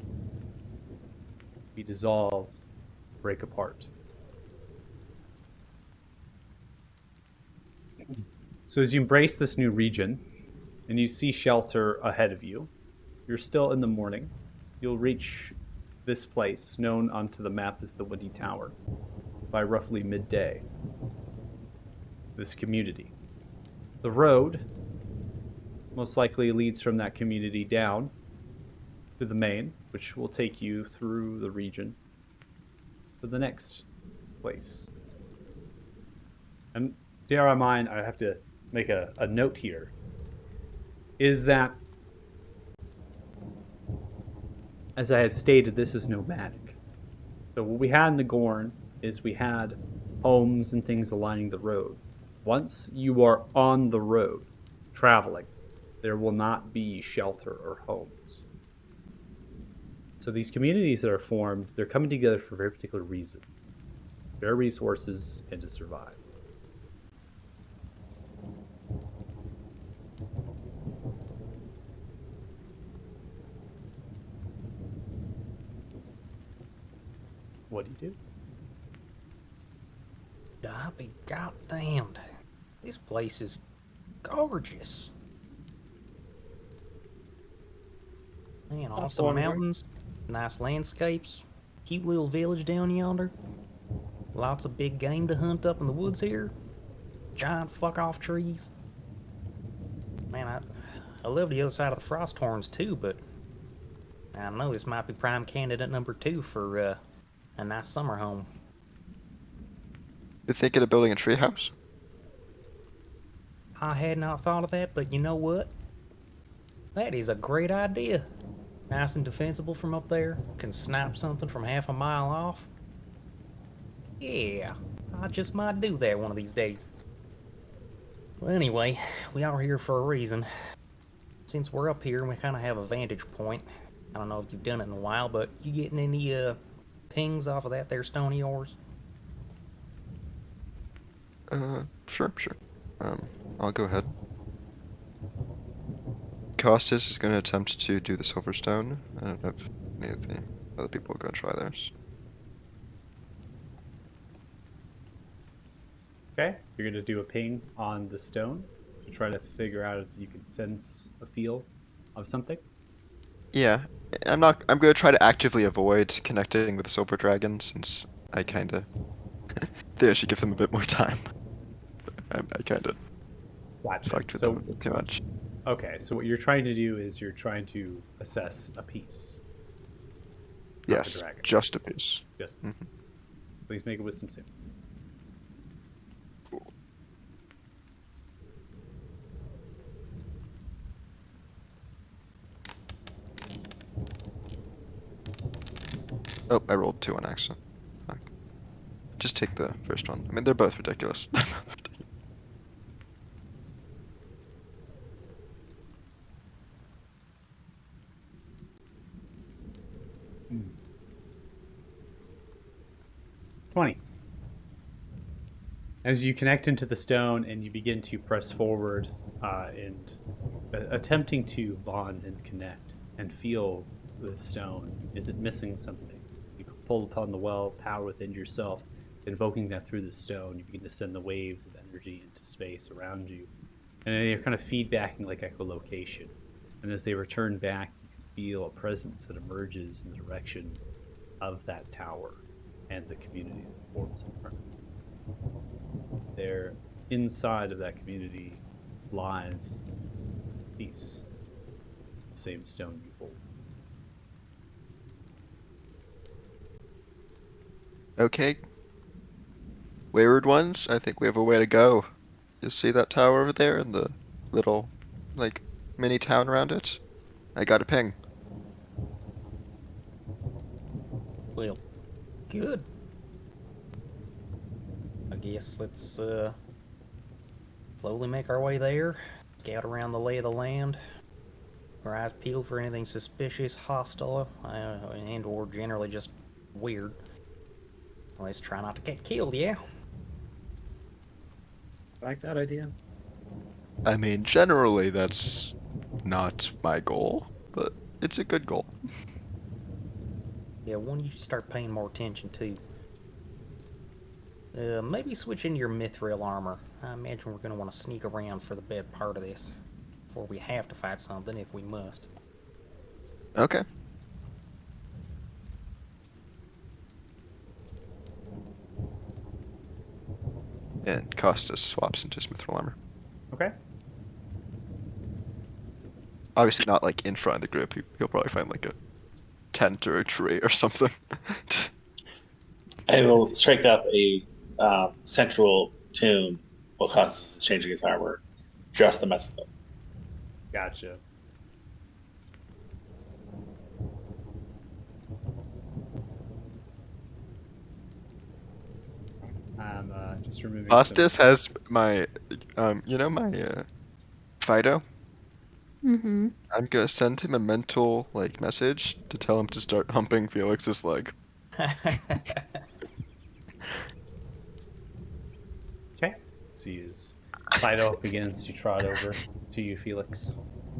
be dissolved, break apart. So as you embrace this new region, and you see shelter ahead of you, you're still in the morning. You'll reach this place, known onto the map as the Woody Tower, by roughly midday. This community. The road most likely leads from that community down to the main, which will take you through the region to the next place. And bear in mind, I have to make a note here, is that, as I had stated, this is nomadic. So what we had in the Gorn is we had homes and things aligning the road. Once you are on the road, traveling, there will not be shelter or homes. So these communities that are formed, they're coming together for a very particular reason. Their resources and to survive. What do you do? I'll be goddamned. This place is gorgeous. Man, awesome wondering. mountains, nice landscapes, cute little village down yonder. Lots of big game to hunt up in the woods here. Giant fuck-off trees. Man, I love the other side of the Frosthorns too, but I don't know, this might be prime candidate number 2 for a nice summer home. You thinking of building a treehouse? I had not thought of that, but you know what? That is a great idea. Nice and defensible from up there. Can snipe something from half a mile off. Yeah, I just might do that one of these days. Well, anyway, we are here for a reason. since we're up here and we kind of have a vantage point, I don't know if you've done it in a while, but you getting any pings off of that there stone of yours? Sure. I'll go ahead. Costas is going to attempt to do the Silverstone. I don't know if any of the other people are going to try theirs. Okay, you're gonna do a ping on the stone to try to figure out if you can sense a feel of something. Yeah, I'm going to try to actively avoid connecting with the Silver Dragon since I kind of think I should give them a bit more time. I kind of Gotcha. fucked with them a So, bit too much. okay, so what you're trying to do is you're trying to assess a piece, not the Yes, dragon. just a piece. Just Mhm. please make a wisdom save. Oh, I rolled 2 on accident. Fuck. Just take the first one. I mean, they're both ridiculous. Hmm. 20. As you connect into the stone and you begin to press forward and attempting to bond and connect and feel the stone, is it missing something? You pull upon the well power within yourself, invoking that through the stone. You begin to send the waves of energy into space around you. And they're kind of feedbacking like echolocation. And as they return back, you can feel a presence that emerges in the direction of that tower and the community that forms in front of you. There, inside of that community, lies peace, the same stone you hold. Okay. Wayward ones, I think we have a way to go. You see that tower over there and the little, like, mini town around it? I got a ping. Well, good. I guess let's slowly make our way there, scout around the lay of the land, our eyes peeled for anything suspicious, hostile, and or generally just weird. Let's try not to get killed, yeah? Like that idea. I mean, generally that's not my goal, but it's a good goal. Yeah, one you should start paying more attention to. Maybe switch into your mithril armor. I imagine we're going to want to sneak around for the bad part of this, before we have to fight something if we must. Okay. And Costas swaps into his mithril armor. Okay. Obviously not like in front of the group. He'll probably find like a tent or a tree or something. I will strike up a central tune while Costas is changing his armor, just to mess with him. Gotcha. I'm just removing Costas some. has my, my Fido. Mm-hmm. I'm gonna send him a mental like message to tell him to start humping Felix's leg. Okay. See as Fido begins to trot over to you, Felix.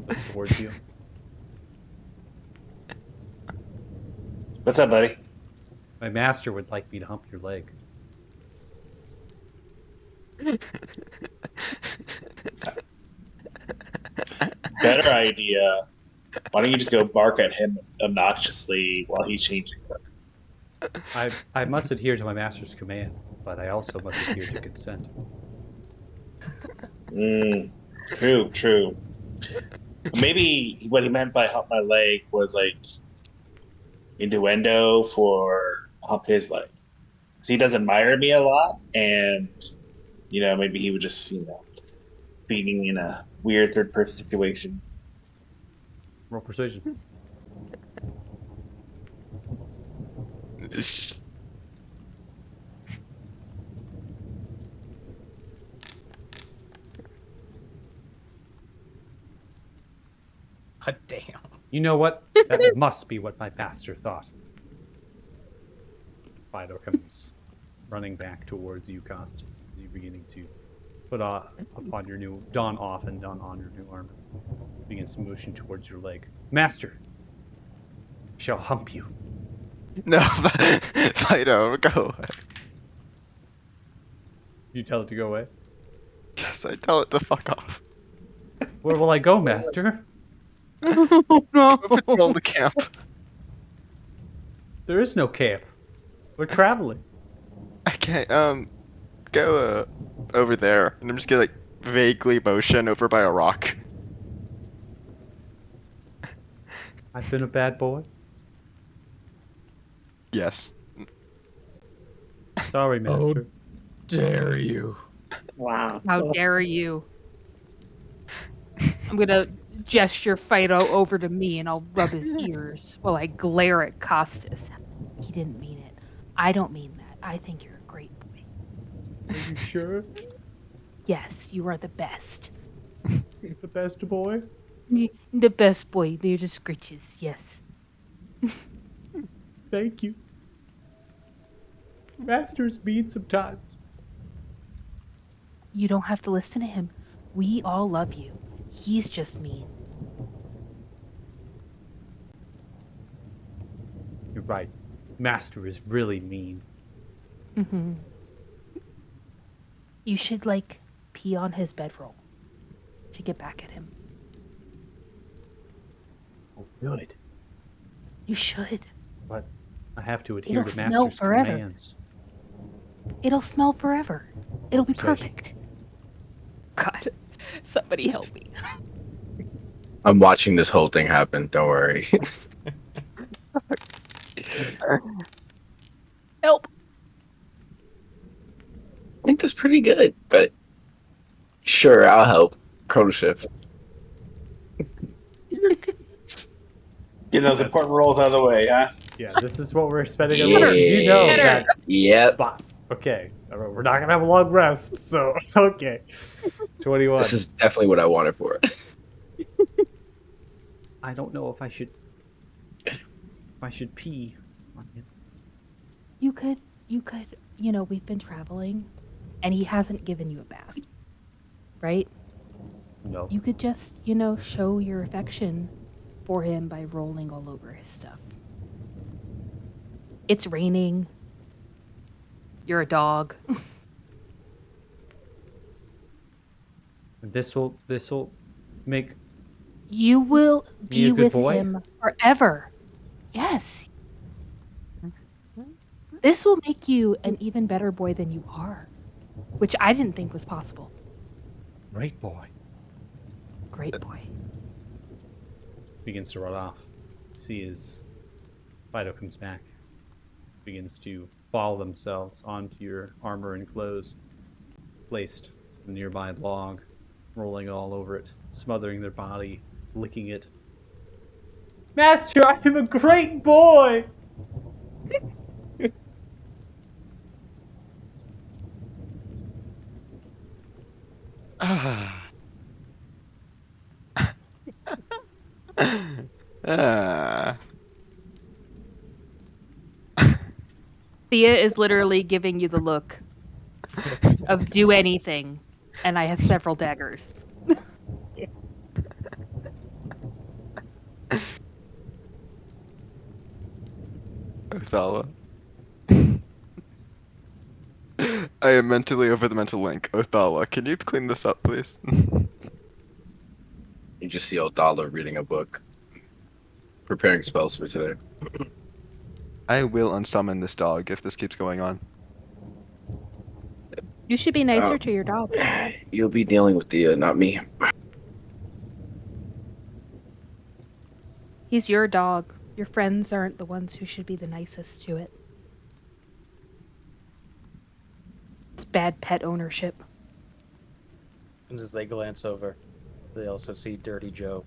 Looks towards you. What's up, buddy? My master would like me to hump your leg. Better idea. Why don't you just go bark at him obnoxiously while he's changing? I must adhere to my master's command, but I also must adhere to consent. True. Maybe what he meant by hump my leg was like innuendo for hump his leg. Because he does admire me a lot, and maybe he would just speaking in a weird third person situation. Roll persuasion. God damn. You know what? That must be what my master thought. Fido comes running back towards you, Costas, as you're beginning to put upon your new don off and don on your new armor. Begins to motion towards your leg. Master, I shall hump you. No, Fido, go away. You tell it to go away. Yes, I tell it to fuck off. Where will I go, Master? Oh Go patrol the camp. There is no camp. We're traveling. Okay, go over there, and I'm just gonna like vaguely motion over by a rock. I've been a bad boy. Yes. Sorry, Master. Dare you? Wow. How dare you? I'm gonna gesture Fido over to me and I'll rub his ears while I glare at Costas. He didn't mean it. I don't mean that. I think you're a great boy. Are you sure? Yes, you are the best. The best boy? The best boy. They're the scritches. Yes. Thank you. Master's mean sometimes. You don't have to listen to him. We all love you. He's just mean. You're right. Master is really mean. Mm-hmm. You should, like, pee on his bedroll to get back at him. Oh, good. You should. But I have to adhere It'll to smell Master's forever. commands. It'll smell forever. It'll be Persuasion. perfect. God, somebody help me. I'm watching this whole thing happen. Don't worry. Help. I think that's pretty good, but sure, I'll help. Chrono shift. Get those That's- important rolls out of the way, huh? Yeah, this is what we're spending our Yeah. rest. Did you know Better. that? Yep. Okay, all right, we're not gonna have a long rest, so okay. 21. This is definitely what I wanted for it. I don't know if I should pee on him. You could, we've been traveling and he hasn't given you a bath. Right? No. You could just, show your affection for him by rolling all over his stuff. It's raining. You're a dog. This will make You will Be a be good with boy? him forever. Yes. This will make you an even better boy than you are, which I didn't think was possible. great boy. Great boy. Begins to run off. See as Fido comes back. Begins to follow themselves onto your armor and clothes. Placed a nearby log, rolling all over it, smothering their body, licking it. Master, I am a great boy! Ah. Thea is literally giving you the look of do anything, and I have several daggers. Othala. I am mentally over the mental link. Othala, can you clean this up, please? You just see Odala reading a book, preparing spells for today. I will unsummon this dog if this keeps going on. You should be nicer Oh. to your dog. You'll be dealing with Thea, not me. He's your dog. Your friends aren't the ones who should be the nicest to it. It's bad pet ownership. And as they glance over, they also see Dirty Joe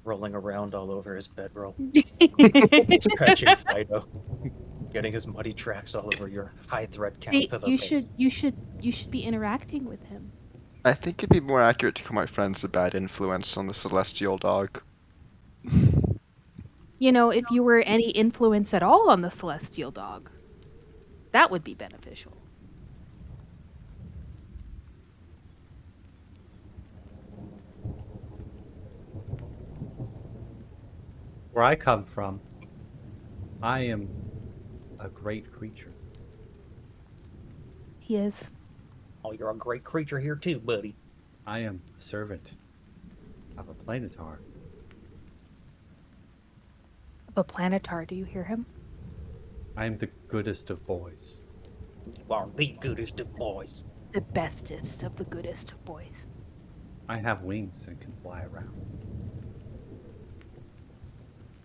rolling around all over his bedroll, scratching Fido, getting his muddy tracks all over your high threat count See, pillow you case. should be interacting with him. I think it'd be more accurate to call my friends a bad influence on the celestial dog. You know, if you were any influence at all on the celestial dog, that would be beneficial. Where I come from, I am a great creature. He is. Oh, you're a great creature here too, buddy. I am a servant of a planetar. But Planetar, do you hear him? I am the goodest of boys. You are the goodest of boys. The bestest of the goodest of boys. I have wings and can fly around.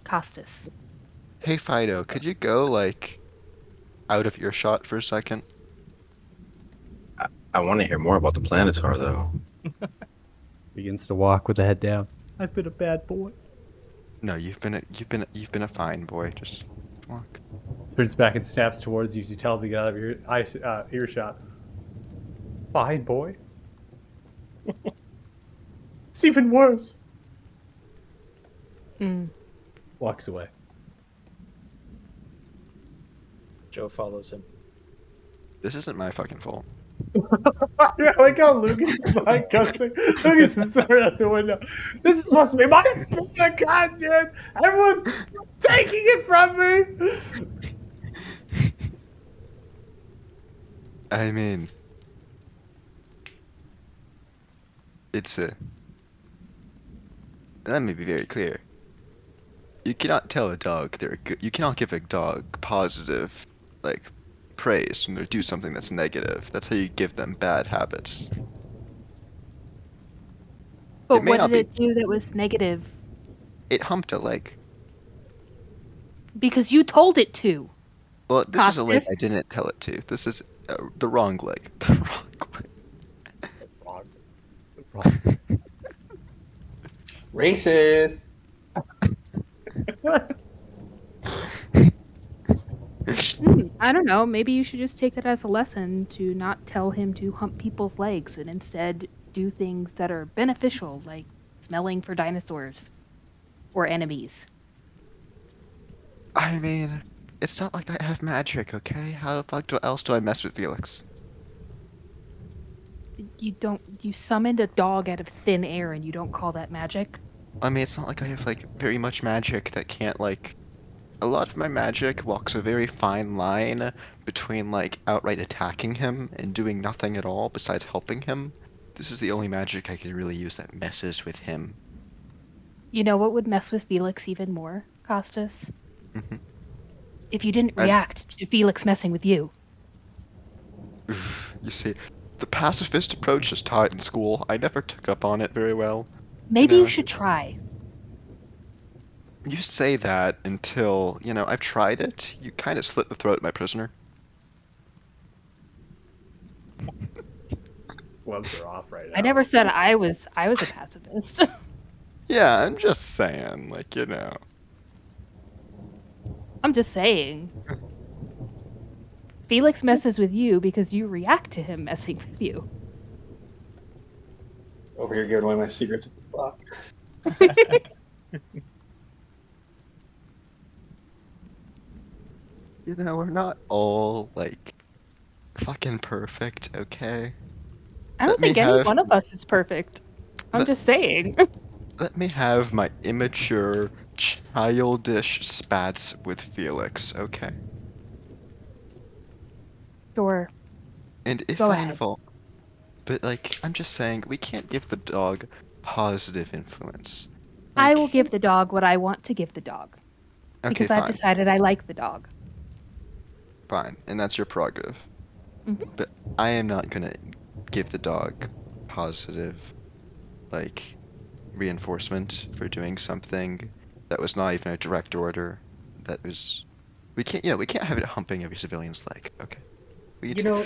Costas. Hey Fido, could you go like out of earshot for a second? I want to hear more about the Planetar though. Begins to walk with the head down. I've been a bad boy. No, you've been a fine boy. Just walk. Turns back and snaps towards you as you tell him to get out of your earshot. Fine boy. It's even worse. Mm. Walks away. Joe follows him. This isn't my fucking fault. Yeah, I like how Lucas is like cussing. Lucas is staring out the window. This is supposed to be my space of content. Everyone's taking it from me. I mean, it's a. Let me be very clear. You cannot tell a dog they're good. You cannot give a dog positive, like, praise when they do something that's negative. That's how you give them bad habits. But may what not did it do that was negative? It humped a leg. Because you told it to. Well, this is a leg I Costas? didn't tell it to. This is the wrong leg. The wrong leg. Wrong. Racist. I don't know. Maybe you should just take that as a lesson to not tell him to hump people's legs and instead do things that are beneficial, like smelling for dinosaurs or enemies. I mean, it's not like I have magic, okay? How the fuck else do I mess with Felix? You summoned a dog out of thin air and you don't call that magic? I mean, it's not like I have, like, very much magic that can't, like... A lot of my magic walks a very fine line between, like, outright attacking him and doing nothing at all besides helping him. This is the only magic I can really use that messes with him. You know what would mess with Felix even more, Costas? Mhm. If you didn't I- react to Felix messing with you. You see, the pacifist approach is taught in school. I never took up on it very well. Maybe know. you should try. You say that until, you know, I've tried it. You kind of slit the throat of my prisoner. Gloves are off right now. I never said I was a pacifist. Yeah, I'm just saying, like, you know. I'm just saying. Felix messes with you because you react to him messing with you. Over here giving away my secrets at the block. You know, we're not all, like, fucking perfect, okay? I don't Let me think any have- one of us is perfect. I'm Let- just saying. Let me have my immature, childish spats with Felix, okay? Sure. And if Go I ahead. involve... But, like, I'm just saying, we can't give the dog positive influence. I will Like, give the dog what I want to give the dog. okay, Because fine, I've decided I like the dog. fine, and that's your prerogative. Mhm. But I am not gonna give the dog positive, like, reinforcement for doing something that was not even a direct order. That was... We can't, you know, we can't have it humping every civilian's leg, okay? We You know,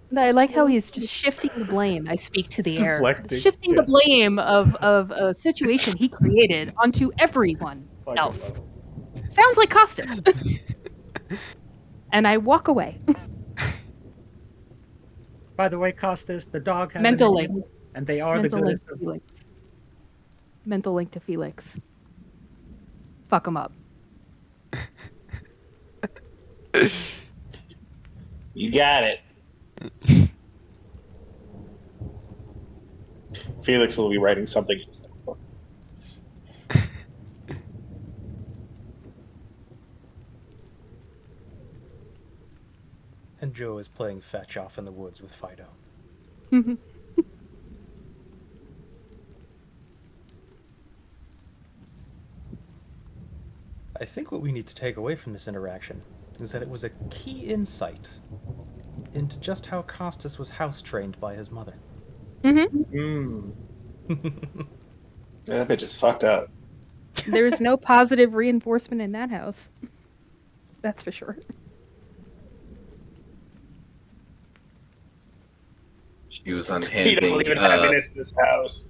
And I like how he's just shifting the blame. I speak to the It's air. deflecting, Shifting the yeah. blame of a situation he created onto everyone Fucking else. love it. Sounds like Costas. And I walk away. by the way, Costas, the dog has Mental an name, link. and they are the Mental link goodest of Felix. mental link to Felix. Fuck him up. You got it. Felix will be writing something in his notebook. And Joe is playing fetch off in the woods with Fido. I think what we need to take away from this interaction is that it was a key insight into just how Costas was house trained by his mother. Hmm. Yeah, that bitch is fucked up. There's no positive reinforcement in that house. That's for sure. She was You don't unhanding, believe in happiness in this house.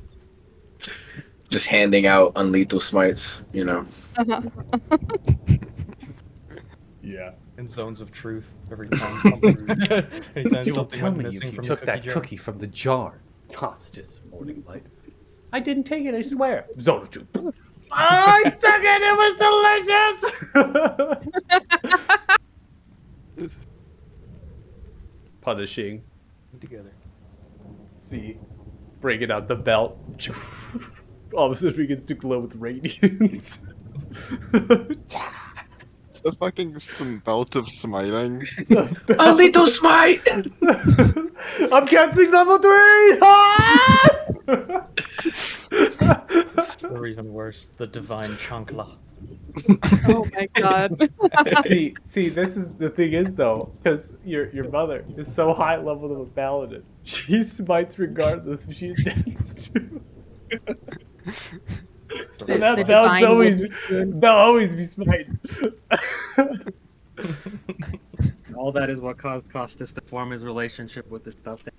just handing out unlethal smites, you know. Yeah. In zones of truth, every time something, anytime You will something tell went me missing if you from took the that jar. cookie from the jar. Costas, morning light. I didn't take it, I swear. Zone of truth. I took it, it was delicious! Punishing. Together. See. Breaking out the belt. All of a sudden begins to glow with radiance. The fucking belt of smiting. Unlethal smite! I'm casting level 3! Ah! Or even worse, the divine chancla. Oh my god. see, this is the thing is though, because your mother is so high level of a paladin, she smites regardless if she intends to. So The that divine they'll always be smiting. All that is what caused Costas to form his relationship with the stuffed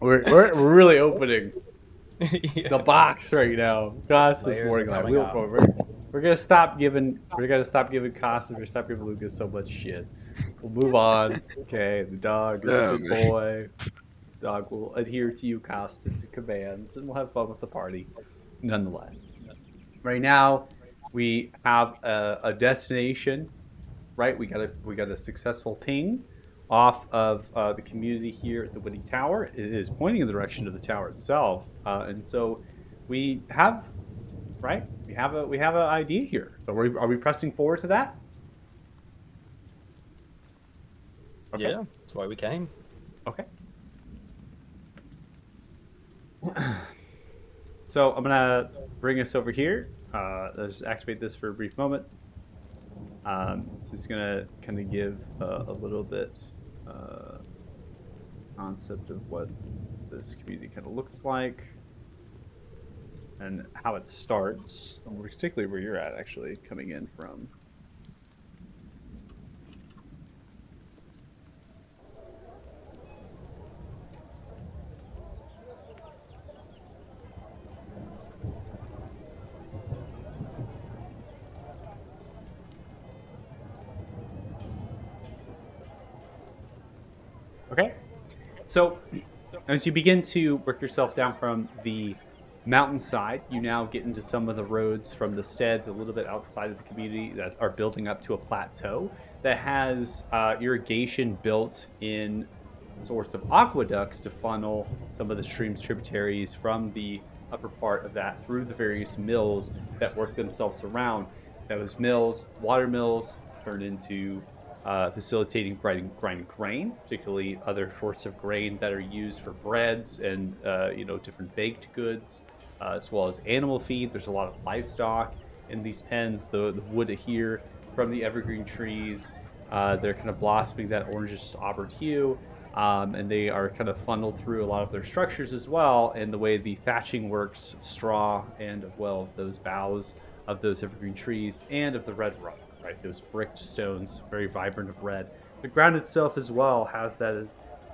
We're really opening Yeah. the box right now. Cost this Layers morning are light. coming up. We're gonna stop giving Cost and we're gonna stop giving Lucas so much shit. We'll move on. Okay, the dog is a Yeah, good man. boy. The dog will adhere to you, Costas' commands, and we'll have fun with the party. Nonetheless, right now we have a destination. Right, we got a successful ping off of the community here at the Witty Tower. It is pointing in the direction of the tower itself, and so we have we have an idea here. So are we pressing forward to that? Okay. Yeah, that's why we came. Okay. So I'm gonna bring us over here. Let's activate this for a brief moment. This is gonna kind of give a little bit concept of what this community kind of looks like and how it starts, particularly where you're at actually coming in from. Okay. So, as you begin to work yourself down from the mountainside, you now get into some of the roads from the steads a little bit outside of the community that are building up to a plateau that has irrigation built in sorts of aqueducts to funnel some of the stream's tributaries from the upper part of that through the various mills that work themselves around. Those mills, water mills, turn into facilitating grinding grain, particularly other sorts of grain that are used for breads and different baked goods, as well as animal feed. There's a lot of livestock in these pens. The wood here from the evergreen trees, they're kind of blossoming that orangish auburn hue, and they are kind of funneled through a lot of their structures as well. And the way the thatching works, straw and well of those boughs of those evergreen trees and of the red rock. Right, those bricked stones, very vibrant of red. The ground itself as well has that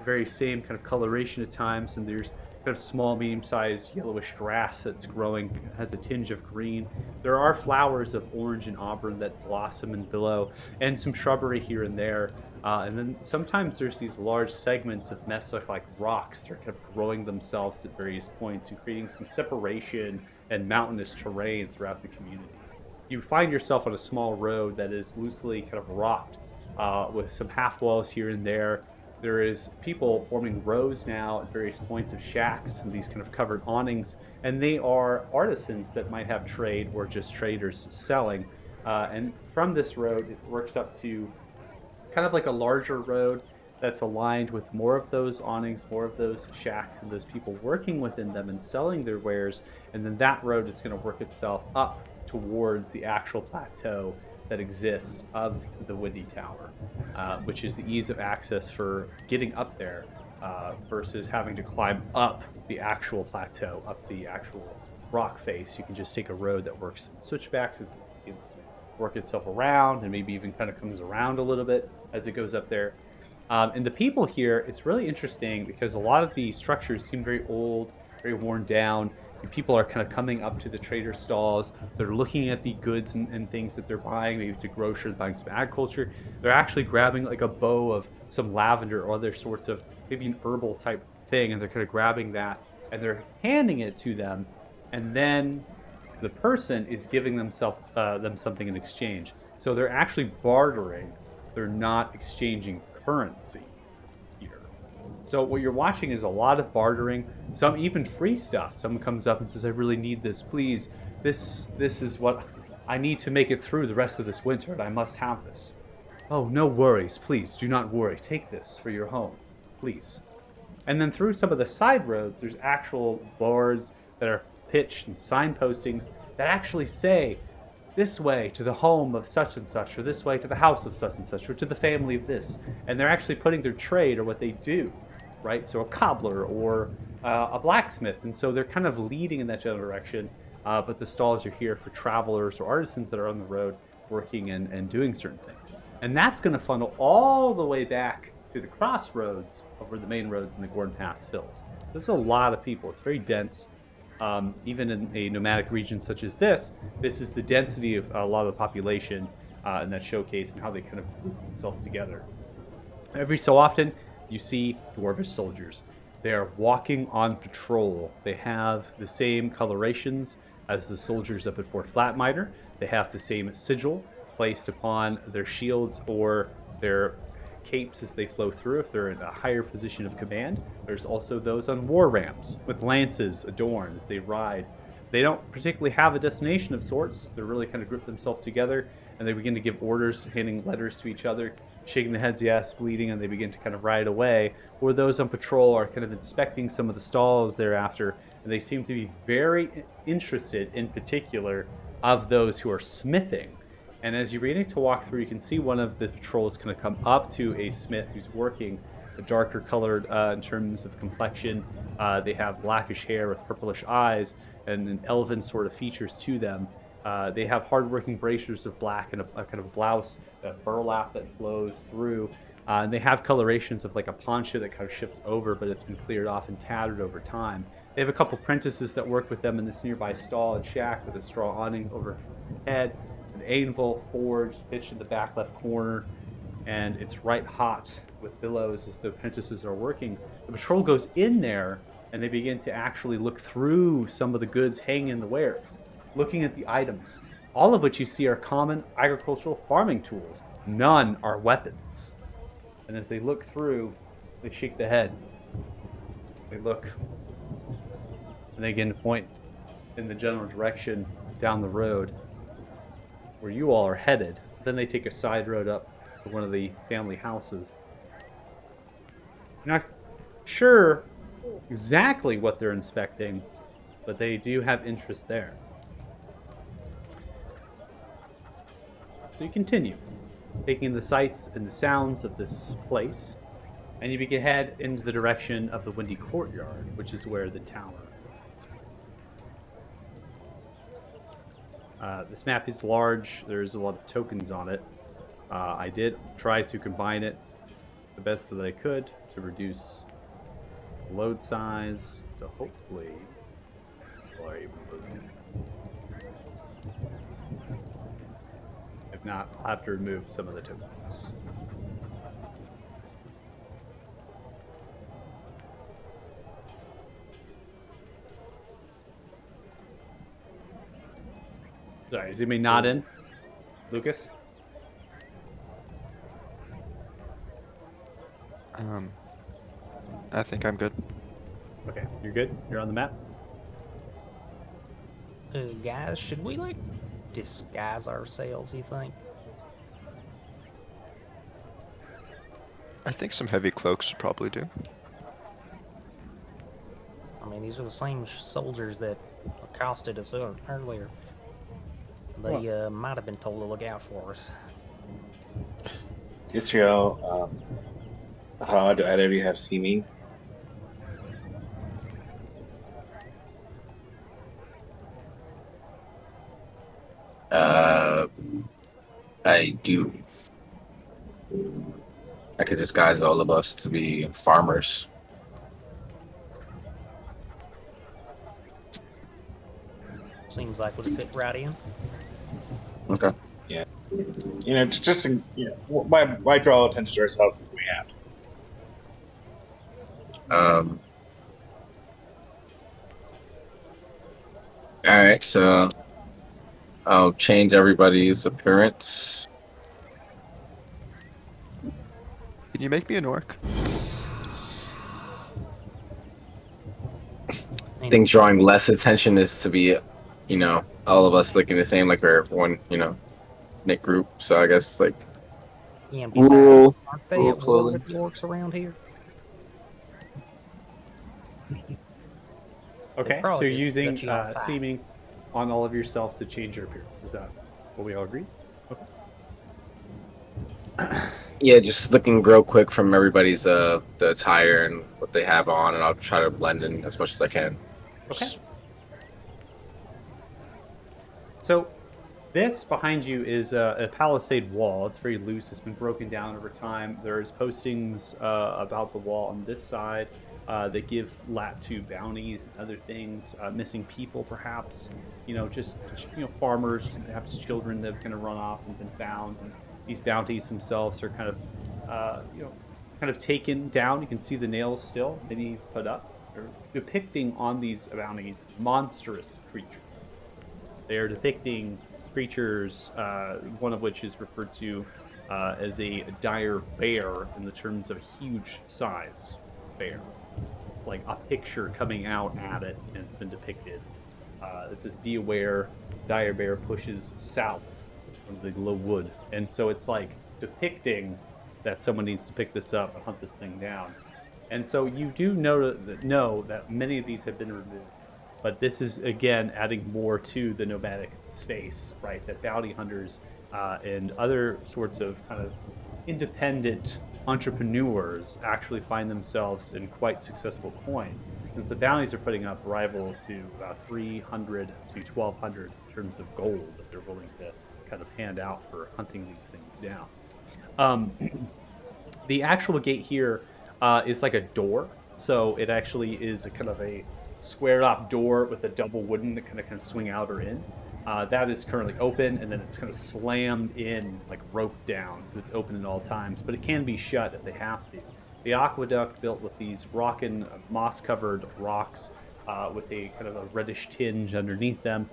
very same kind of coloration at times, and there's kind of small, medium-sized yellowish grass that's growing, has a tinge of green. There are flowers of orange and auburn that blossom and billow, and some shrubbery here and there And then sometimes there's these large segments of mesoc-like rocks that are kind of growing themselves at various points and creating some separation and mountainous terrain throughout the community. You find yourself on a small road that is loosely kind of rocked with some half walls here and there. There is people forming rows now at various points of shacks and these kind of covered awnings, and they are artisans that might have trade or just traders selling. And from this road, it works up to kind of like a larger road that's aligned with more of those awnings, more of those shacks, and those people working within them and selling their wares. And then that road is going to work itself up towards the actual plateau that exists of the Windy Tower, which is the ease of access for getting up there versus having to climb up the actual plateau, up the actual rock face. You can just take a road that works switchbacks as it work itself around and maybe even kind of comes around a little bit as it goes up there. And the people here, it's really interesting because a lot of the structures seem very old, very worn down. People are kind of coming up to the trader stalls. They're looking at the goods and things that they're buying. Maybe it's a grocer buying some agriculture. They're actually grabbing like a bow of some lavender or other sorts of maybe an herbal type thing, and they're kind of grabbing that and they're handing it to them. And then the person is giving them something in exchange. So they're actually bartering. They're not exchanging currency here. So what you're watching is a lot of bartering, some even free stuff. Someone comes up and says, I really need this, please. This is what I need to make it through the rest of this winter, and I must have this. Oh, no worries, please, do not worry. Take this for your home, please. And then through some of the side roads, there's actual boards that are pitched and signpostings that actually say this way to the home of such and such, or this way to the house of such and such, or to the family of this. And they're actually putting their trade or what they do, right? So a cobbler or a blacksmith. And so they're kind of leading in that general direction. But the stalls are here for travelers or artisans that are on the road working and doing certain things. And that's going to funnel all the way back to the crossroads of where the main roads in the Gordon Pass fills. There's a lot of people. It's very dense. Even in a nomadic region such as this is the density of a lot of the population in that showcase and how they kind of group themselves together. Every so often, you see dwarvish soldiers. They are walking on patrol. They have the same colorations as the soldiers up at Fort Flatmiter. They have the same sigil placed upon their shields or their capes as they flow through if they're in a higher position of command. There's also those on war rams with lances adorned as they ride. They don't particularly have a destination of sorts. They're really kind of group themselves together and they begin to give orders, handing letters to each other, shaking the heads, yes, bleeding, and they begin to kind of ride away. Or those on patrol are kind of inspecting some of the stalls thereafter, and they seem to be very interested in particular of those who are smithing. And as you're beginning to walk through, you can see one of the patrols kind of come up to a smith who's working, a darker colored in terms of complexion. They have blackish hair with purplish eyes and an elven sort of features to them. They have hardworking bracers of black and a kind of blouse, a burlap that flows through. And they have colorations of like a poncho that kind of shifts over, but it's been cleared off and tattered over time. They have a couple apprentices that work with them in this nearby stall and shack with a straw awning overhead. An anvil forged, pitched in the back left corner, and it's right hot with billows as the apprentices are working. The patrol goes in there, and they begin to actually look through some of the goods hanging in the wares, looking at the items, all of which you see are common agricultural farming tools. None are weapons. And as they look through, they shake the head. They look, and they begin to point in the general direction down the road where you all are headed. Then they take a side road up to one of the family houses. Not sure exactly what they're inspecting, but they do have interest there. So you continue, taking the sights and the sounds of this place, and you begin to head into the direction of the Windy Courtyard, which is where the tower is. This map is large. There's a lot of tokens on it. I did try to combine it the best that I could to reduce load size, so hopefully we'll are able to. If not, I'll have to remove some of the tokens. Sorry, is anybody not in? Lucas? I think I'm good. Okay, you're good? You're on the map? Guys, should we, like, disguise ourselves, you think? I think some heavy cloaks would probably do. I mean, these are the same soldiers that accosted us earlier. They might have been told to look out for us. Israel, how do either of you have seeming? I do. I could disguise all of us to be farmers. Seems like would fit right in. Okay. Yeah. You know, just why draw attention to ourselves since we have to? All right, so I'll change everybody's appearance. Can you make me an orc? I think drawing less attention is to be, you know, all of us looking the same, like we're one, you know, knit group. So I guess like Yeah, and besides, wool, aren't they wool at war clothing. with the orcs around here? Okay, so probably you're just using got you on side. seeming on all of yourselves to change your appearance. Is that what we all agree? Okay. Yeah, just looking real quick from everybody's the attire and what they have on, and I'll try to blend in as much as I can. Okay. So this behind you is a palisade wall. It's very loose. It's been broken down over time. There's postings about the wall on this side that give lat to bounties and other things. Missing people, perhaps. You know, just farmers, perhaps children that have kind of run off and been found. And these bounties themselves are kind of, kind of taken down. You can see the nails still, many put up. They're depicting on these bounties monstrous creatures. They are depicting creatures, one of which is referred to as a dire bear in the terms of huge size bear. It's like a picture coming out at it, and it's been depicted. It says, "Be aware, dire bear pushes south from the low wood," and so it's like depicting that someone needs to pick this up and hunt this thing down. And so you do know that many of these have been removed. But this is, again, adding more to the nomadic space, right? That bounty hunters and other sorts of kind of independent entrepreneurs actually find themselves in quite successful coin, since the bounties are putting up rival to about 300 to 1,200 in terms of gold that they're willing to kind of hand out for hunting these things down. The actual gate here is like a door. So it actually is a kind of a squared off door with a double wooden that kind of swing out or in. That is currently open, and then it's kind of slammed in, like roped down, so it's open at all times, but it can be shut if they have to. The aqueduct built with these rockin' moss-covered rocks with a kind of a reddish tinge underneath them.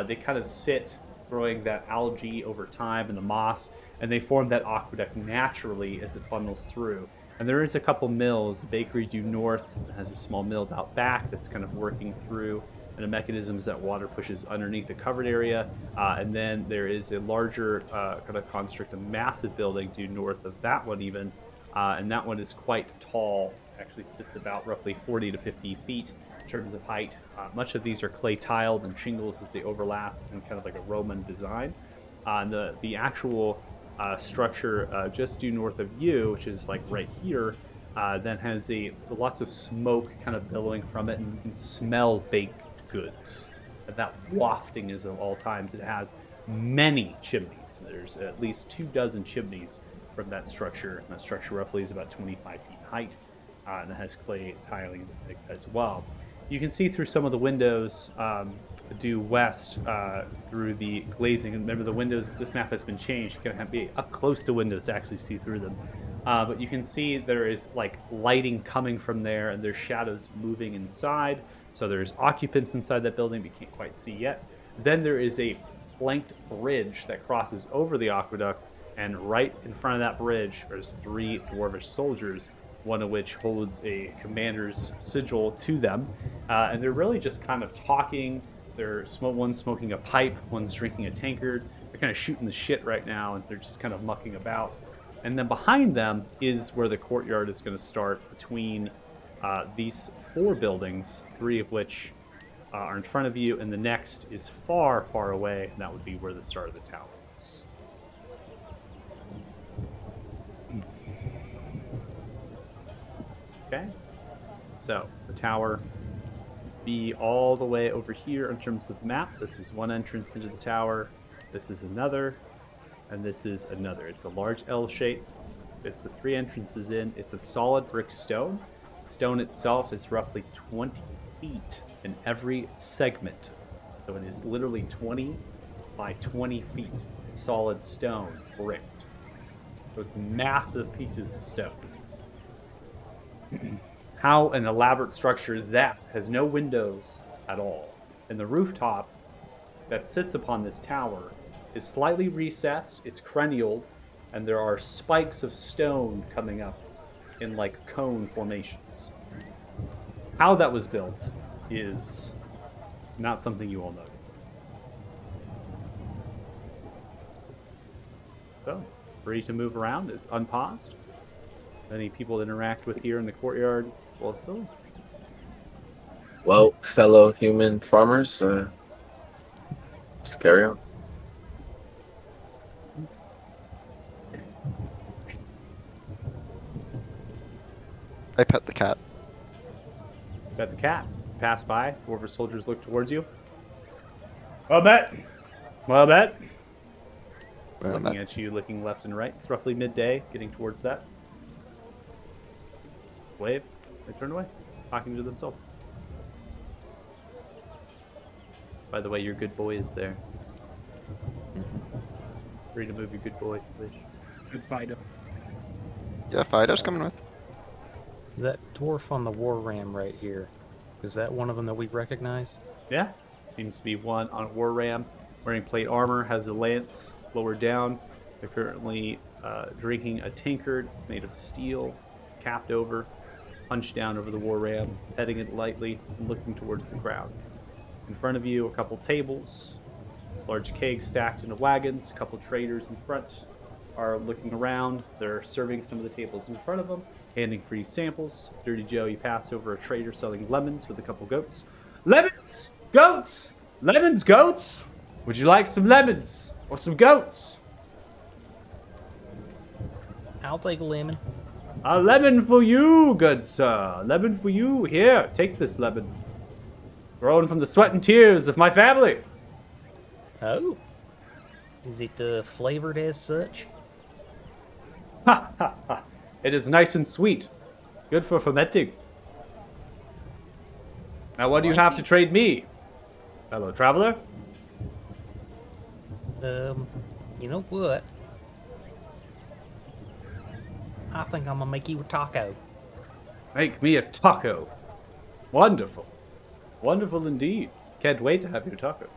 They kind of sit, growing that algae over time in the moss, and they form that aqueduct naturally as it funnels through. And there is a couple mills. The bakery due north has a small mill out back that's kind of working through, and a mechanism is that water pushes underneath the covered area. And then there is a larger kind of construct, a massive building due north of that one even. And that one is quite tall, actually sits about roughly 40 to 50 feet in terms of height. Much of these are clay tiled and shingles as they overlap in kind of like a Roman design. And the actual structure just due north of you, which is like right here, then has lots of smoke kind of billowing from it, and you can smell baked goods. And that wafting is at all times. It has many chimneys. There's at least 24 chimneys from that structure. And that structure roughly is about 25 feet in height, and it has clay tiling as well. You can see through some of the windows due west through the glazing. And remember, the windows, this map has been changed. You can be up close to windows to actually see through them. But you can see there is like lighting coming from there, and there's shadows moving inside. So there's occupants inside that building, but you can't quite see yet. Then there is a planked bridge that crosses over the aqueduct, and right in front of that bridge there's 3 dwarvish soldiers, one of which holds a commander's sigil to them, and they're really just kind of talking. One's smoking a pipe, one's drinking a tankard. They're kind of shooting the shit right now, and they're just kind of mucking about. And then behind them is where the courtyard is going to start between these 4 buildings, 3 of which are in front of you, and the next is far, far away, and that would be where the start of the tower is. Okay, so the tower be all the way over here in terms of the map. This is one entrance into the tower, this is another, and this is another. It's a large L shape. It's with 3 entrances in. It's of solid brick stone. The stone itself is roughly 20 feet in every segment. So it is literally 20 by 20 feet solid stone bricked. So it's massive pieces of stone. How an elaborate structure is that? It has no windows at all. And the rooftop that sits upon this tower is slightly recessed, it's crenuled, and there are spikes of stone coming up in like cone formations. How that was built is not something you all know. So, free to move around is unpaused. Any people to interact with here in the courtyard? Well, still. Well, fellow human farmers, just carry on. I pet the cat. Got the cat. Pass by. Dwarvish soldiers look towards you. Well met. Well met. Well, Looking at you, looking left and right. It's roughly midday, getting towards that. Wave. They turn away, talking to themselves. By the way, your good boy is there. Free to move your good boy, please. Good fighter. yeah, Fido's coming with. That dwarf on the war ram right here, is that one of them that we recognize? Yeah, seems to be one on a war ram, wearing plate armor, has a lance lowered down. They're currently drinking a tankard made of steel, capped over, hunched down over the war ram, petting it lightly, and looking towards the crowd. In front of you, a couple tables, large kegs stacked into wagons. A couple traders in front are looking around. They're serving some of the tables in front of them, handing free samples. Dirty Joe, you pass over a trader selling lemons with a couple goats. Lemons! Goats! Lemons, goats! Would you like some lemons? Or some goats? I'll take a lemon. A lemon for you, good sir. A lemon for you. Here, take this lemon. Grown from the sweat and tears of my family. Oh. Is it flavored as such? Ha ha ha. It is nice and sweet. Good for fermenting. Now what do you have to trade me, fellow traveler? You know what? I think I'm gonna make you a taco. Make me a taco. Wonderful. Wonderful indeed. Can't wait to have your taco.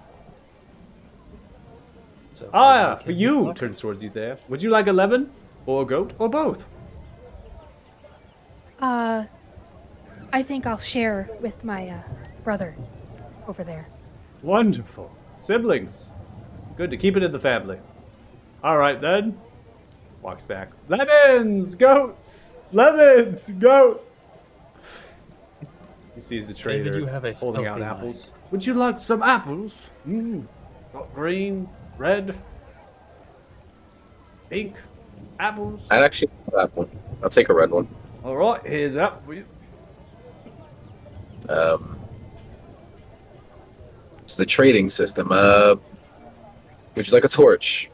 So Ah, maybe for we can you, talk. turns towards you there. Would you like a lemon? Or a goat? Or both? I think I'll share with my brother over there. Wonderful. Siblings. Good to keep it in the family. Alright then. Walks back. Lemons! Goats! Lemons! Goats! He sees the David, trader you have a holding out filthy mind. apples. Would you like some apples? Got green, red, pink apples. I'd actually like that one. I'll take a red one. Alright, here's an apple for you. It's the trading system. Would you like a torch?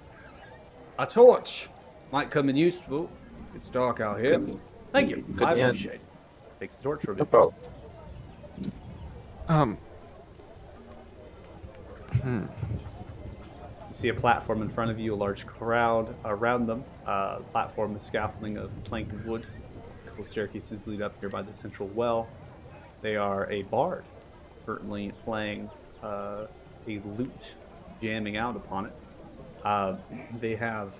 A torch. Might come in useful. It's dark out here. Thank you. Good I man. appreciate it. Takes the torch from No you. problem. You see a platform in front of you, a large crowd around them. Platform is scaffolding of plank and wood. A couple staircases lead up here by the central well. They are a bard, currently playing a lute jamming out upon it. They have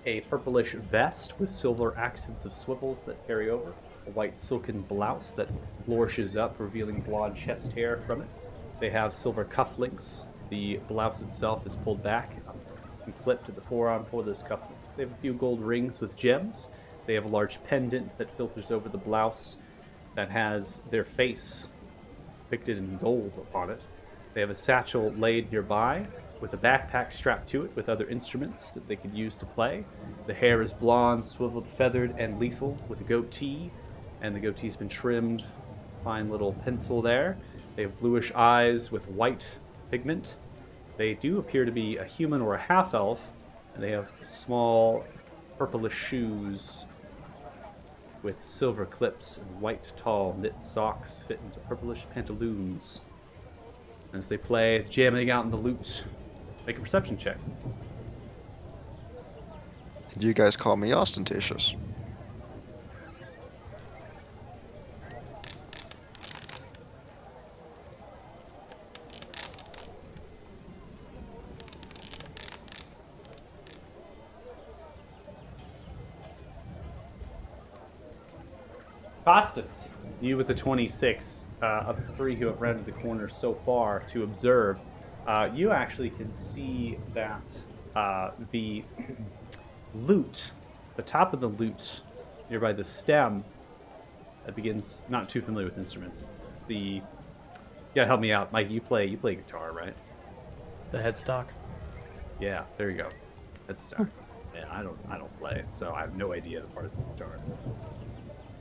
a purplish vest with silver accents of swivels that carry over, a white silken blouse that flourishes up, revealing blonde chest hair from it. They have silver cufflinks. The blouse itself is pulled back and clipped at the forearm for those cufflinks. They have a few gold rings with gems. They have a large pendant that filters over the blouse that has their face depicted in gold upon it. They have a satchel laid nearby with a backpack strapped to it with other instruments that they could use to play. The hair is blonde, swiveled, feathered, and lethal with a goatee, and the goatee's been trimmed. Fine little pencil there. They have bluish eyes with white pigment. They do appear to be a human or a half-elf, and they have small purplish shoes with silver clips and white tall knit socks fit into purplish pantaloons. As they play, jamming out in the lute, make a perception check. You guys call me ostentatious. Costas, you with the 26 of the three who have rounded the corner so far to observe, you actually can see that the lute, the top of the lute, nearby the stem, that begins. Not too familiar with instruments. It's the. You gotta help me out, Mike. You play guitar, right? The headstock. Yeah, there you go. That's stuff. Yeah, I don't play, so I have no idea the parts of the guitar.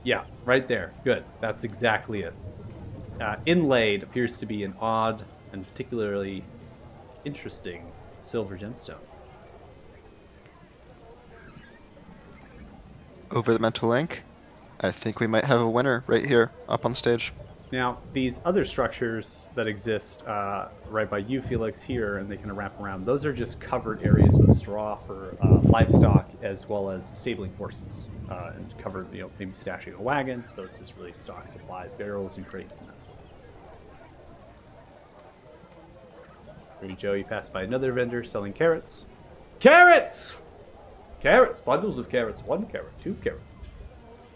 Yeah, right there. Good. That's exactly it. Inlaid appears to be an odd and particularly interesting silver gemstone. Over the mental link, I think we might have a winner right here, up on stage. Now, these other structures that exist right by you, Felix, here, and they kind of wrap around, those are just covered areas with straw for livestock as well as stabling horses. And covered, maybe stashing a wagon, so it's just really stock supplies, barrels and crates and that sort of thing. Pretty Joe, you pass by another vendor selling carrots. Carrots! Carrots! Bundles of carrots. 1 carrot, 2 carrots.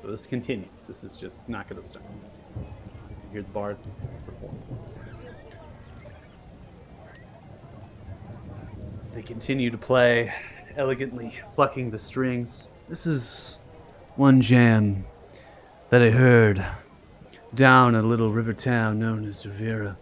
So this continues. This is just not going to stop. You hear the bard perform. As they continue to play, elegantly plucking the strings. This is one jam that I heard down a little river town known as Rivera.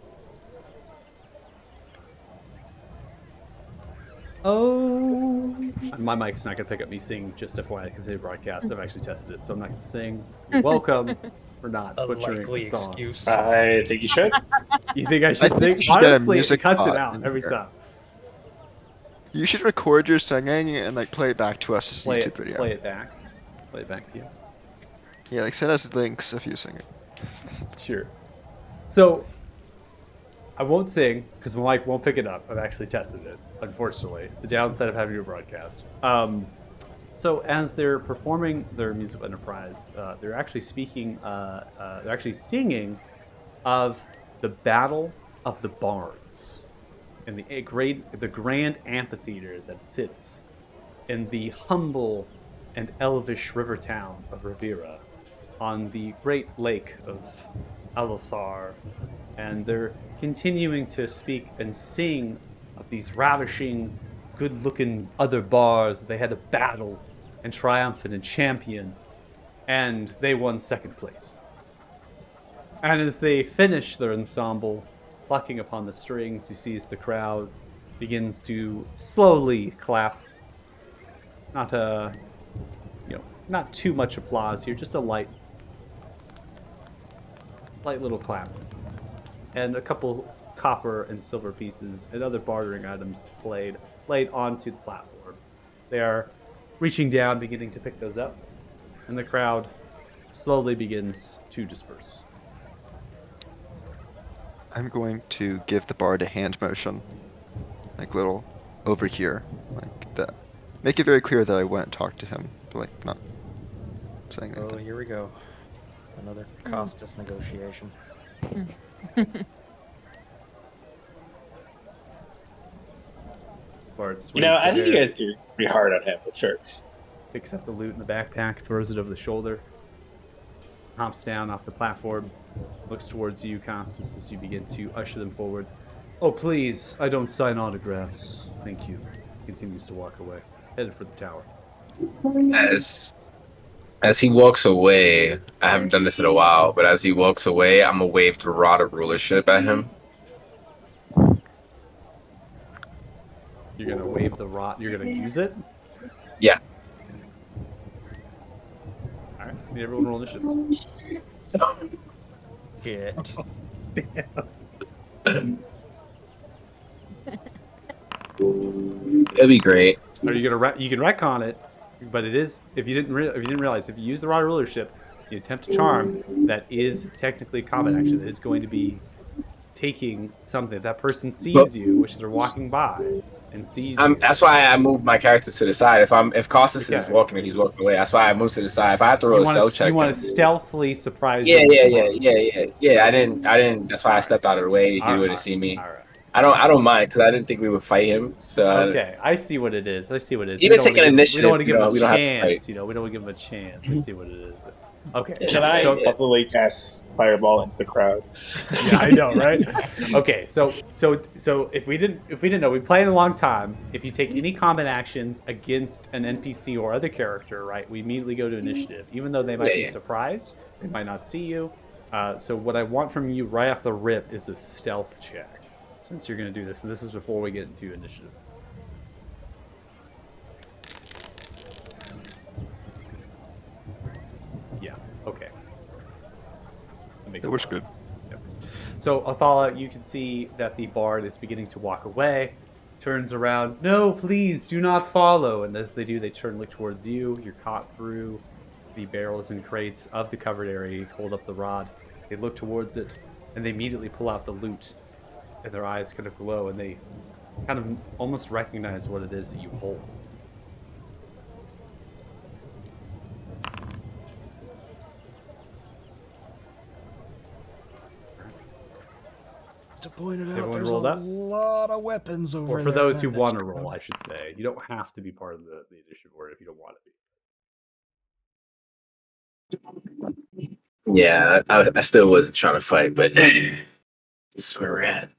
Oh, my mic's not gonna pick up me singing, just FYI, because they broadcast. I've actually tested it, so I'm not gonna sing. You're welcome for not A butchering likely the song. excuse. I think you should. You think I should think sing? you should get a Honestly, it music cuts it bot out in every here. time. You should record your singing and play it back to us as a Play YouTube it, video. play it back. Play it back to you. Yeah, send us links if you sing it. Sure. So, I won't sing because my mic won't pick it up. I've actually tested it, unfortunately. It's a downside of having a broadcast. So as they're performing their musical enterprise, they're actually they're actually singing of the Battle of the Barns in the grand amphitheater that sits in the humble and elvish river town of Rivera on the great lake of Alisar, and they're continuing to speak and sing of these ravishing, good-looking other bars. They had a battle and triumphant and champion, and they won 2nd place. And as they finish their ensemble, plucking upon the strings, you see as the crowd begins to slowly clap. Not too much applause here, just a light little clap. And a couple copper and silver pieces and other bartering items laid onto the platform. They are reaching down, beginning to pick those up, and the crowd slowly begins to disperse. I'm going to give the bard a hand motion. Like little over here. Like that. Make it very clear that I went and talked to him. But like not saying Oh, anything. here we go. Another Costas negotiation. Bard swings You know, I the think you hair, guys are pretty hard on him, but sure. picks up the loot in the backpack, throws it over the shoulder, hops down off the platform, looks towards you, Constance, as you begin to usher them forward. Oh, please, I don't sign autographs. Thank you. Continues to walk away, headed for the tower. As he walks away, I haven't done this in a while, but as he walks away, I'm gonna wave the rod of rulership at him. You're gonna wave the rod. You're gonna use it. Yeah. All right. Need everyone roll initiative. Shit. It'll be great. Are you gonna? You can retcon it, but it is if you didn't realize if you use the rod of rulership, you attempt to charm. That is technically a combat action. That is going to be taking something. If that person sees you, which they're walking by, and sees you. That's why I moved my character to the side. If Costas is Okay. walking and he's walking away, that's why I moved to the side. If I have to roll a stealth check, You want to stealthily surprise. yeah. your I didn't. That's why I stepped out of the way. He wouldn't see me. All right. I don't mind because I didn't think we would fight him. So Okay, I see what it is. Even We don't taking wanna initiative, we don't want to give him a we don't have to chance. fight. You know, we don't want to give him a chance. I see what it is. Okay. Can I So, stealthily cast Fireball into the crowd? yeah, I know, right? Okay, so if we didn't know, we played a long time. If you take any combat actions against an NPC or other character, right, we immediately go to initiative, even though they might be Yeah. surprised, they might not see you. So what I want from you right off the rip is a stealth check, since you're going to do this, and this is before we get into initiative. Yeah. Okay. That makes It was sense. good. Yep. So, Athala, you can see that the bard is beginning to walk away, turns around. No, please, do not follow. And as they do, they turn look towards you. You're caught through the barrels and crates of the covered area. You hold up the rod. They look towards it, and they immediately pull out the loot. And their eyes kind of glow, and they kind of almost recognize what it is that you hold. To point it Is out, everyone there's rolled a up? lot of weapons over Or for there those in who that want to next roll, crowd. I should say. You don't have to be part of the initiative order if you don't want to be. Yeah, I still wasn't trying to fight, but this is where we're at.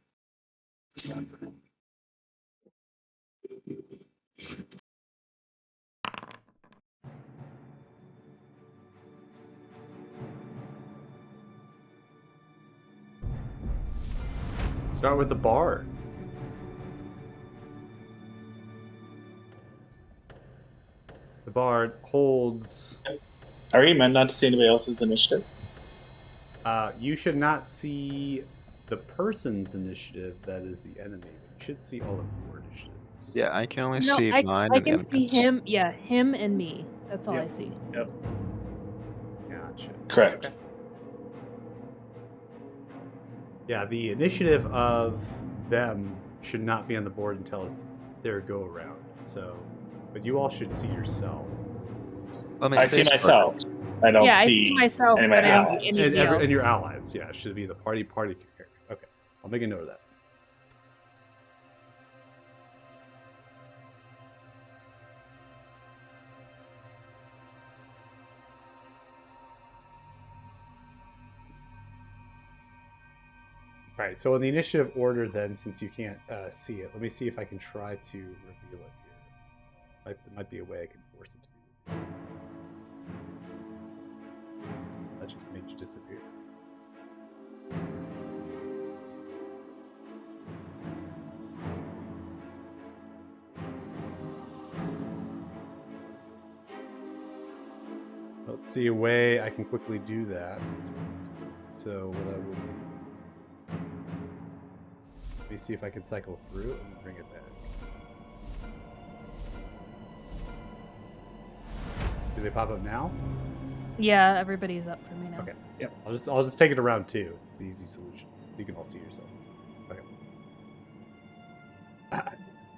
Start with the bar. The bard holds. Are you meant not to see anybody else's initiative? You should not see the person's initiative that is the enemy. But you should see all of your initiatives. Yeah, I can only No, see mine I and can see infants. him. Yeah, him and me. That's all Yep. I see. Yep. Gotcha. Correct. Okay. Yeah, the initiative of them should not be on the board until it's their go around. So, but you all should see yourselves. I mean, I see basically- myself. I don't Yeah, I see see myself, any of but my I don't allies. see And, anybody else. and your allies, yeah, it should be the party character. Okay, I'll make a note of that. All right, so in the initiative order, then, since you can't see it, let me see if I can try to reveal it here. There might be a way I can force it to be. That just made you disappear. Let's see a way I can quickly do that. So what I would. Let me see if I can cycle through and bring it back. Do they pop up now? Yeah, everybody's up for me now. Okay. Yep. I'll just take it around too. It's the easy solution. You can all see yourself. Okay.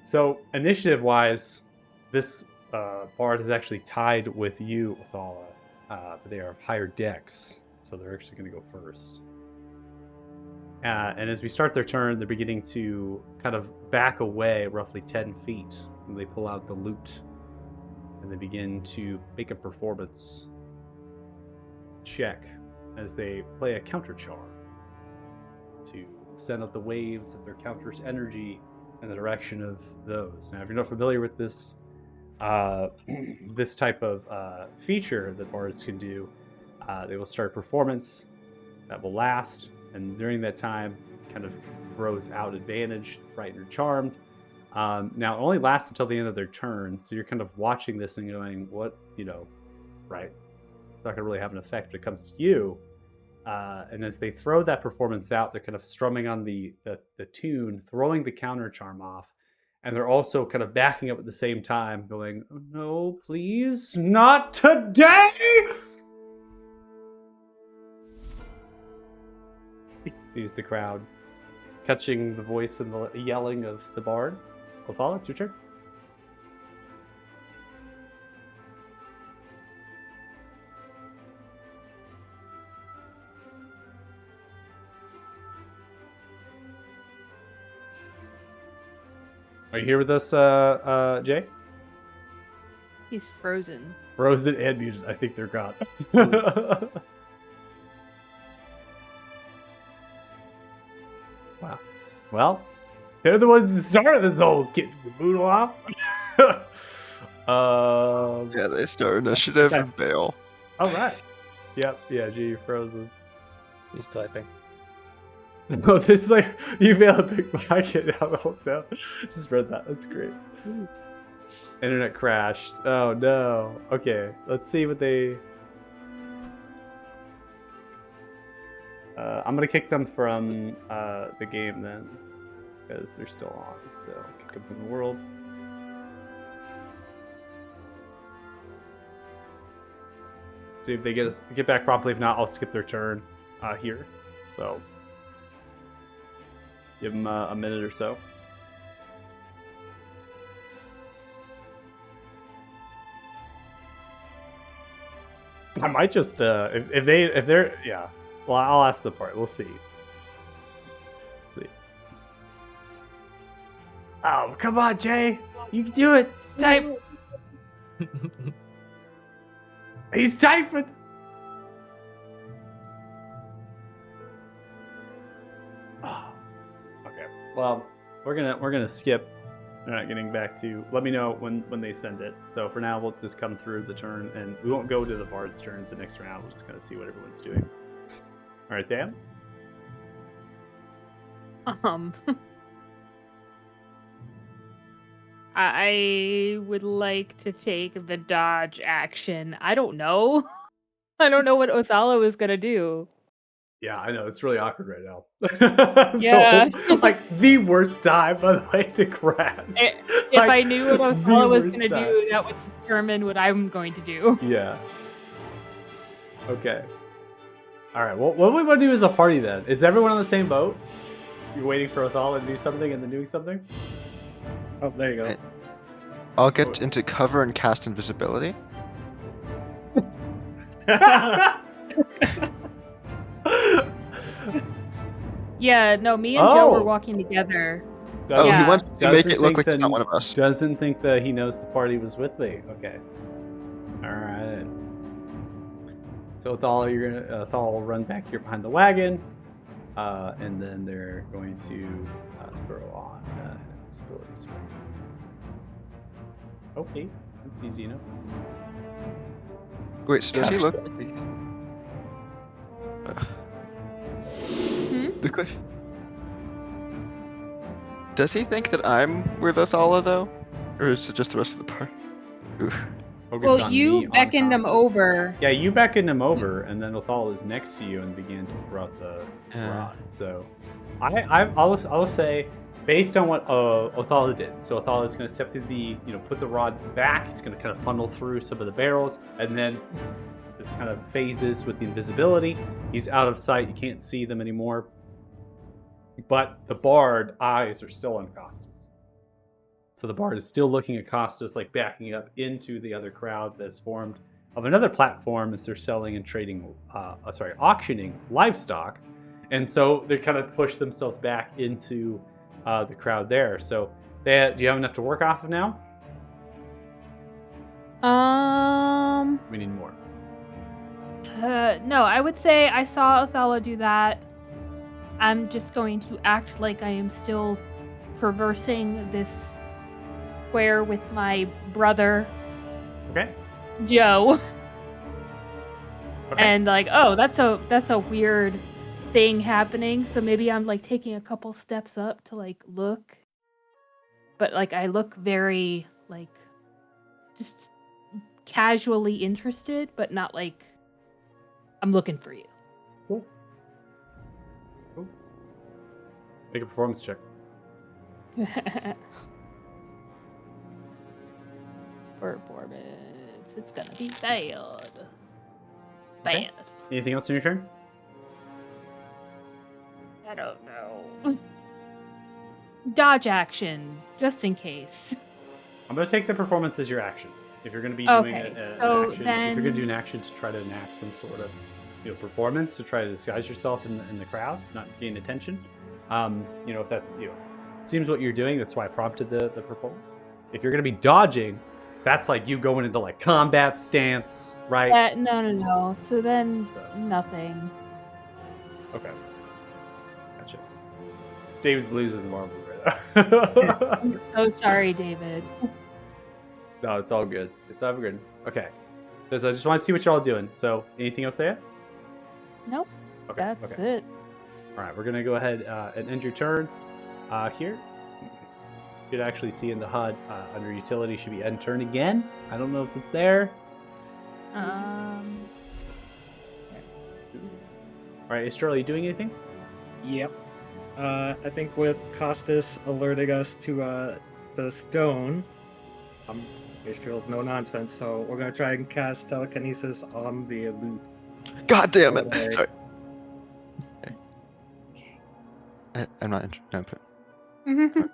So initiative wise, this bard is actually tied with you, Athala. But they are higher decks, so they're actually going to go first. And as we start their turn, they're beginning to kind of back away roughly 10 feet. And they pull out the loot. And they begin to make a performance check as they play a counter charm to send out the waves of their counter's energy in the direction of those. Now, if you're not familiar with this this type of feature that bards can do, they will start a performance that will last, and during that time, kind of throws out advantage to frightened or charmed. Now, it only lasts until the end of their turn, so you're kind of watching this and going, what, right? It's not going to really have an effect when it comes to you. And as they throw that performance out, they're kind of strumming on the tune, throwing the counter charm off, and they're also kind of backing up at the same time, going, oh, no, please, not today! Use the crowd, catching the voice and the yelling of the bard. Othal, it's your turn. Are you here with us, Jay? He's frozen. Frozen and muted. I think they're gone. Wow. Well, they're the ones who started this whole getting the boodle off. Yeah, they start initiative okay. and bail. All right. Yep. Yeah, G, you're frozen. He's typing. No, this is like, you failed a big market now the whole time. Just read that. That's great. Internet crashed. Oh, no. Okay, let's see what they... I'm going to kick them from the game then, because they're still on. So, kick them from the world. See if they get back promptly. If not, I'll skip their turn here. So... give them a minute or so. I might just if they're yeah. Well, I'll ask the part. We'll see. Oh, come on, Jay. You can do it. Type. He's typing. Oh. Okay. Well, we're gonna skip. They're not getting back to. Let me know when they send it. So for now, we'll just come through the turn, and we won't go to the bard's turn the next round. We'll just kind of see what everyone's doing. All right, Dan. I would like to take the dodge action. I don't know. I don't know what Othello is gonna do. Yeah, I know. It's really awkward right now. Yeah. So, like, the worst time, by the way, to crash. If Like, I knew what Othello the was worst gonna time. do, that would determine what I'm going to do. Yeah. Okay. All right. Well, what we want to do as a party then? Is everyone on the same boat? You're waiting for Othello to do something and then doing something? Oh, there you go. Right. I'll get into cover and cast invisibility. Yeah, no, me and Joe were Oh. walking together. Oh, Yeah. he wants to make Doesn't it look think like he's that- not one of us. Doesn't think that he knows the party was with me. Okay. All right. So Othello, Othello will run back here behind the wagon, and then they're going to throw on invisibility spell. Okay, that's easy enough. Wait, so does he Gosh. look like me? The question. Does he think that I'm with Othala though? Or is it just the rest of the party? Ooh. Focus Well, on me, you on beckoned him Costas. over. Yeah, you beckoned him over, and then Othello is next to you and began to throw out the rod. So, I'll say, based on what Othello did, so Othello is going to step through the, put the rod back. He's going to kind of funnel through some of the barrels, and then just kind of phases with the invisibility. He's out of sight. You can't see them anymore. But the bard eyes are still on Costas. So the bard is still looking at Costas, like backing up into the other crowd that's formed of another platform as they're selling and trading, auctioning livestock. And so they kind of push themselves back into the crowd there. So do you have enough to work off of now? We need more. No, I would say I saw Othello do that. I'm just going to act like I am still traversing this square with my brother, Okay. Joe. Okay. And like, oh, that's a weird thing happening. So maybe I'm like taking a couple steps up to like look. But like I look very like just casually interested, but not like I'm looking for you. Cool. Make a performance check. Performance. It's gonna be bad. Okay. Bad. Anything else in your turn? I don't know. Dodge action, just in case. I'm going to take the performance as your action. If you're going to be doing Okay, an so action, if you're going to do then- an action to try to enact some sort of performance to try to disguise yourself in the crowd, not gain attention. If that's seems what you're doing. That's why I prompted the performance. If you're going to be dodging, that's like you going into like combat stance, right? No. So then nothing. Okay. Gotcha. David's loses marble right there. I'm so sorry, David. No, it's all good. It's all good. Okay. So I just want to see what y'all are doing. So anything else there? Nope. Okay. That's okay. it. All right. We're going to go ahead and end your turn here. You could actually see in the HUD under utility should be end turn again. I don't know if it's there. All right. Astral, are you doing anything? Yep. I think with Costas alerting us to the stone, Israel's no nonsense, so we're gonna try and cast telekinesis on the loot. God damn it! Alright. Sorry. I'm not no, but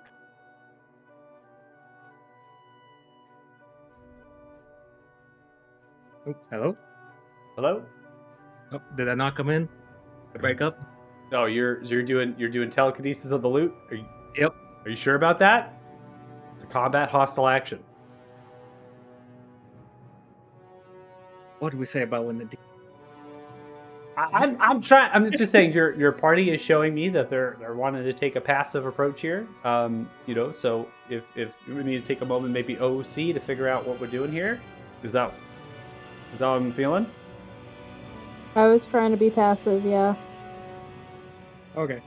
Oops, hello? Hello? Oh, did I not come in? The breakup? Oh, you're doing telekinesis of the loot. Yep. Are you sure about that? It's a combat hostile action. What do we say about when the I'm trying. I'm just saying your party is showing me that they're wanting to take a passive approach here. So if we need to take a moment, maybe OC to figure out what we're doing here. Is that what I'm feeling? I was trying to be passive, yeah. Okay.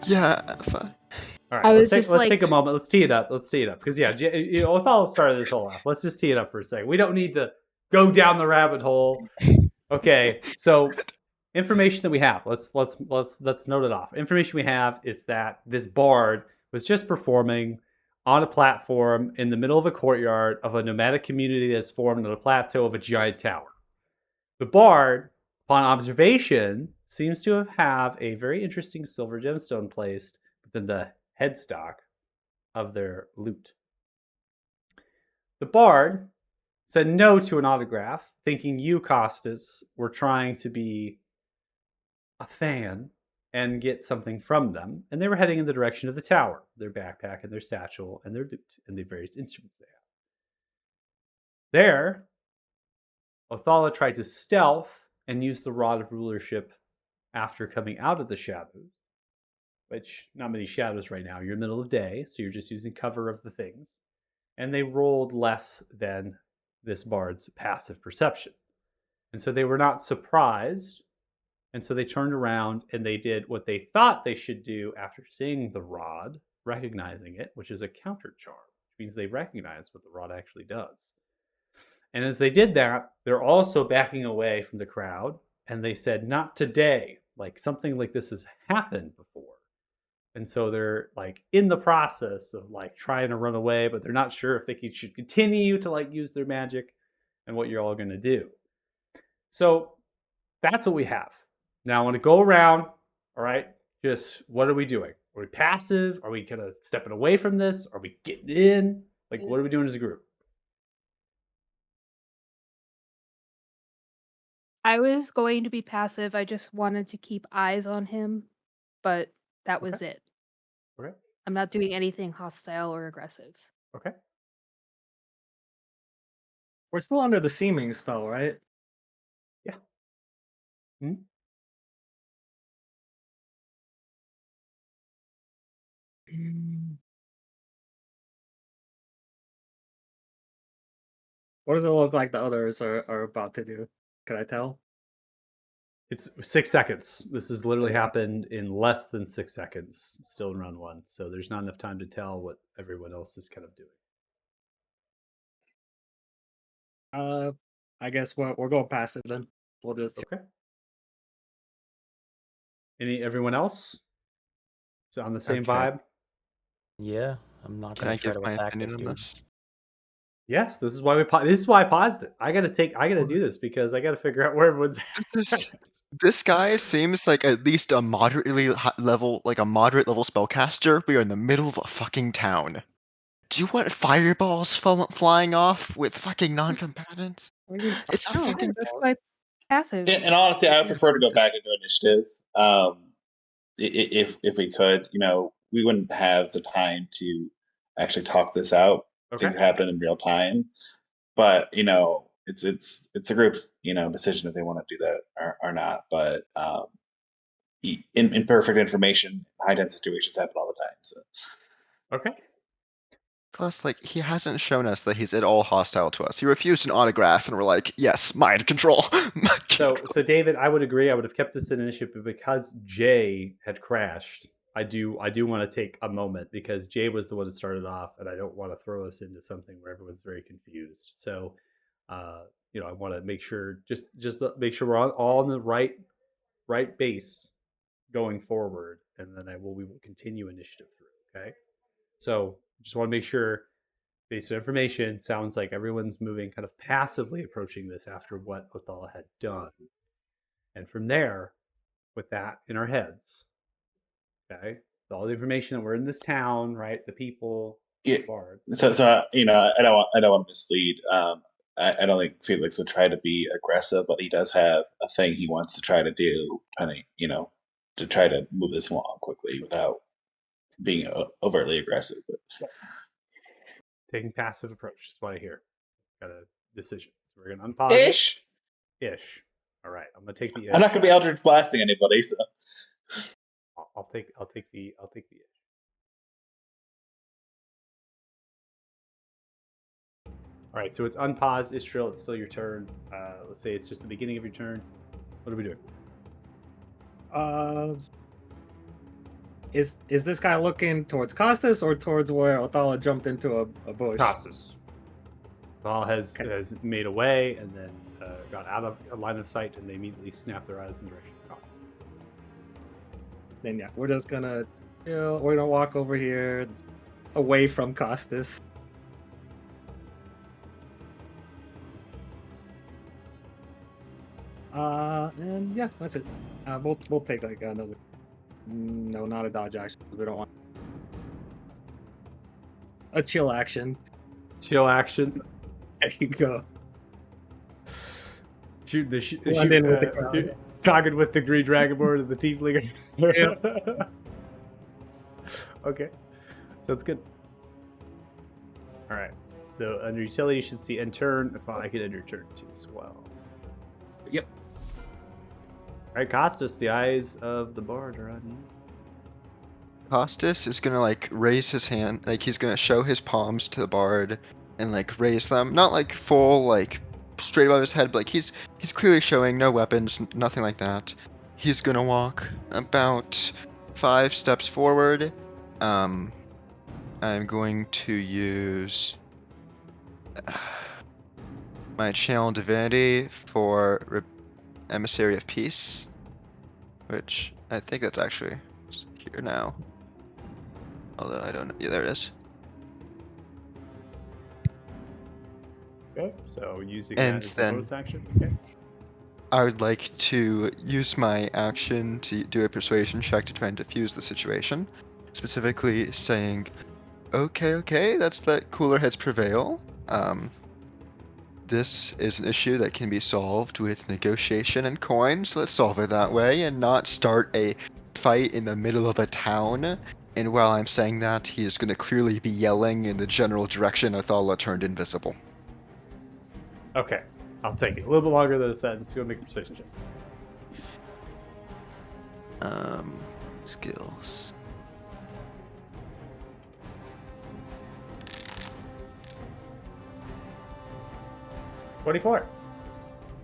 yeah. Fine. All I right, was let's just take a like- moment. Let's tee it up. Because Othello started this whole off. Let's just tee it up for a second. We don't need to go down the rabbit hole. Okay, so information that we have. Let's note it off. Information we have is that this bard was just performing on a platform in the middle of a courtyard of a nomadic community that's formed on a plateau of a giant tower. The bard, upon observation, seems to have a very interesting silver gemstone placed within the headstock of their loot. The bard said no to an autograph, thinking you, Costas, were trying to be a fan and get something from them, and they were heading in the direction of the tower, their backpack and their satchel and their loot and the various instruments they have. There, Othala tried to stealth and use the Rod of Rulership after coming out of the shadows, which not many shadows right now. You're in the middle of day, so you're just using cover of the things. And they rolled less than this bard's passive perception. And so they were not surprised. And so they turned around and they did what they thought they should do after seeing the rod, recognizing it, which is a counter charm, which means they recognize what the rod actually does. And as they did that, they're also backing away from the crowd. And they said, not today. Like something like this has happened before. And so they're like in the process of like trying to run away, but they're not sure if they should continue to like use their magic and what you're all going to do. So that's what we have. Now I want to go around. All right. Just what are we doing? Are we passive? Are we kind of stepping away from this? Are we getting in? Like, what are we doing as a group? I was going to be passive. I just wanted to keep eyes on him but that was it. Okay. I'm not doing anything hostile or aggressive. Okay. We're still under the seeming spell, right? Yeah. Hmm? Mm. What does it look like the others are about to do? Can I tell? It's 6 seconds. This has literally happened in less than 6 seconds, still in round 1. So there's not enough time to tell what everyone else is kind of doing. I guess we're going past it then. We'll just Okay. Everyone else? Is it on the same Okay. vibe? Yeah, I'm not Can gonna I try give to my attack opinion this on dude. this? Yes, this is why this is why I paused it. I gotta do this because I gotta figure out where everyone's This at. this guy seems like at least a moderately level, like a moderate level spellcaster. We are in the middle of a fucking town. Do you want fireballs flying off with fucking non-combatants? What do you mean It's a No, fucking that's fireballs? my passive. And honestly, I would prefer to go back into initiative. If we could, we wouldn't have the time to actually talk this out. Okay. Things are happening in real time, but it's a group decision if they want to do that or not. But imperfect information, high tense situations happen all the time. So Okay. Plus, like, he hasn't shown us that he's at all hostile to us. He refused an autograph, and we're like, yes, mind control. Mind So control. David, I would agree. I would have kept this in initiative, but because Jay had crashed, I do want to take a moment because Jay was the one that started off, and I don't want to throw us into something where everyone's very confused. So, I want to make sure just make sure we're all on the right base going forward, and then we will continue initiative through. Okay. So just want to make sure, based on information, sounds like everyone's moving kind of passively approaching this after what Othala had done. And from there, with that in our heads, okay, all the information that we're in this town, right? The people, yeah, Bard. I don't want to mislead. I don't think Felix would try to be aggressive, but he does have a thing he wants to try to do, kind of, to try to move this along quickly without being overtly aggressive. But Taking passive approach is what I hear. Got a decision. So we're gonna unpause it. Ish. All right. I'm gonna take the ish. I'm not going to be Eldritch blasting anybody, so I'll take the ish. All right, so it's unpause, Istriel. It's still your turn. Let's say it's just the beginning of your turn. What are we doing? Is this guy looking towards Costas or towards where Othala jumped into a bush? Costas. Val has made away and then got out of a line of sight, and they immediately snap their eyes in the direction of Costas. Then yeah, we're just gonna we're gonna walk over here away from Costas. And yeah, that's it. We'll take like another. No, not a dodge action. We don't want a chill action. Chill action. There you go. Shoot the Blend in with the crowd. Talking with the green dragonborn and the tiefling. Okay, so it's good. All right. So under utility, you should see end turn. If I could end your turn too as well. Yep. All right, Costas, the eyes of the bard are on you. Costas is gonna like raise his hand, like he's gonna show his palms to the bard and like raise them, not like full like straight above his head, but like he's clearly showing no weapons, nothing like that. He's gonna walk about 5 steps forward. I'm going to use my channel divinity for emissary of peace, which I think that's actually here now. Although I don't know. Yeah, there it is. Okay, so using And that as a then- bonus action. Okay. I would like to use my action to do a persuasion check to try and diffuse the situation. Specifically saying, okay, that's that cooler heads prevail. This is an issue that can be solved with negotiation and coin, so let's solve it that way and not start a fight in the middle of a town, and while I'm saying that, he is going to clearly be yelling in the general direction Athala turned invisible. Okay, I'll take it. A little bit longer than a sentence. Go make a persuasion check. Skills. $24.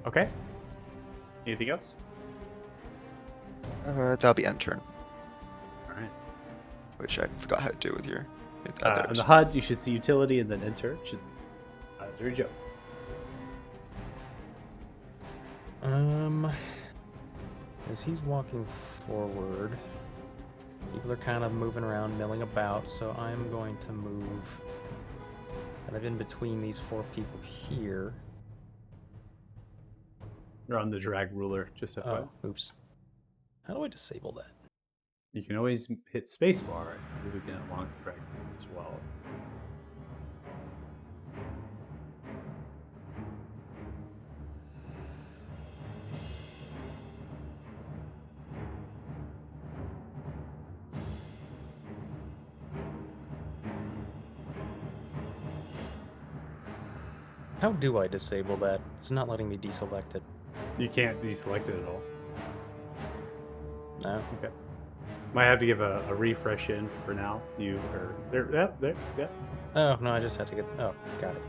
Okay. Anything else? That'll be end turn, All right. which I forgot how to do with your On others. the HUD, you should see utility and then enter. Should do your job. As he's walking forward, people are kind of moving around, milling about, so I'm going to move kind of in between these 4 people here. You're on the drag ruler. Just FYI. Oh, oops. How do I disable that? You can always hit spacebar and move again along the drag ruler as well. How do I disable that? It's not letting me deselect it. You can't deselect it at all. No? Okay. Might have to give a refresh in for now. You are there. Yeah. Oh, no, I just had to get... Oh, got it.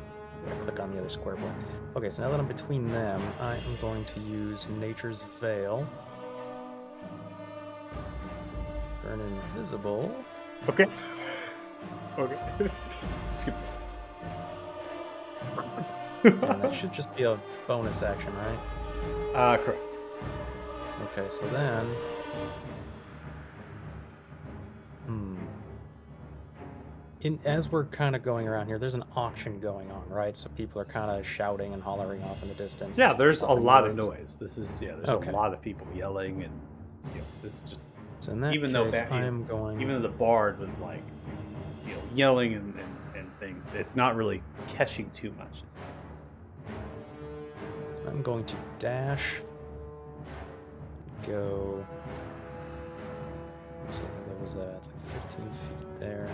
I click on the other square block. Okay, so now that I'm between them, I am going to use Nature's Veil. Turn invisible. Okay. Okay. Skip. And that should just be a bonus action, right? Correct. Okay, so then... As we're kind of going around here, there's an auction going on, right? So people are kind of shouting and hollering off in the distance. Yeah, there's a Popping lot of noise. noise. This is there's Okay. a lot of people yelling and this is just So in that even case, though I'm going... even though the bard was like yelling and things, it's not really catching too much. I'm going to dash. Go... So that was it's like 15 feet there.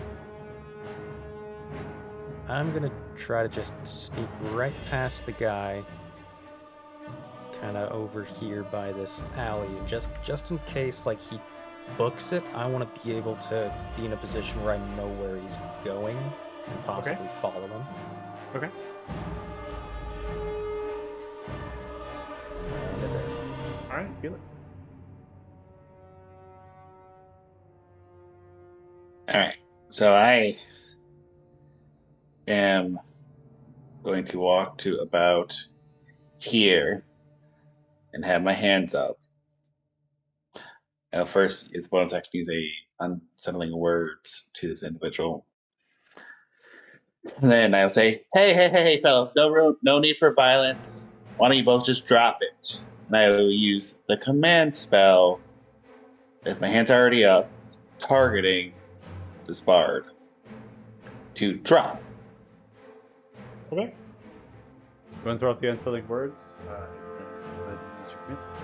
I'm gonna try to just sneak right past the guy, kind of over here by this alley, just in case like he books it. I want to be able to be in a position where I know where he's going and possibly follow him. Okay. All right, Felix. All right. So I am going to walk to about here and have my hands up. Now, first, it's bonus action to use a unsettling words to this individual. And then I'll say, hey, fellas, no need for violence. Why don't you both just drop it? And I will use the command spell, if my hand's already up, targeting this bard to drop. Okay. Go and throw out the unsettling words. And then go ahead and use your command spell.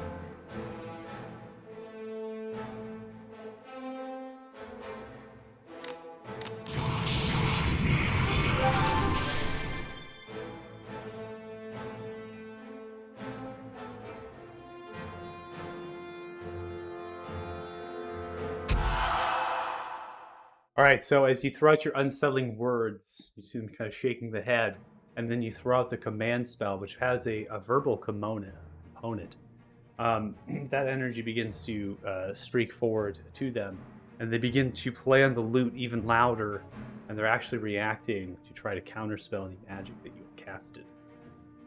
All right, so as you throw out your unsettling words, you see them kind of shaking the head, and then you throw out the command spell, which has a verbal component. That energy begins to streak forward to them, and they begin to play on the lute even louder, and they're actually reacting to try to counterspell any magic that you have casted.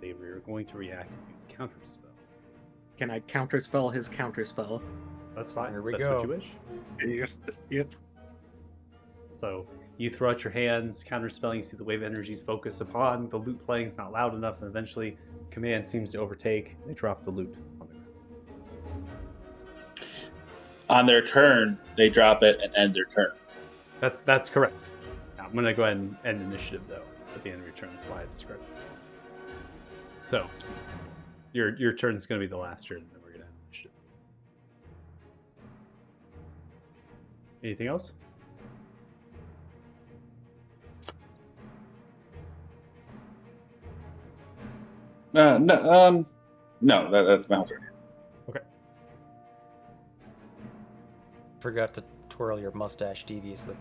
They were going to react if you counterspell. Can I counterspell his counterspell? That's fine. Here we That's go. what you wish. Yep. So you throw out your hands, counterspelling, you see the wave energies focused upon. The lute playing is not loud enough, and eventually command seems to overtake. They drop the lute on the ground. On their turn, they drop it and end their turn. That's correct. Now, I'm going to go ahead and end initiative, though, at the end of your turn. That's why I described it. So your turn's going to be the last turn, and then we're going to end initiative. Anything else? No, that's my whole turn. Okay. Forgot to twirl your mustache deviously.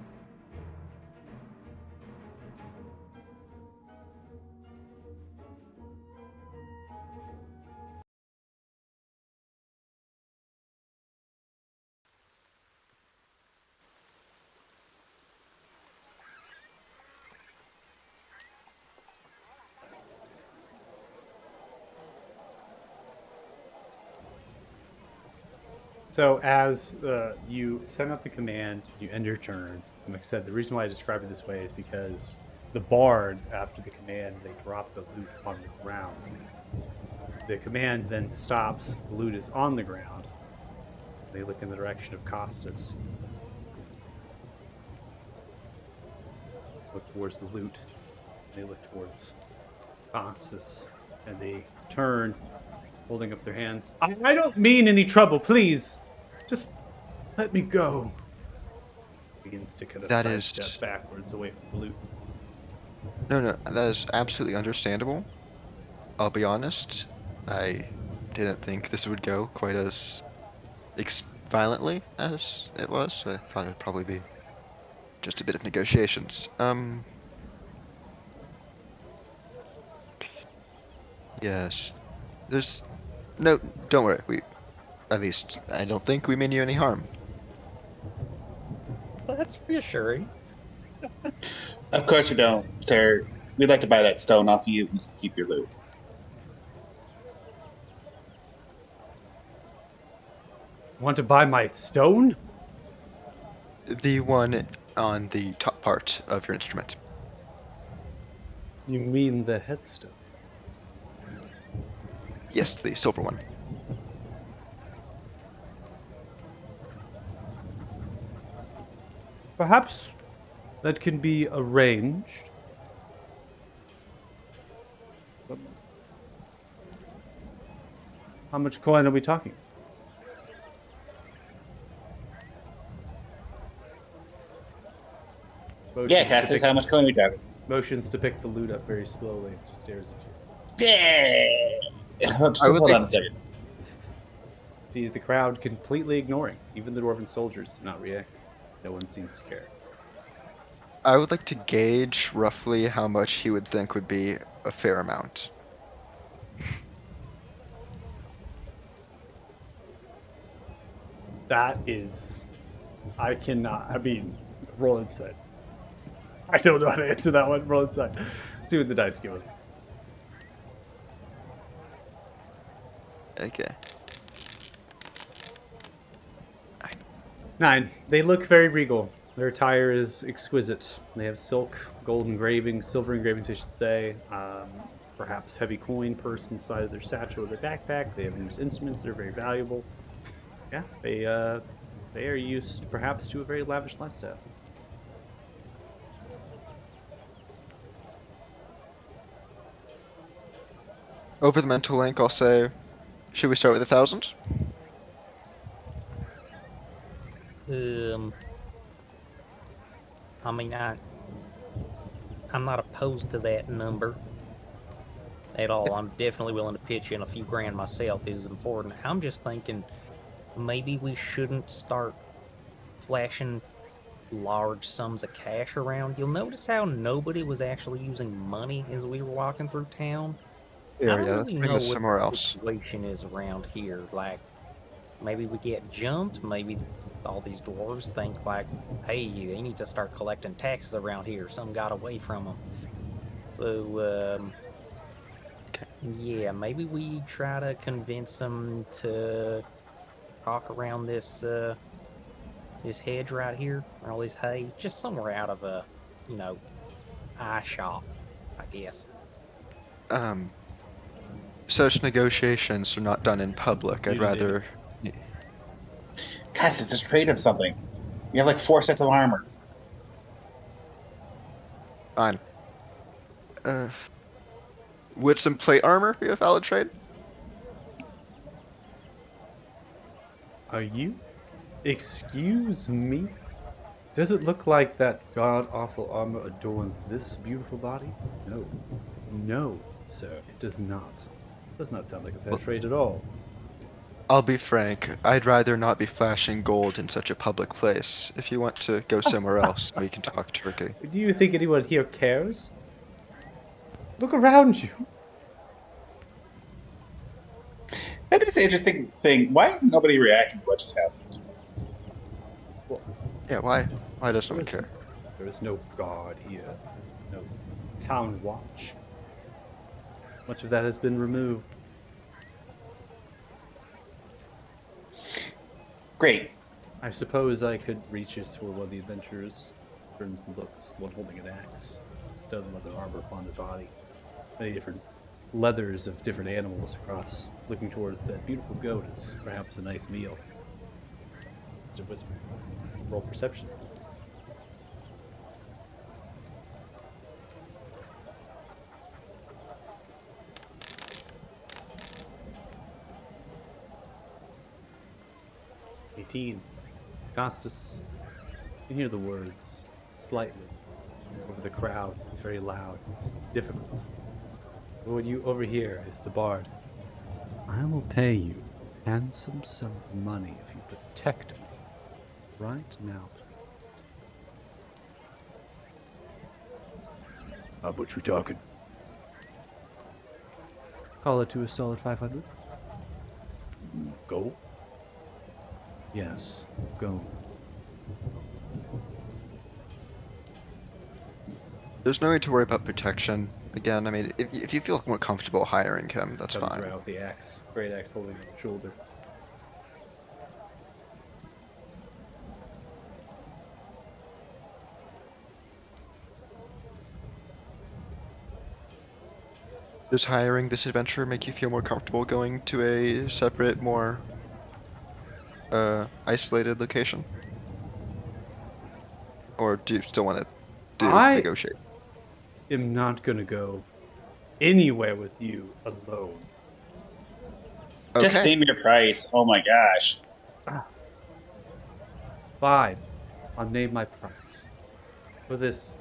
So as you send out the command, you end your turn. And like I said, the reason why I describe it this way is because the bard, after the command, they drop the loot on the ground. The command then stops. The loot is on the ground. They look in the direction of Costas. Look towards the loot. They look towards Costas, and they turn, holding up their hands. I don't mean any trouble, please. Just let me go. Begins to kind of That is- sidestep backwards away from the loot. No, that is absolutely understandable. I'll be honest, I didn't think this would go quite as violently as it was, so I thought it'd probably be just a bit of negotiations. Yes. No, don't worry, at least, I don't think we mean you any harm. Well, that's reassuring. Of course we don't, sir. We'd like to buy that stone off you and keep your loot. Want to buy my stone? The one on the top part of your instrument. You mean the headstone? Yes, the silver one. Perhaps that can be arranged. How much coin are we talking? Yeah, Cassis, how much coin are we talking? Motions to pick the loot up very slowly. Stares at you. Yeah. Just I would hold think- on a second. See the crowd completely ignoring. Even the dwarven soldiers do not react. No one seems to care. I would like to gauge roughly how much he would think would be a fair amount. That is, I cannot. I mean, roll insight. I don't know how to answer that one. Roll insight. See what the dice give us. Okay. 9. They look very regal. Their attire is exquisite. They have silk, gold engravings, silver engravings, I should say. Perhaps heavy coin purse inside of their satchel or their backpack. They have used instruments that are very valuable. Yeah, they are used perhaps to a very lavish lifestyle. Over the mental link, I'll say, should we start with 1,000? I mean, I'm not opposed to that number at all. I'm definitely willing to pitch in a few grand myself. Is important. I'm just thinking maybe we shouldn't start flashing large sums of cash around. You'll notice how nobody was actually using money as we were walking through town. I don't Yeah, let's really bring know this what somewhere the else. situation is around here. Like, maybe we get jumped. Maybe all these dwarves think like, hey, they need to start collecting taxes around here. Some got away from them. So, yeah, maybe we try to convince them to talk around this this hedge right here, or all this hay, just somewhere out of a, eye shot, I guess. Such negotiations are not done in public. I'd Neither did rather. Cassis, just trade him something. You have like 4 sets of armor. Fine. Would some plate armor be a valid trade? Are you? Excuse me? Does it look like that god-awful armor adorns this beautiful body? No. No, sir, it does not. Does not sound like a fair Well- trade at all. I'll be frank, I'd rather not be flashing gold in such a public place. If you want to go somewhere else, we can talk turkey. Do you think anyone here cares? Look around you. That is an interesting thing. Why is nobody reacting to what just happened? Yeah, why? Why does no one Listen, care? there is no guard here. No town watch. Much of that has been removed. Great. I suppose I could reach us for one of the adventurers. Turns and looks, one holding an axe, stud leather armor upon the body. Many different leathers of different animals across, looking towards that beautiful goat as perhaps a nice meal. Mr. Whisper, roll perception. Costas, you can hear the words slightly over the crowd. It's very loud. It's difficult. But what you overhear is the bard. I will pay you a handsome sum of money if you protect me right now. How much we talking? Call it to a solid 500. Go. Yes, go. There's no need to worry about protection. Again, I mean, if you feel more comfortable hiring him, that's Comes fine. around with the axe, great axe holding on the shoulder. Does hiring this adventurer make you feel more comfortable going to a separate, more isolated location? Or do you still want to negotiate? I'm not gonna go anywhere with you alone. Just Okay. name your price. Oh my gosh. Fine, I'll name my price for this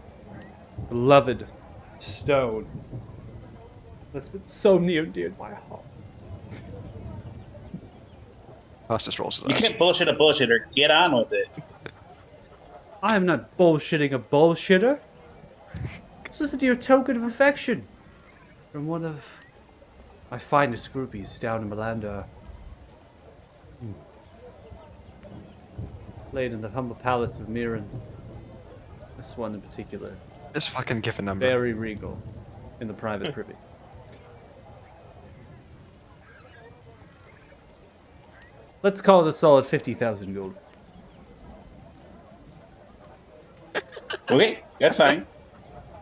beloved stone that's been so near and dear to my heart. Costas rolls his You eyes. can't bullshit a bullshitter. Get on with it. I am not bullshitting a bullshitter. This was a dear token of affection from one of my finest groupies down in Melandar. Laid in the humble palace of Mirren. This one in particular, Just fucking give a number. very regal in the private privy. Let's call it a solid 50,000 gold. Okay, that's fine.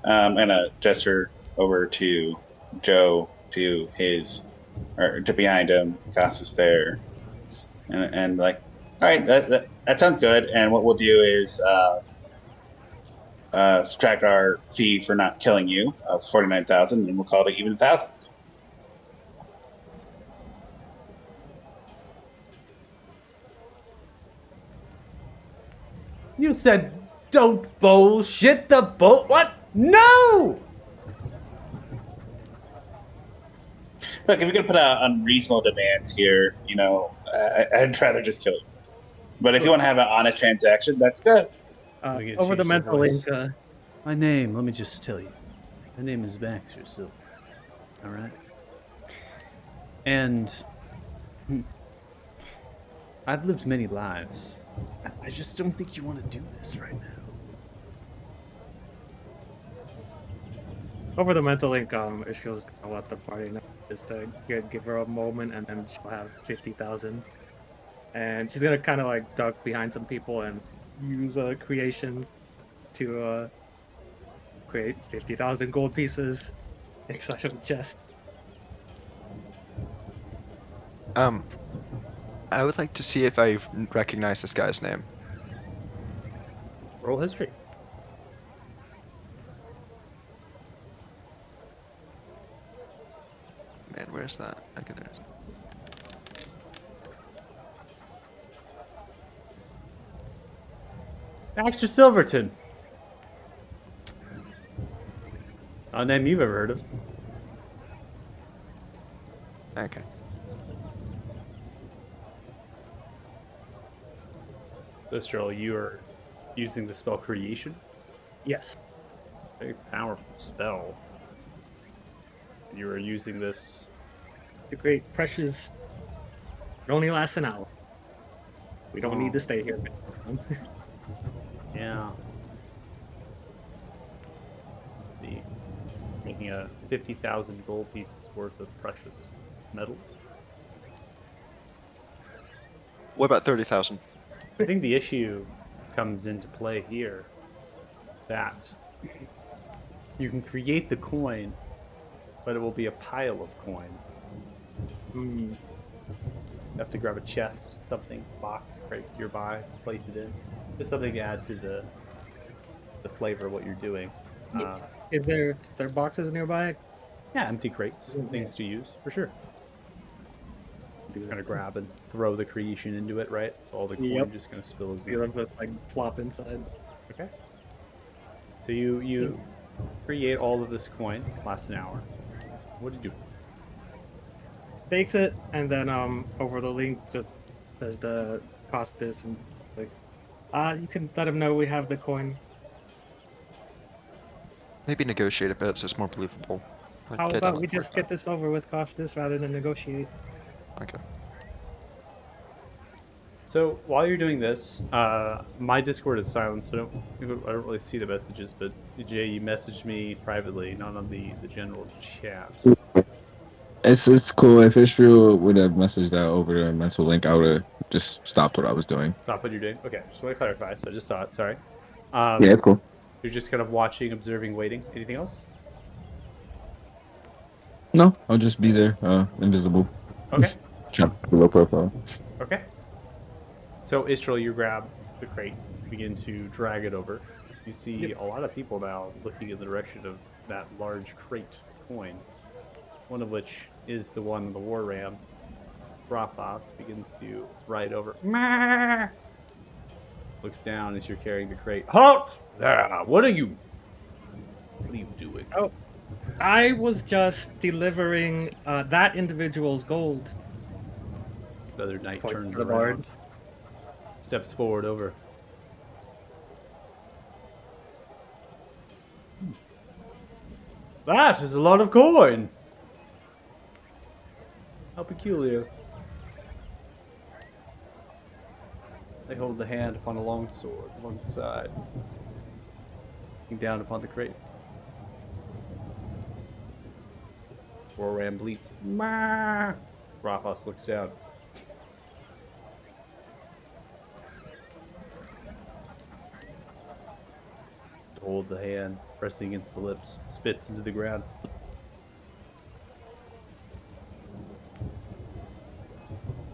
And a gesture over to Joe to his, or to behind him. Costas there, and like, all right, that sounds good. And what we'll do is subtract our fee for not killing you of 49,000, and we'll call it even 1,000. You said don't bullshit the bull. What? No! Look, if you're gonna put out unreasonable demands here, you know, I'd rather just kill you. But if you want to have an honest transaction, that's good. We can Over the change the mental voice. link, My name, let me just tell you. My name is Baxter Silver. Alright? And I've lived many lives. I just don't think you want to do this right now. over the mental income, she'll gonna let the party know just to give her a moment, and then she'll have 50,000. And she's gonna kind of like duck behind some people and use a creation to create 50,000 gold pieces inside of the chest. I would like to see if I recognize this guy's name. Roll history. Man, where's that? Okay, there's. Baxter Silverton. Not a name you've ever heard of. Okay. Thistral, you are using the spell creation. Yes. Very powerful spell. You are using this. The great precious. It only lasts an hour. We don't need to stay here. Yeah. Let's see. Making a 50,000 gold pieces worth of precious metal. What about 30,000? I think the issue comes into play here that you can create the coin, but it will be a pile of coin. You have to grab a chest, something, box, crate nearby, place it in. Just something to add to the flavor of what you're doing. Is there boxes nearby? Yeah, empty crates, things to use, for sure. You're gonna grab and throw the creation into it, right? So all the coin Yep. just kind of spills You in. know, just like flop inside. Okay. So you create all of this coin, lasts an hour. What do you do with it? Takes it and then over the link just says the cost this and place. You can let him know we have the coin. Maybe negotiate a bit so it's more believable. Like, How get down about to we the just get this over with cost this rather than negotiate? Okay. So while you're doing this, my Discord is silent, so I don't really see the messages. But Jay, you messaged me privately, not on the general chat. It's cool. If Israel would have messaged that over the mental link, I would have just stopped what I was doing. Stop what you're doing. Okay, just want to clarify. So I just saw it. Sorry. Yeah, it's cool. You're just kind of watching, observing, waiting. Anything else? No, I'll just be there, invisible. Okay. Jump low profile. Okay. So Israel, you grab the crate, begin to drag it over. You see a lot of people now looking in the direction of that large crate coin. One of which is the one in the war ram. Rothos begins to ride over. Meh! Looks down as you're carrying the crate. Halt! There! What are you doing? Oh, I was just delivering that individual's gold. The other knight Points turns to the bard. around, steps forward over. That is a lot of coin. How peculiar. They hold the hand upon a long sword along the side, looking down upon the crate. War ram bleats. Rothos looks down. To hold the hand, pressing against the lips, spits into the ground.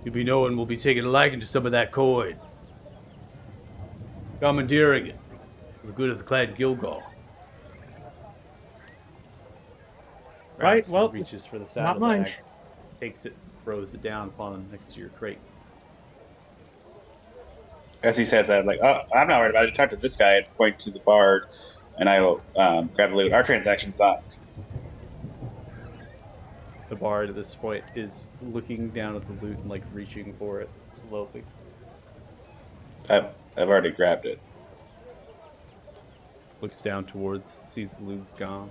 You'll be knowing we'll be taking a liking to some of that coin. Commandeering it. As good as the Clan Gilgal. Right, Grabs, well, reaches for the not saddlebag, mine. takes it, throws it down upon next to your crate. As he says that, I'm like, oh, I'm not worried about it. Talk to this guy and point to the bard, and I will grab the loot. Our transaction's done. The bard at this point is looking down at the loot and like reaching for it slowly. I've already grabbed it. Looks down towards, sees the loot's gone.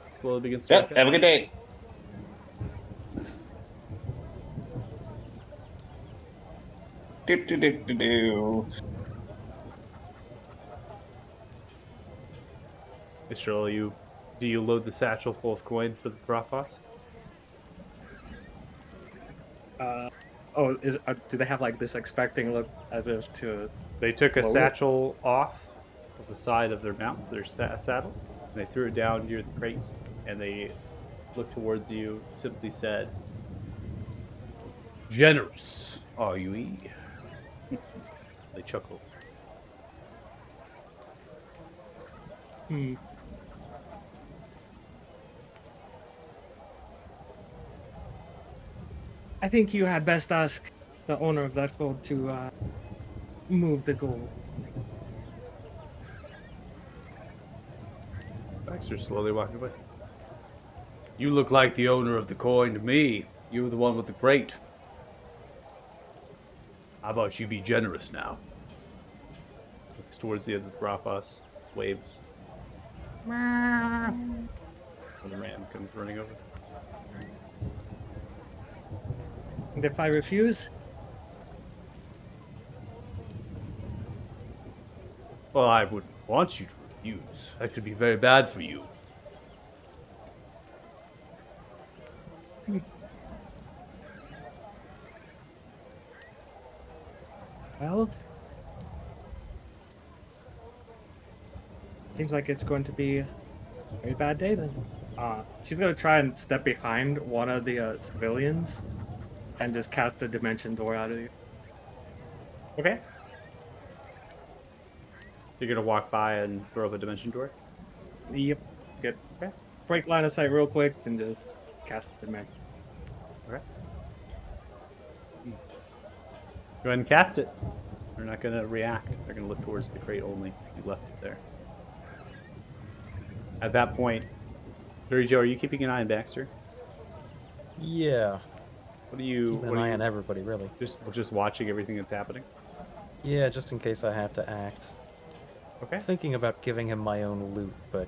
Slowly begins to Yep, walk out. have a good day. Do, do, do, do, do. Israel, do you load the satchel full of coin for the Throphos? Do they have like this expecting look as if to? They took a Load it. satchel off of the side of their mount, their saddle, and they threw it down near the crates, and they looked towards you, simply said, "Generous are you, ye?" They chuckled. I think you had best ask the owner of that gold to move the gold. Baxter's slowly walking away. You look like the owner of the coin to me. You were the one with the crate. How about you be generous now? Looks towards the other Thropos. Waves. And the ram comes running over. And if I refuse, Well, I wouldn't want you to refuse. That could be very bad for you. well, seems like it's going to be a very bad day then. She's gonna try and step behind one of the civilians and just cast the dimension door out of you. Okay. You're gonna walk by and throw up a dimension door? Yep. Get Okay. break line of sight real quick and just cast the dimension. Okay. Go ahead and cast it. They're not gonna react. They're gonna look towards the crate only. You left it there. At that point, Dirty Joe, are you keeping an eye on Baxter? Yeah. What are you? Keep an what are eye you on everybody, really. just watching everything that's happening? Yeah, just in case I have to act. Okay. Thinking about giving him my own loot, but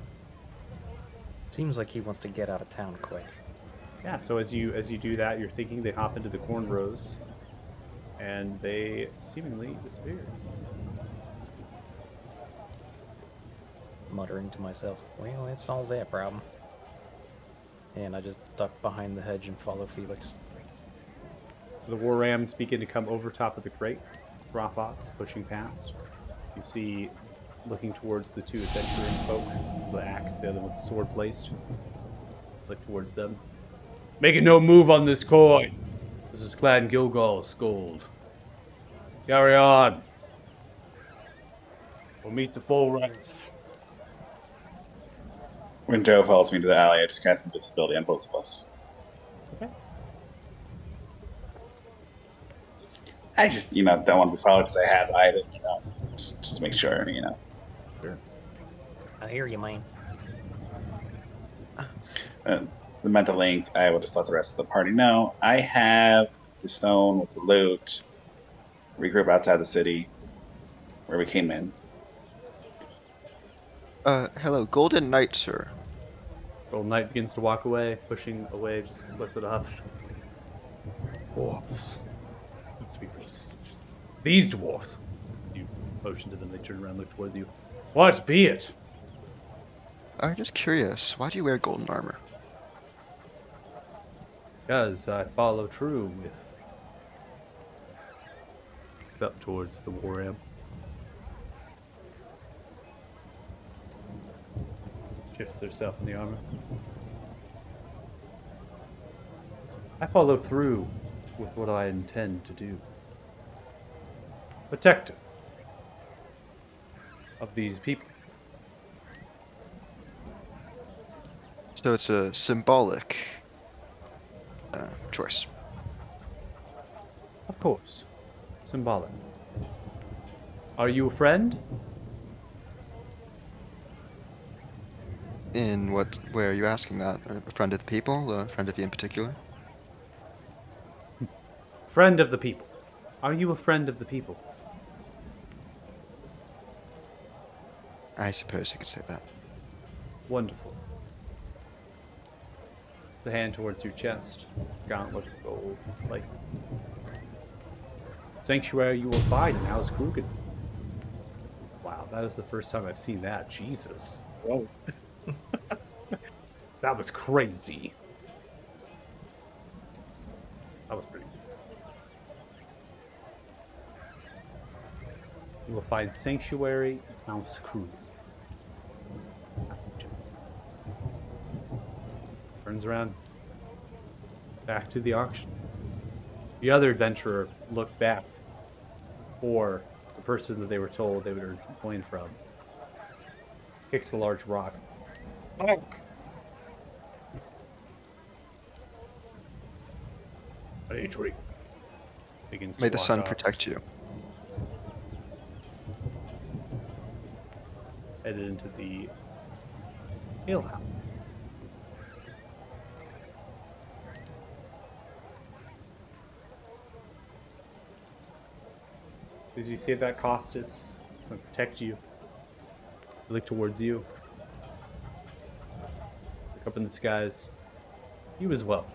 seems like he wants to get out of town quick. Yeah. So as you do that, you're thinking they hop into the corn rows, and they seemingly disappear. Muttering to myself, well, that solves that problem. And I just duck behind the hedge and follow Felix. The war rams begin to come over top of the crate. Thropos pushing past. You see, looking towards the two adventuring folk, the axe, the other with the sword placed. Look towards them. Making no move on this coin. This is Clan Gilgal's gold. Carry on. We'll meet the full ranks. When Joe follows me to the alley, I just cast invisibility on both of us. Okay. I just, don't want to be followed because I have eyed it, just to make sure, Sure. I hear you, man. The mental link, I will just let the rest of the party know. I have the stone with the loot. Regroup outside the city where we came in. Hello, Golden Knight, sir. Golden Knight begins to walk away, pushing away, just lets it off. Dwarfs. Let's be racist. These dwarfs. You motion to them, they turn around, look towards you. What be it? I'm just curious, why do you wear golden armor? Because I follow true with. Up towards the war ram. Shifts herself in the armor. I follow through with what I intend to do. Protector of these people. So it's a symbolic choice. Of course. Symbolic. Are you a friend? In what way are you asking that? A friend of the people? A friend of you in particular? Friend of the people. Are you a friend of the people? I suppose you could say that. Wonderful. The hand towards your chest. Gauntlet of gold. Like. Sanctuary you will find in House Krugen. Wow, that is the first time I've seen that. Jesus. Whoa. That was crazy. That was pretty good. You will find Sanctuary in House Krugen. Turns around. Back to the auction. The other adventurer looked back for the person that they were told they would earn some coin from. Kicks a large rock. Bonk! Are Hey, tree. Begins May to the walk sun off, protect you. headed into the alehouse. As you say that, Costas, sun protect you. I look towards you. Look up in the skies. You as well.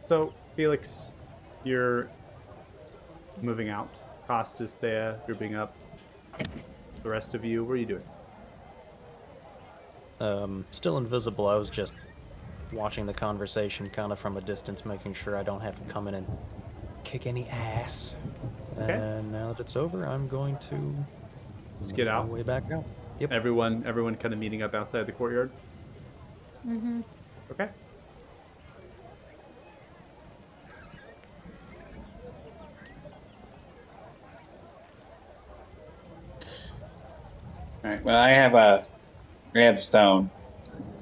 So, Felix, you're moving out. Costas there, grouping up. The rest of you, what are you doing? Still invisible. I was just watching the conversation kind of from a distance, making sure I don't have to come in and kick any ass. Okay. And now that it's over, I'm going to Just get make my out. way back out. Yep. Everyone kind of meeting up outside the courtyard. Mm-hmm. Okay. All right. Well, I have the stone.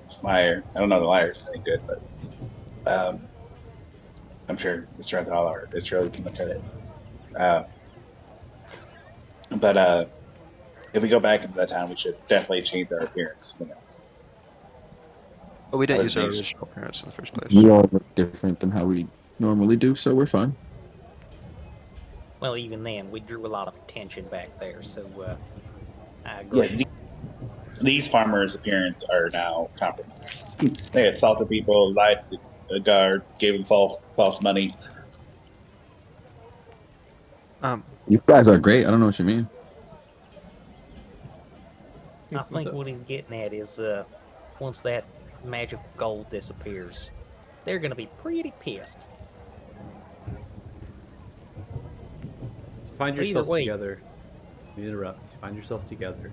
This lyre. I don't know if the lyre's any good, but I'm sure Mr. Athala or Israel can look at it. Uh, but if we go back into that town, we should definitely change our appearance. But we didn't Other use our things. original appearance in the first place. We all look different than how we normally do, so we're fine. Well, even then, we drew a lot of attention back there, so I agree. Yeah, these farmers' appearance are now compromised. They assaulted people, lied to the guard, gave them false money. You guys are great. I don't know what you mean. I think what he's getting at is once that magical gold disappears, they're going to be pretty pissed. So find But either yourselves way- together. You interrupt. Find yourselves together.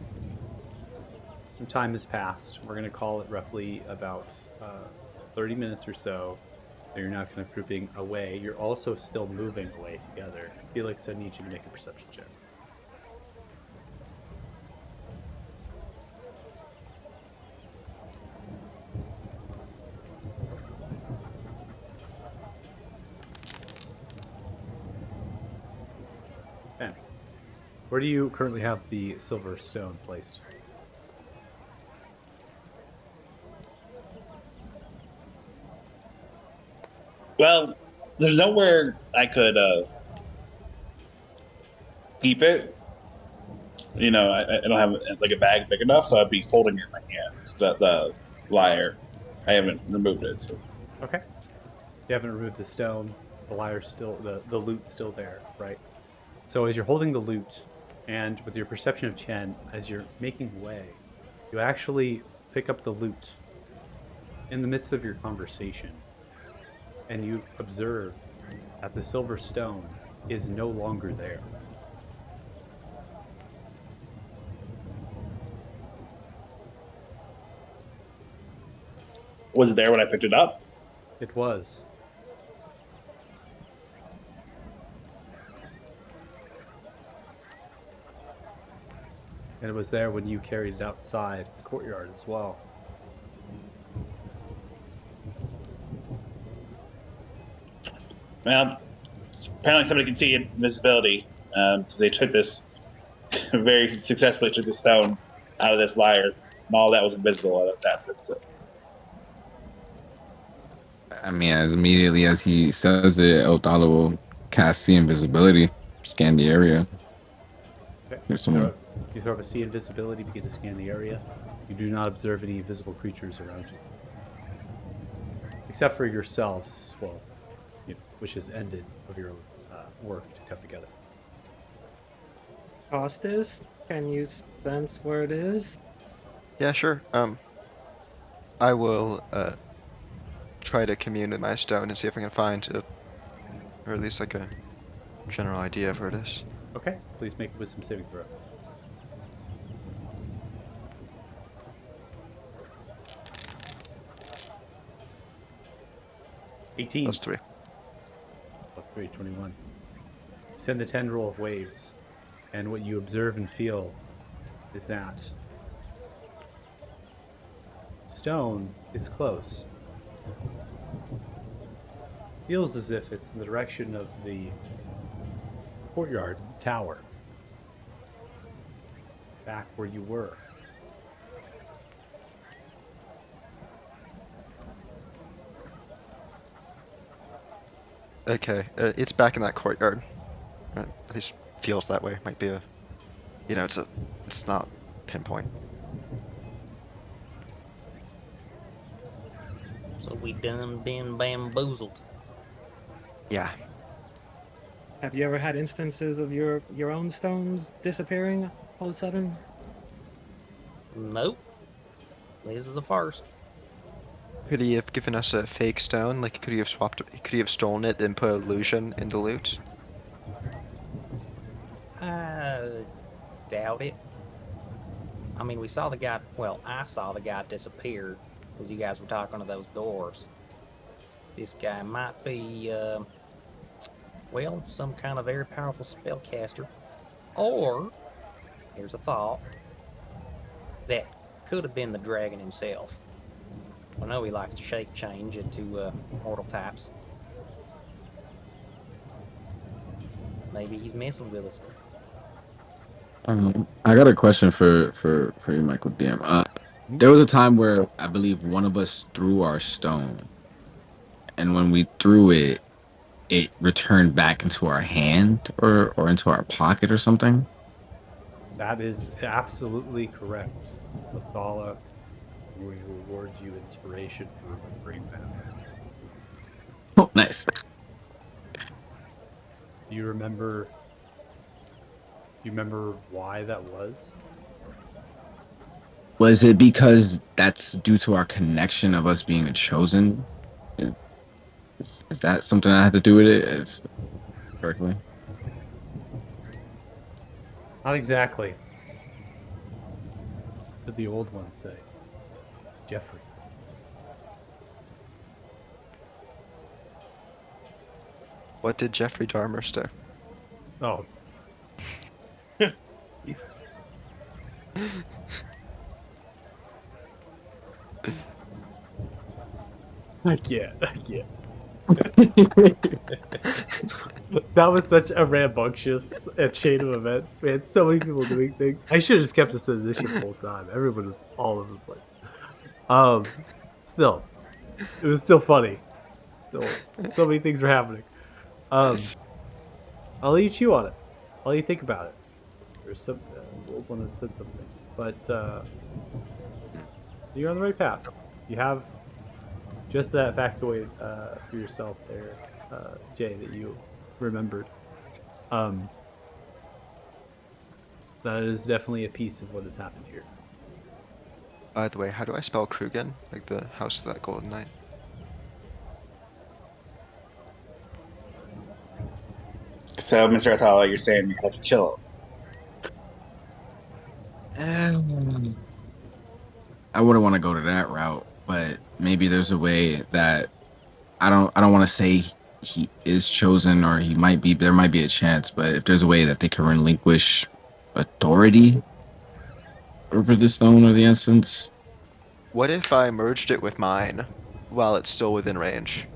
Some time has passed. We're going to call it roughly about 30 minutes or so. You're now kind of grouping away. You're also still moving away together. Felix, I need you to make a perception check. Ben, where do you currently have the silver stone placed? Well, there's nowhere I could keep it. You know, I don't have like a bag big enough, so I'd be holding it in my hands. The lyre, I haven't removed it. So. Okay. You haven't removed the stone. The lyre's still, the loot's still there, right? So as you're holding the loot, and with your perception of Chen, as you're making way, you actually pick up the loot in the midst of your conversation, and you observe that the silver stone is no longer there. Was it there when I picked it up? It was. And it was there when you carried it outside the courtyard as well. Well, apparently somebody can see invisibility because they took this very successfully took the stone out of this lyre, and all that was invisible while that's happened. So. I mean, as immediately as he says it, El Dalo will cast see invisibility, scan the area. Okay. There's someone. You throw up a see invisibility, begin to scan the area. You do not observe any visible creatures around you. Except for yourselves, well, which has ended of your work to come together. Costas, can you sense where it is? Yeah, sure. I will try to commune with my stone and see if I can find it, or at least like a general idea of where it is. Okay, please make a wisdom saving throw. That's 3. Plus 3, 21. Send the tendril of waves, and what you observe and feel is that stone is close. Feels as if it's in the direction of the courtyard tower, back where you were. Okay, it's back in that courtyard. At least feels that way. Might be a, it's not pinpoint. So we done been bamboozled. Yeah. Have you ever had instances of your own stones disappearing all of a sudden? Nope. This is a first. Could he have given us a fake stone? Like, could he have swapped? Could he have stolen it and put illusion in the loot? Doubt it. I mean, we saw the guy. Well, I saw the guy disappear as you guys were talking to those doors. This guy might be, well, some kind of very powerful spellcaster. Or, here's a thought, that could have been the dragon himself. I know he likes to shape change into mortal types. Maybe he's messing with us. I got a question for you, Michael. DM. There was a time where I believe one of us threw our stone, and when we threw it, it returned back into our hand or into our pocket or something. That is absolutely correct. Abdallah, we reward you inspiration for remembering that. Oh, nice. Do you remember? Do you remember why that was? Was it because that's due to our connection of us being chosen? Is that something I had to do with it? If correctly. Not exactly. What did the old one say? Jeffrey. What did Jeffrey Dahmer do? Oh. He's- I can't. That was such a rambunctious chain of events. We had so many people doing things. I should have just kept this in initiative the whole time. Everyone was all over the place. Still, it was still funny. Still, so many things were happening. I'll let you chew on it. I'll let you think about it. There's some old one that said something, but you're on the right path. You have just that factoid for yourself there, Jay, that you remembered. That is definitely a piece of what has happened here. By the way, how do I spell Krugen? Like the House of that Golden Knight. So, Mr. Atala, you're saying we have to kill him. I wouldn't want to go to that route, but maybe there's a way that I don't want to say he is chosen or he might be. There might be a chance, but if there's a way that they can relinquish authority over the stone or the essence. What if I merged it with mine while it's still within range?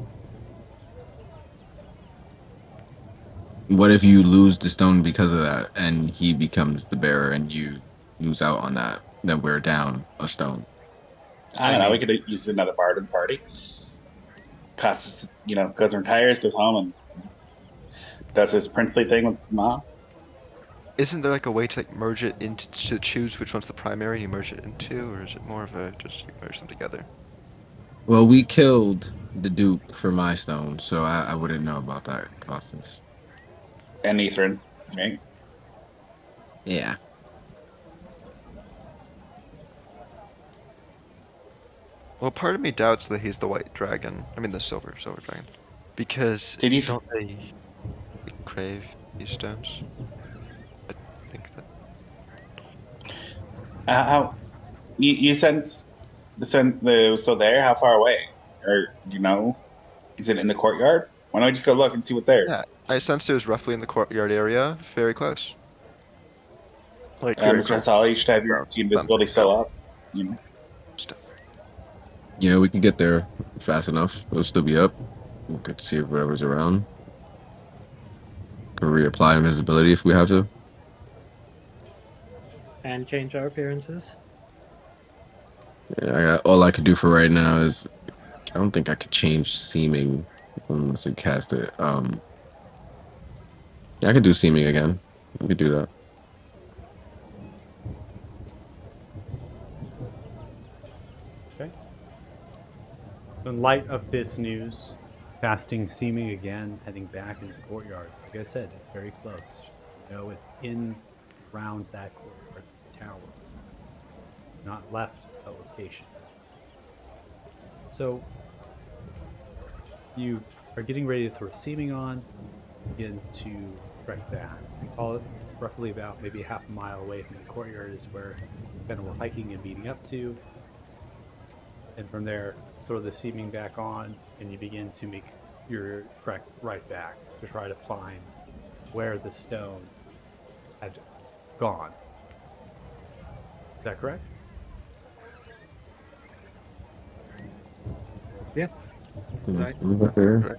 What if you lose the stone because of that, and he becomes the bearer, and you lose out on that? That we're down a stone. I don't know. We could use another bard in the party. Costs, goes and retires, goes home, and does his princely thing with his mom. Isn't there like a way to like merge it into to choose which one's the primary and you merge it into, or is it more of a just you merge them together? Well, we killed the Duke for my stone, so I wouldn't know about that, Costas. And Ithrin, right? Yeah. Well, part of me doubts that he's the white dragon. I mean, the silver dragon, because Did you don't they crave these stones? I think that. how you sense the sense that it was still there? How far away? Or is it in the courtyard? Why don't we just go look and see what's there? Yeah, I sensed it was roughly in the courtyard area, very close. Like Mr. Thalia, you should have your seat visibility still up. You know, Yeah, we can get there fast enough. It'll still be up. We could see if whatever's around. Can reapply invisibility if we have to. And change our appearances. Yeah, all I could do for right now is I don't think I could change seeming unless I cast it. Yeah, I could do seeming again. We could do that. Okay. In light of this news, casting seeming again, heading back into the courtyard. Like I said, it's very close. You know, it's in around that courtyard of the tower. Not left a location. So you are getting ready to throw seeming on, begin to trek back. And call it roughly about maybe half a mile away from the courtyard is where kind of we're hiking and meeting up to. And from there, throw the seeming back on, and you begin to make your trek right back to try to find where the stone had gone. Is that correct? Yeah. Right. Up there.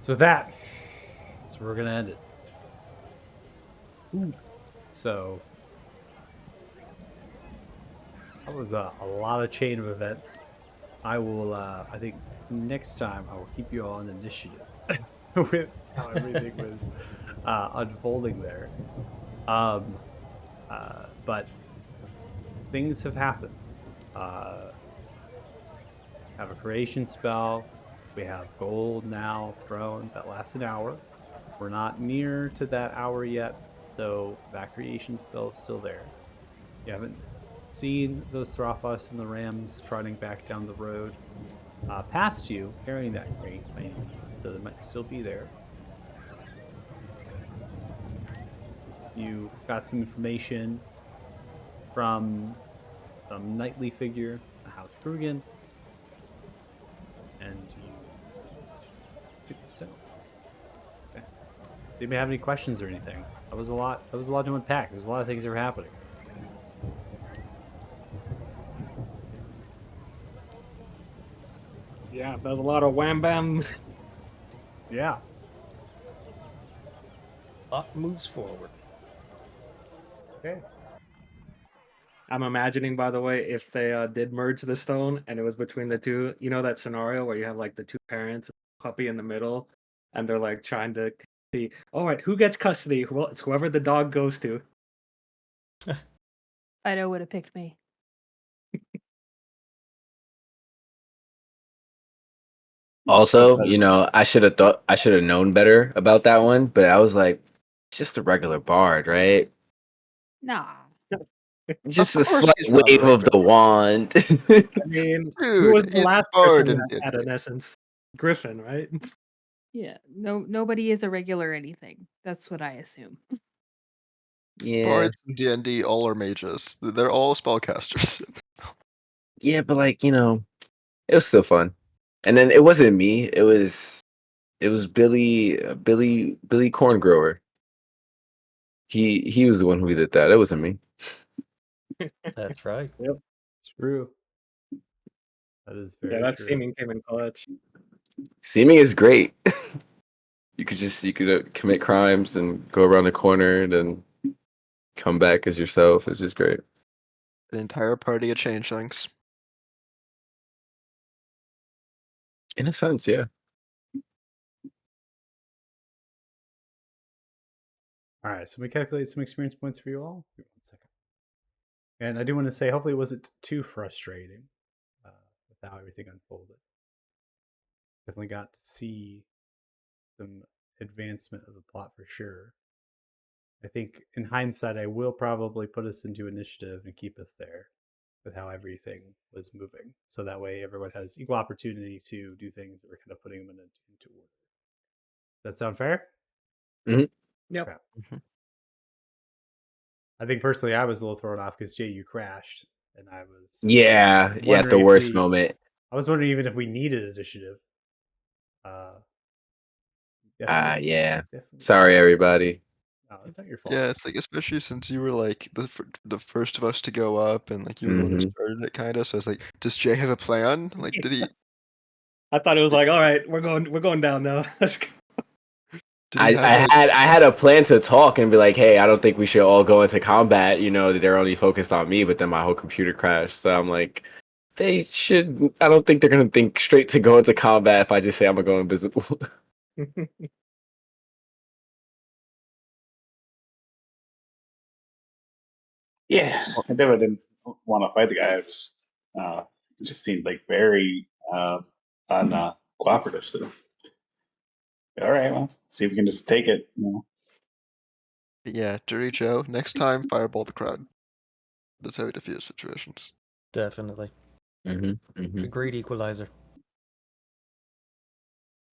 So that's where we're gonna end it. So that was a lot of chain of events. I will. I think next time I will keep you on initiative with how everything was unfolding there. But things have happened. Have a creation spell. We have gold now thrown that lasts an hour. We're not near to that hour yet, so that creation spell is still there. You haven't seen those Throphos and the Rams trotting back down the road past you, carrying that crate by any means, so they might still be there. You got some information from some knightly figure, the House Krugen, and you get the stone. Okay. Do you have any questions or anything? That was a lot. That was a lot to unpack. There's a lot of things that were happening. Yeah, there's a lot of wham bam. Yeah. Up moves forward. Okay. I'm imagining, by the way, if they did merge the stone and it was between the two, you know that scenario where you have like the two parents, puppy in the middle, and they're like trying to see, all right, who gets custody? Well, it's whoever the dog goes to. Ido would have picked me. Also, I should have known better about that one, but I was like, it's just a regular bard, right? Nah. Just a Of course slight he's not wave of regular. the wand. I mean, who was Dude, the he's last bard person in that had D&D. an essence? Griffin, right? Yeah. Nobody is a regular anything. That's what I assume. Yeah, Bards in D&D all are mages. They're all spellcasters. yeah, but like it was still fun. And then it wasn't me. It was Billy Corn Grower. He was the one who did that. It wasn't me. That's right. Yep. It's true. That is very Yeah, that true. seeming came in clutch. Seeming is great. You could commit crimes and go around the corner and then come back as yourself. It's just great. An entire party of changelings. In a sense, yeah. All right, so we calculate some experience points for you all. Give me 1 second. And I do want to say, hopefully, it wasn't too frustrating with how everything unfolded. Definitely got to see some advancement of the plot for sure. I think, in hindsight, I will probably put us into initiative and keep us there with how everything was moving. So that way, everyone has equal opportunity to do things that we're kind of putting them into order. Does that sound fair? Yep. Okay. I think personally, I was a little thrown off because Jay, you crashed, and I was Yeah, at the wondering if worst we- moment. I was wondering even if we needed initiative. Yeah. Definitely. Sorry, everybody. No, it's not your fault. Yeah, it's like especially since you were like the first of us to go up, and like you were the one who Mhm. started it, kind of. So I was like, does Jay have a plan? Like, did he? I thought it was like, all right, we're going down now. Let's go. Did he have like? I had a plan to talk and be like, hey, I don't think we should all go into combat. You know, they're only focused on me, but then my whole computer crashed. So I'm like, they should. I don't think they're gonna think straight to go into combat if I just say I'm gonna go invisible. Yeah, I definitely didn't want to fight the guy. It just seemed like very uncooperative. So, all right, well, see if we can just take it. Yeah, Dirty Joe. Next time, fireball the crowd. That's how we defuse situations. Definitely. Mm-hmm. The great equalizer.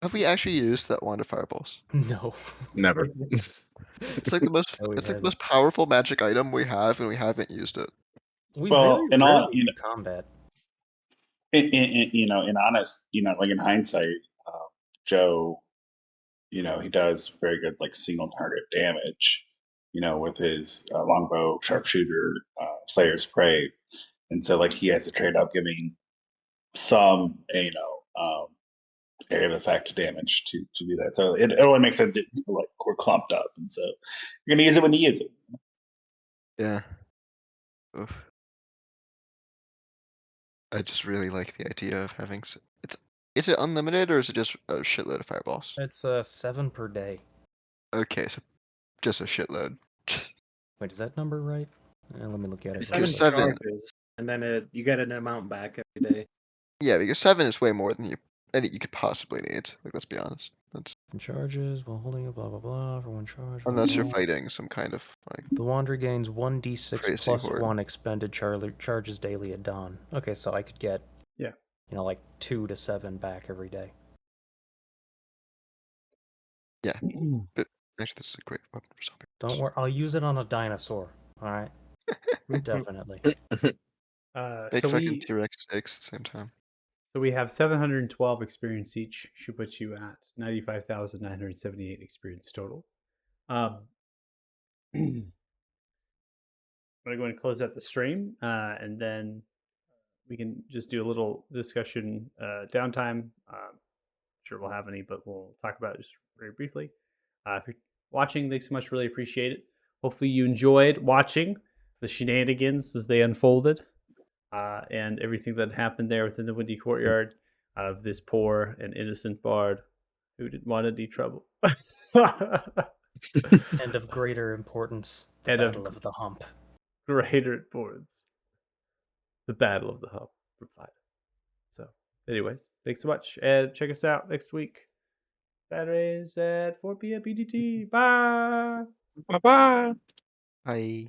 Have we actually used that wand of fireballs? No. Never. It's like the most. No, we It's like the haven't. most powerful magic item we have, and we haven't used it. We Well, very in all, rarely do combat. in honest, like in hindsight, Joe, he does very good like single target damage, with his longbow, sharpshooter, Slayer's Prey, and so like he has to trade up giving some, area of effect damage to do that. So it only makes sense if people like we're clumped up, and so you're gonna use it when you use it. Yeah. Oof. I just really like the idea of having. It's. Is it unlimited or is it just a shitload of fireballs? It's 7 per day. Okay, so just a shitload. Wait, is that number right? Let me look at it. It's real your Seven quick. seven. charges, and then you get an amount back every day. Yeah, because 7 is way more than you could possibly need. Like, let's be honest. That's Charges while holding a blah blah blah for 1 charge. unless you're blah. fighting some kind of like The Wanderer gains 1d6 crazy plus horde. 1 expended charges daily at dawn. Okay, so I could get, Yeah. like 2 to 7 back every day. Yeah, but actually, this is a great weapon for zombie. Don't worry, I'll use it on a dinosaur. All right, definitely. Make So fucking we T-Rex steaks at the same time. so we have 712 experience each. Should put you at 95,978 experience total. I'm gonna go ahead and close out the stream, and then we can just do a little discussion downtime. Sure, we'll have any, but we'll talk about it just very briefly. If you're watching, thanks so much. Really appreciate it. Hopefully, you enjoyed watching the shenanigans as they unfolded, and everything that happened there within the Windy Courtyard of this poor and innocent bard who didn't want any trouble. And of greater importance, the And of Battle of the Hump. greater importance, the Battle of the Hump from Fido. So, anyways, thanks so much, and check us out next week. Saturdays at 4 p.m. PDT. Bye. Bye bye. Bye.